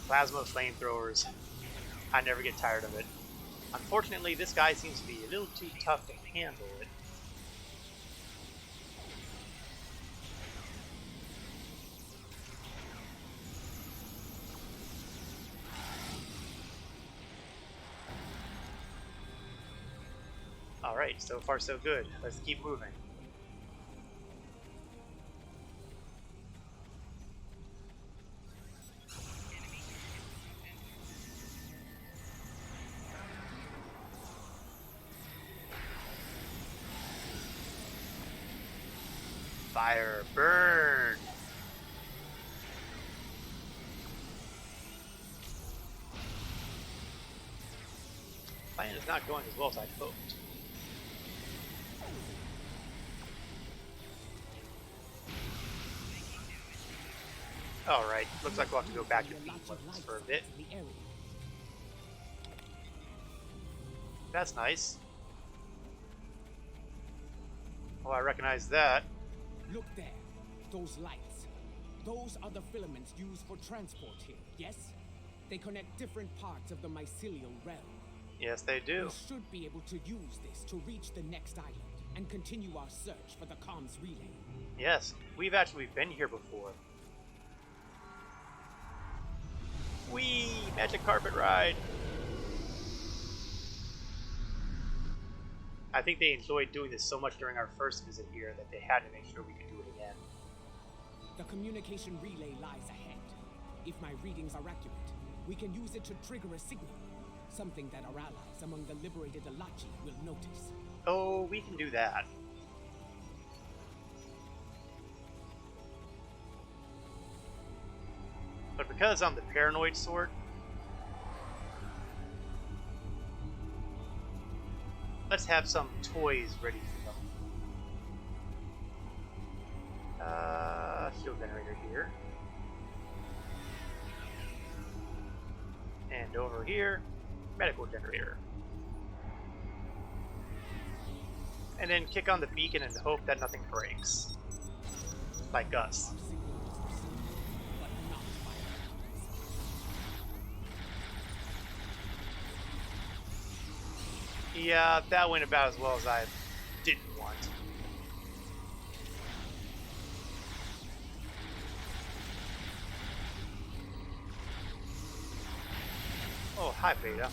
Plasma flamethrowers. I never get tired of it. Unfortunately, this guy seems to be a little too tough to handle it. Alright, so far so good. Let's keep moving. Fire, burn! Plan is not going as well as I'd hoped. Alright, looks like we'll have to go back to beam weapons for a bit. That's nice. Oh, I recognize that. Look there. Those lights. Those are the filaments used for transport here, yes? They connect different parts of the mycelial realm. Yes, they do. We should be able to use this to reach the next island. and continue our search for the comms relay. Yes, we've actually been here before. Whee! Magic carpet ride! I think they enjoyed doing this so much during our first visit here that they had to make sure we could do it again. The communication relay lies ahead. If my readings are accurate, we can use it to trigger a signal. Something that our allies among the liberated Alachi will notice. Oh, we can do that. But because I'm the paranoid sort, let's have some toys ready for them. Shield generator here. And over here, medical generator. And then kick on the beacon and hope that nothing breaks. Like us. Yeah, that went about as well as I didn't want. Oh, hi, Beta.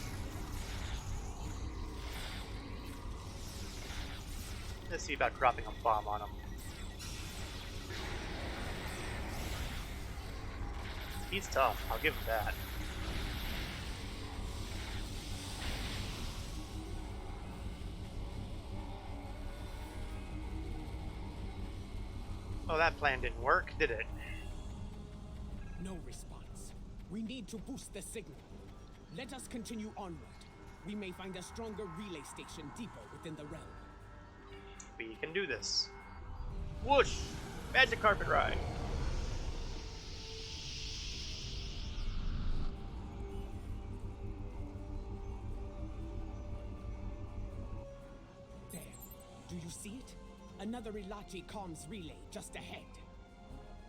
Let's see about dropping a bomb on him. He's tough, I'll give him that. Oh, that plan didn't work, did it? No response. We need to boost the signal. Let us continue onward. We may find a stronger relay station deeper within the realm. We can do this. Whoosh! Magic carpet ride! There. Do you see it? Another Ilachi comms relay just ahead.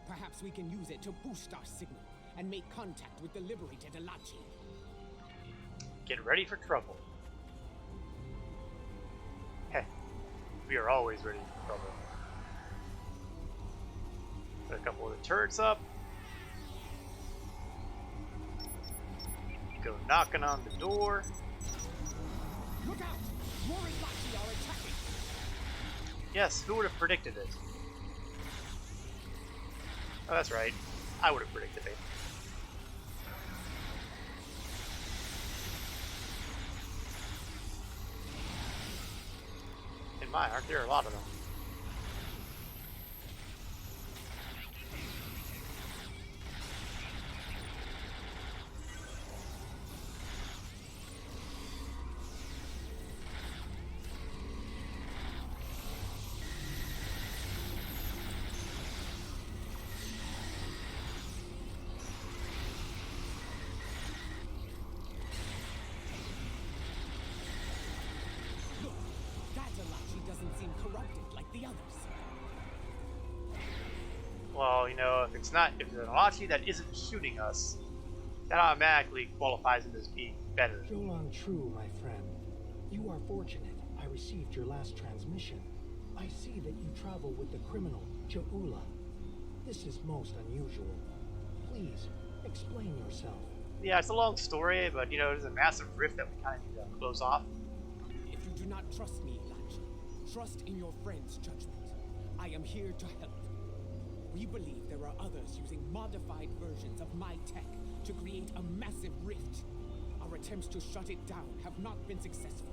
Perhaps we can use it to boost our signal and make contact with the liberated Ilachi. Get ready for trouble. Heh. We are always ready for trouble. Put a couple of the turrets up. Go knocking on the door. Look out! More Ilachi are attacking! Yes, who would have predicted it? Oh, that's right. I would have predicted it. In my aren't there a lot of them? Well, you know, if it's an Alachi that isn't shooting us, that automatically qualifies him as being better. Jolan True, my friend. You are fortunate. I received your last transmission. I see that you travel with the criminal, Ja'ula. This is most unusual. Please, explain yourself. Yeah, it's a long story, but, you know, there's a massive rift that we kind of need to close off. If you do not trust me, Ilachi, trust in your friend's judgment. I am here to help. We believe there are others using modified versions of my tech to create a massive rift. Our attempts to shut it down have not been successful.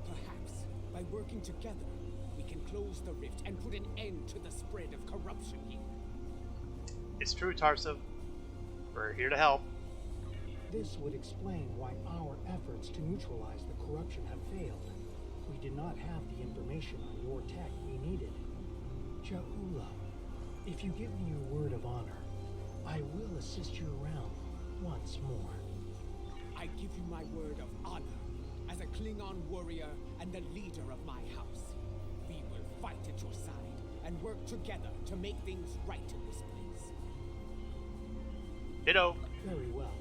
Perhaps, by working together, we can close the rift and put an end to the spread of corruption here. It's true, Tarso. We're here to help. This would explain why our efforts to neutralize the corruption have failed. We did not have the information on your tech we needed. Ja'ula, if you give me your word of honor, I will assist your realm once more. I give you my word of honor. As a Klingon warrior and the leader of my house, we will fight at your side and work together to make things right in this place. Ditto. Very well.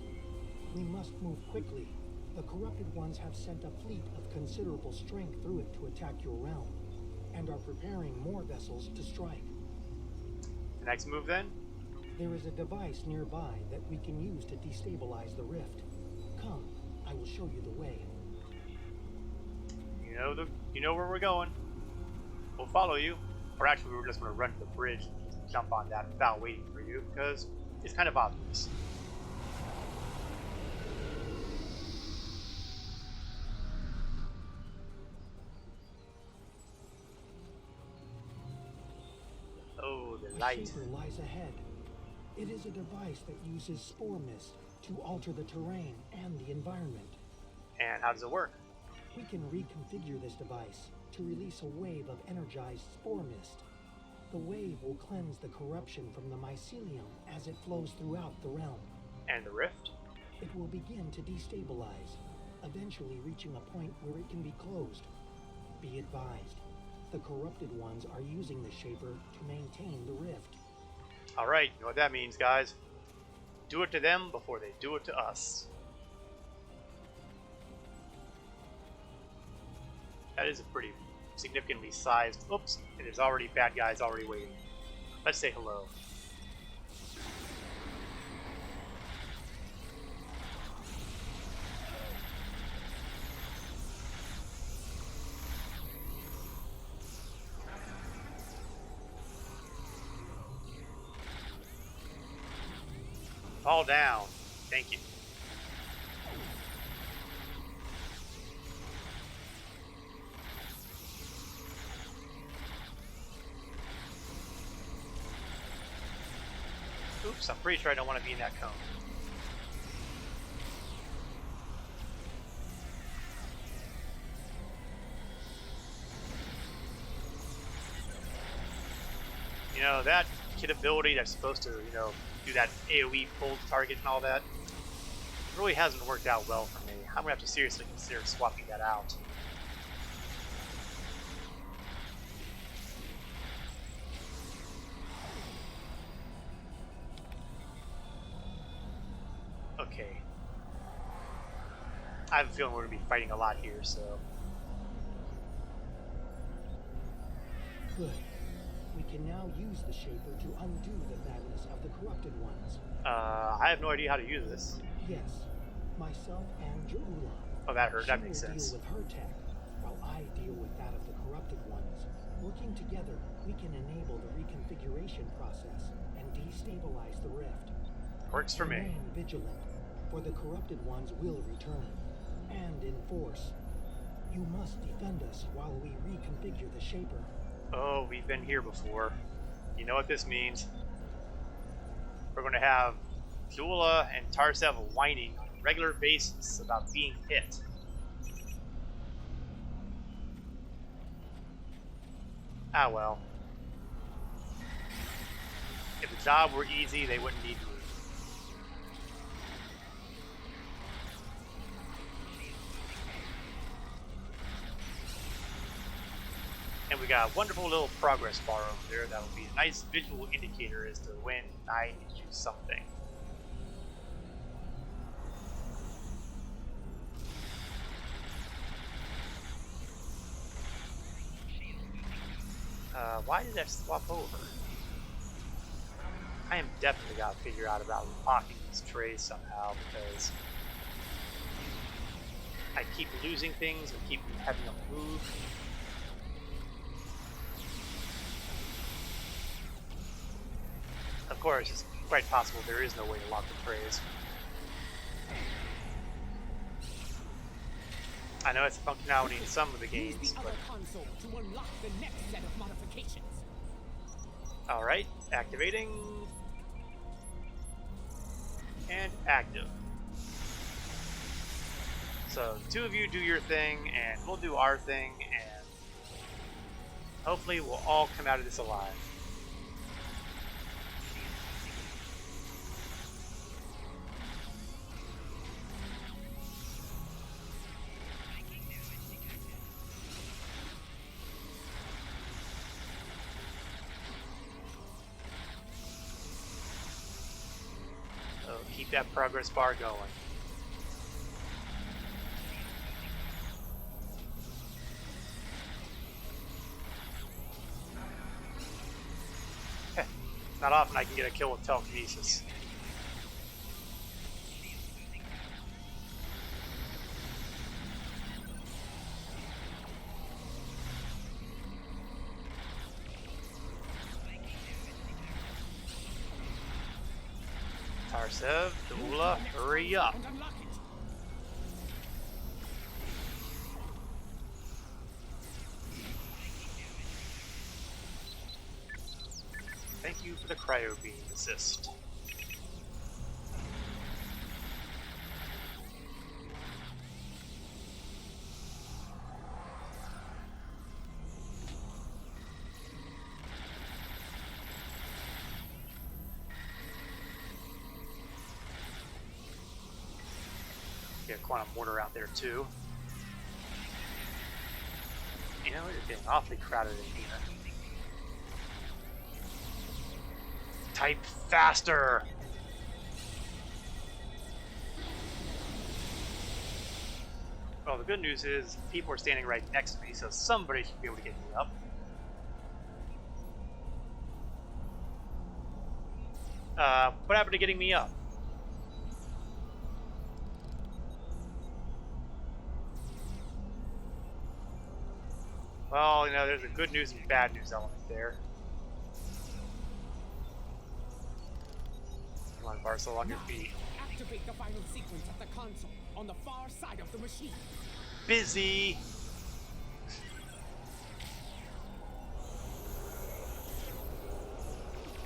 We must move quickly. The corrupted ones have sent a fleet of considerable strength through it to attack your realm. are preparing more vessels to strike. The next move then? There is a device nearby that we can use to destabilize the rift. Come, I will show you the way. You know where we're going. We'll follow you. Or actually, we were just going to run to the bridge and jump on that without waiting for you, because it's kind of obvious. Oh, the light. The Shaper lies ahead. It is a device that uses spore mist to alter the terrain and the environment. And how does it work? We can reconfigure this device to release a wave of energized spore mist. The wave will cleanse the corruption from the mycelium as it flows throughout the realm. And the rift? It will begin to destabilize, eventually reaching a point where it can be closed. Be advised, the corrupted ones are using the Shaper to maintain the rift. Alright, you know what that means, guys. Do it to them before they do it to us. That is a pretty significantly sized... Oops, and there's already bad guys already waiting. Let's say hello. Fall down. Thank you. Oops, I'm pretty sure I don't want to be in that cone. You know, that kit ability that's supposed to, do that AoE pull target and all that, really hasn't worked out well for me. I'm gonna have to seriously consider swapping that out. Okay. I have a feeling we're gonna be fighting a lot here, so. Good. We can now use the Shaper to undo the madness of the corrupted ones. I have no idea how to use this. Yes. Myself and Ja'ula. Oh, that hurt. That makes sense. Deal with her tech, while I deal with that of the corrupted ones. Working together, we can enable the reconfiguration process and destabilize the rift. Works for me. Remain vigilant, for the corrupted ones will return, and in force. You must defend us while we reconfigure the Shaper. Oh, we've been here before. You know what this means. We're going to have Ja'ula and Tarsev whining on a regular basis about being hit. Ah well. If the job were easy, they wouldn't need me. And we got a wonderful little progress bar over there that will be a nice visual indicator as to when I need to do something. Why did I swap over? I am definitely got to figure out about locking these trays somehow, because I keep losing things and keep having them move. Of course, it's quite possible there is no way to lock the trays. I know it's a functionality in some of the games, Use the but... other console to unlock the next set of modifications. Alright, activating... and active. So, the two of you do your thing, and we'll do our thing, and... hopefully we'll all come out of this alive. Keep that progress bar going. Not often I can get a kill with telekinesis. Tarsev, Dula, hurry up. Thank you for the cryo beam assist. Get a quantum mortar out there too. You know, it's getting awfully crowded in here. Type faster! Well, the good news is people are standing right next to me, so somebody should be able to get me up. What happened to getting me up? Well, you know, there's a good news and bad news element there. Come on, Barcel, on your feet. Activate the final sequence at the console on the far side of the machine. Busy!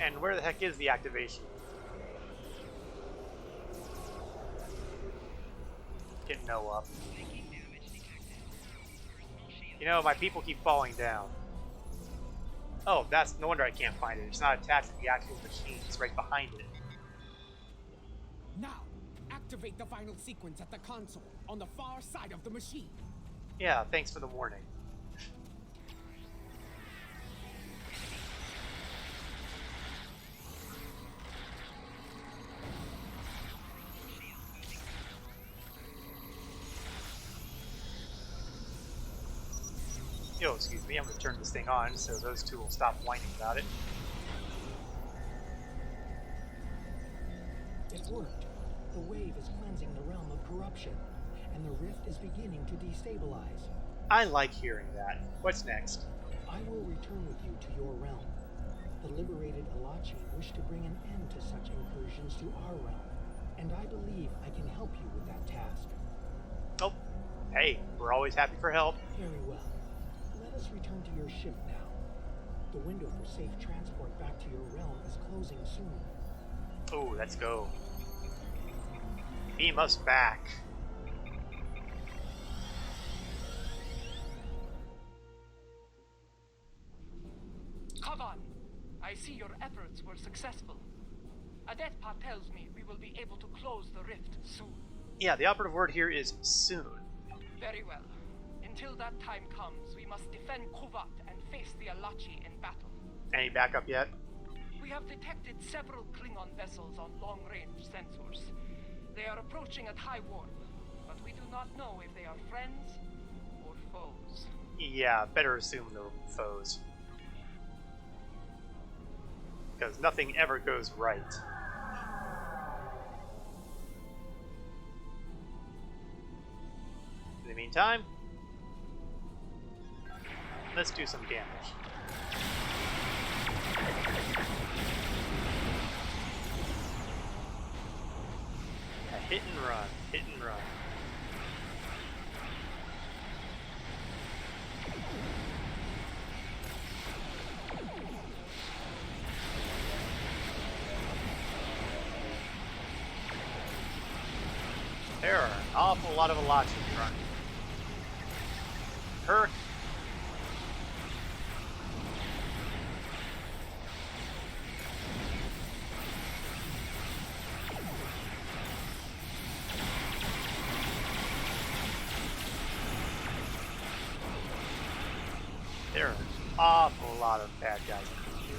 And where the heck is the activation? Get no up. You know, my people keep falling down. Oh, that's no wonder I can't find it. It's not attached to the actual machine. It's right behind it. Now, activate the final sequence at the console on the far side of the machine. Yeah, thanks for the warning. Yo, excuse me, I'm gonna turn this thing on so those two will stop whining about it. It worked. The wave is cleansing the realm of corruption, and the rift is beginning to destabilize. I like hearing that. What's next? I will return with you to your realm. The liberated Alachi wish to bring an end to such incursions to our realm, and I believe I can help you with that task. Oh, hey, we're always happy for help. Very well. Let us return to your ship now. The window for safe transport back to your realm is closing soon. Oh, let's go. Beam us back. Kavan, I see your efforts were successful. Adetpa tells me we will be able to close the rift soon. Yeah, the operative word here is soon. Very well. Until that time comes, we must defend Kuvat and face the Alachi in battle. Any backup yet? We have detected several Klingon vessels on long-range sensors. They are approaching at high warp, but we do not know if they are friends or foes. Yeah, better assume they're foes. Because nothing ever goes right. In the meantime, let's do some damage. Hit and run, hit and run. There are an awful lot of Alachi running. Her. There are an awful lot of bad guys in this game.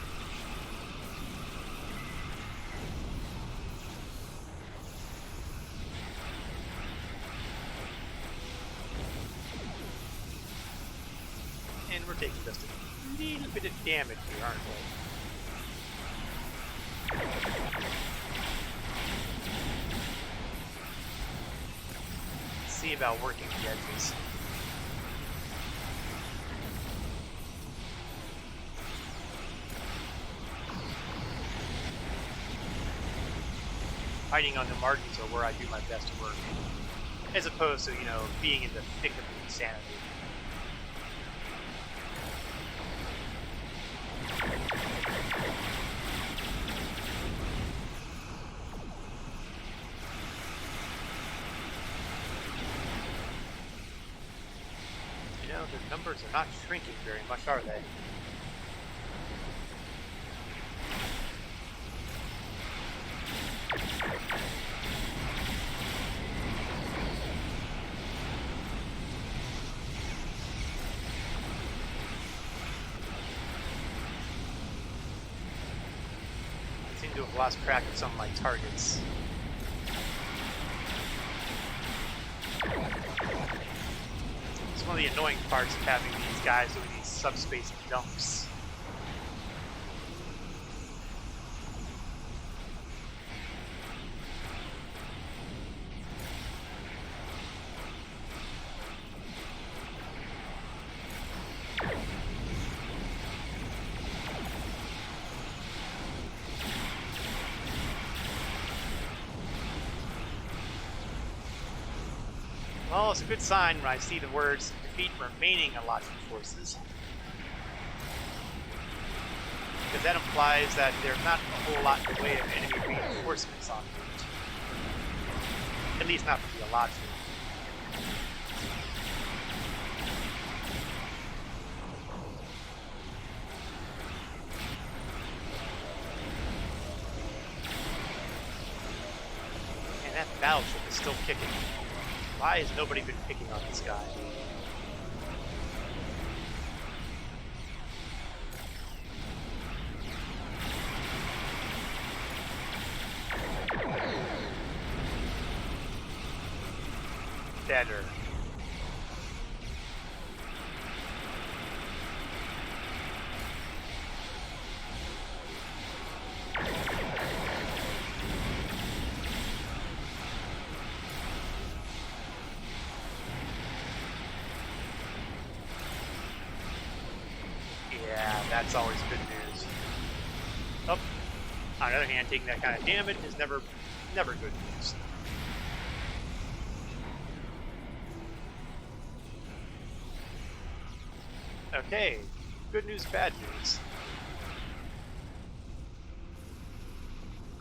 And we're taking just a little bit of damage here, aren't we? me about working the edges. Hiding on the margins are where I do my best work, as opposed to, you know, being in the thick of the insanity. You know, the numbers are not shrinking very much, are they? I seem to have lost track of some of my targets. It's one of the annoying parts of having these guys doing these subspace jumps. Well, it's a good sign when I see the words defeat remaining Alachi forces. Because that implies that there's not a whole lot in the way of enemy reinforcements on route. At least not for the Alachi. And that battleship is still kicking. Why has nobody been picking on this guy? Better. That's always good news. Oh, on the other hand, taking that kind of damage is never good news. Okay, good news, bad news.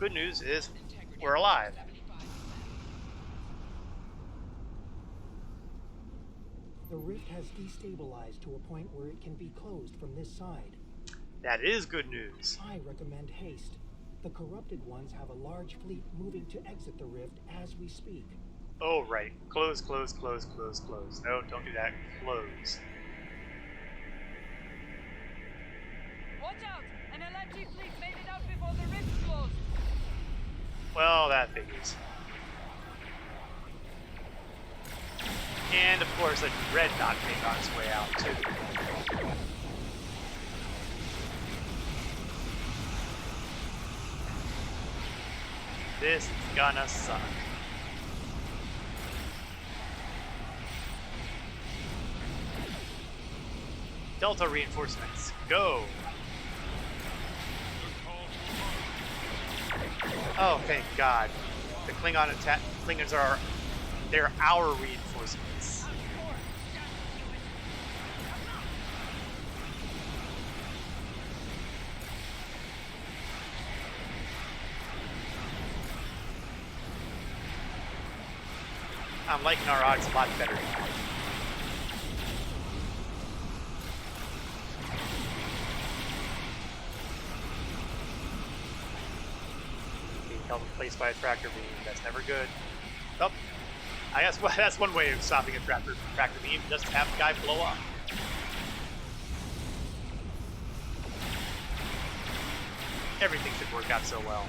Good news is we're alive. The rift has destabilized to a point where it can be closed from this side. That is good news. I recommend haste. The corrupted ones have a large fleet moving to exit the rift as we speak. Oh, right. Close, close, close, close, close. No, don't do that. Close. Watch out! An Alachi fleet made it out before the rift closed. Well, that figures. And, of course, a dreadnought made on its way out, too. This is gonna suck. Delta reinforcements, go! Oh, thank God. The Klingons are... they're our reinforcements. I'm liking our odds a lot better now. Being held in place by a tractor beam, that's never good. Oh, I guess that's one way of stopping a tractor beam, just have the guy blow up. Everything should work out so well.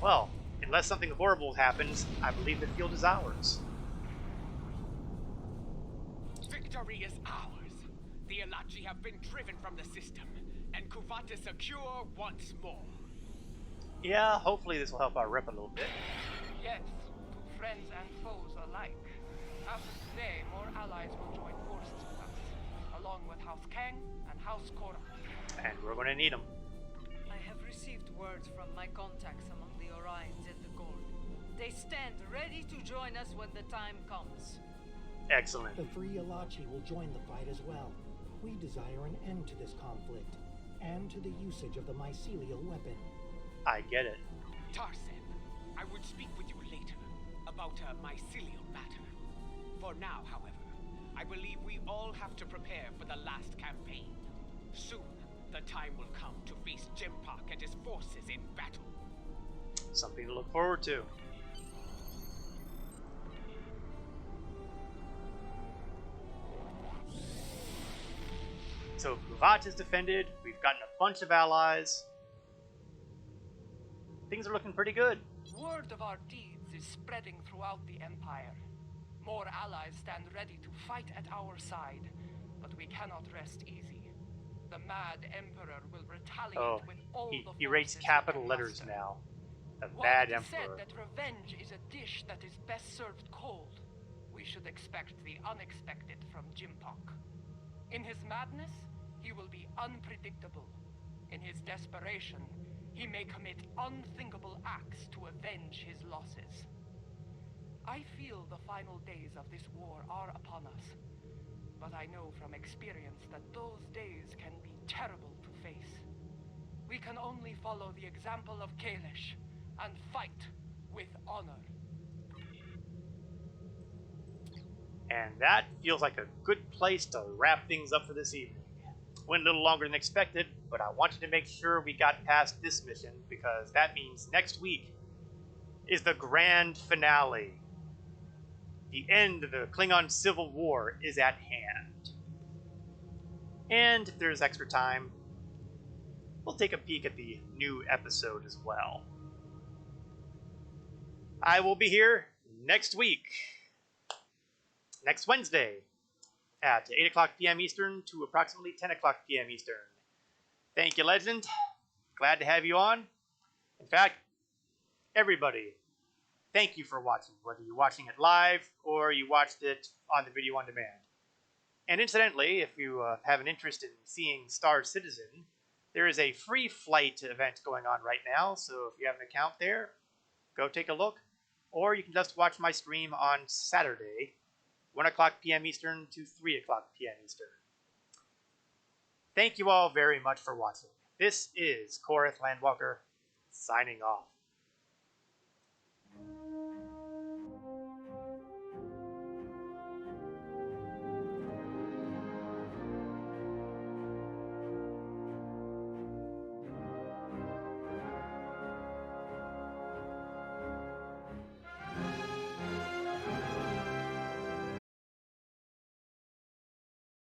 Well, unless something horrible happens, I believe the field is ours. Victory is ours. The Alachi have been driven from the system, and Kuvata secure once more. Yeah, hopefully this will help our rep a little bit. Yes, to friends and foes alike. After today, more allies will join forces with us, along with House Kang and House Korra. And we're going to need them. I have received word from my contacts among the Orions and the Gorn. They stand ready to join us when the time comes. Excellent. The Free Elachi will join the fight as well. We desire an end to this conflict, and to the usage of the mycelial weapon. I get it. Tarsem, I would speak with you later about a mycelial matter. For now, however, I believe we all have to prepare for the last campaign. Soon, the time will come to face Jempak and his forces in battle. Something to look forward to. So Guvat is defended, we've gotten a bunch of allies. Things are looking pretty good. Word of our deeds is spreading throughout the Empire. More allies stand ready to fight at our side, but we cannot rest easy. The Mad Emperor will retaliate with all the he rates forces capital he can letters muster. now. The While Mad it is Emperor. said that revenge is a dish that is best served cold, we should expect the unexpected from Jimpak. In his madness, he will be unpredictable. In his desperation, he may commit unthinkable acts to avenge his losses. I feel the final days of this war are upon us, but I know from experience that those days can be terrible to face. We can only follow the example of Kalish and fight with honor. And that feels like a good place to wrap things up for this evening. Went a little longer than expected, but I wanted to make sure we got past this mission because that means next week is the grand finale. The end of the Klingon Civil War is at hand. And if there's extra time, we'll take a peek at the new episode as well. I will be here next week, next Wednesday, at 8 o'clock p.m. Eastern to approximately 10 o'clock p.m. Eastern. Thank you, Legend. Glad to have you on. In fact, everybody, thank you for watching, whether you're watching it live or you watched it on the video on demand. And incidentally, if you have an interest in seeing Star Citizen, there is a free flight event going on right now, so if you have an account there, go take a look. Or you can just watch my stream on Saturday, 1 o'clock p.m. Eastern to 3 o'clock p.m. Eastern. Thank you all very much for watching. This is Koreth Landwalker, signing off.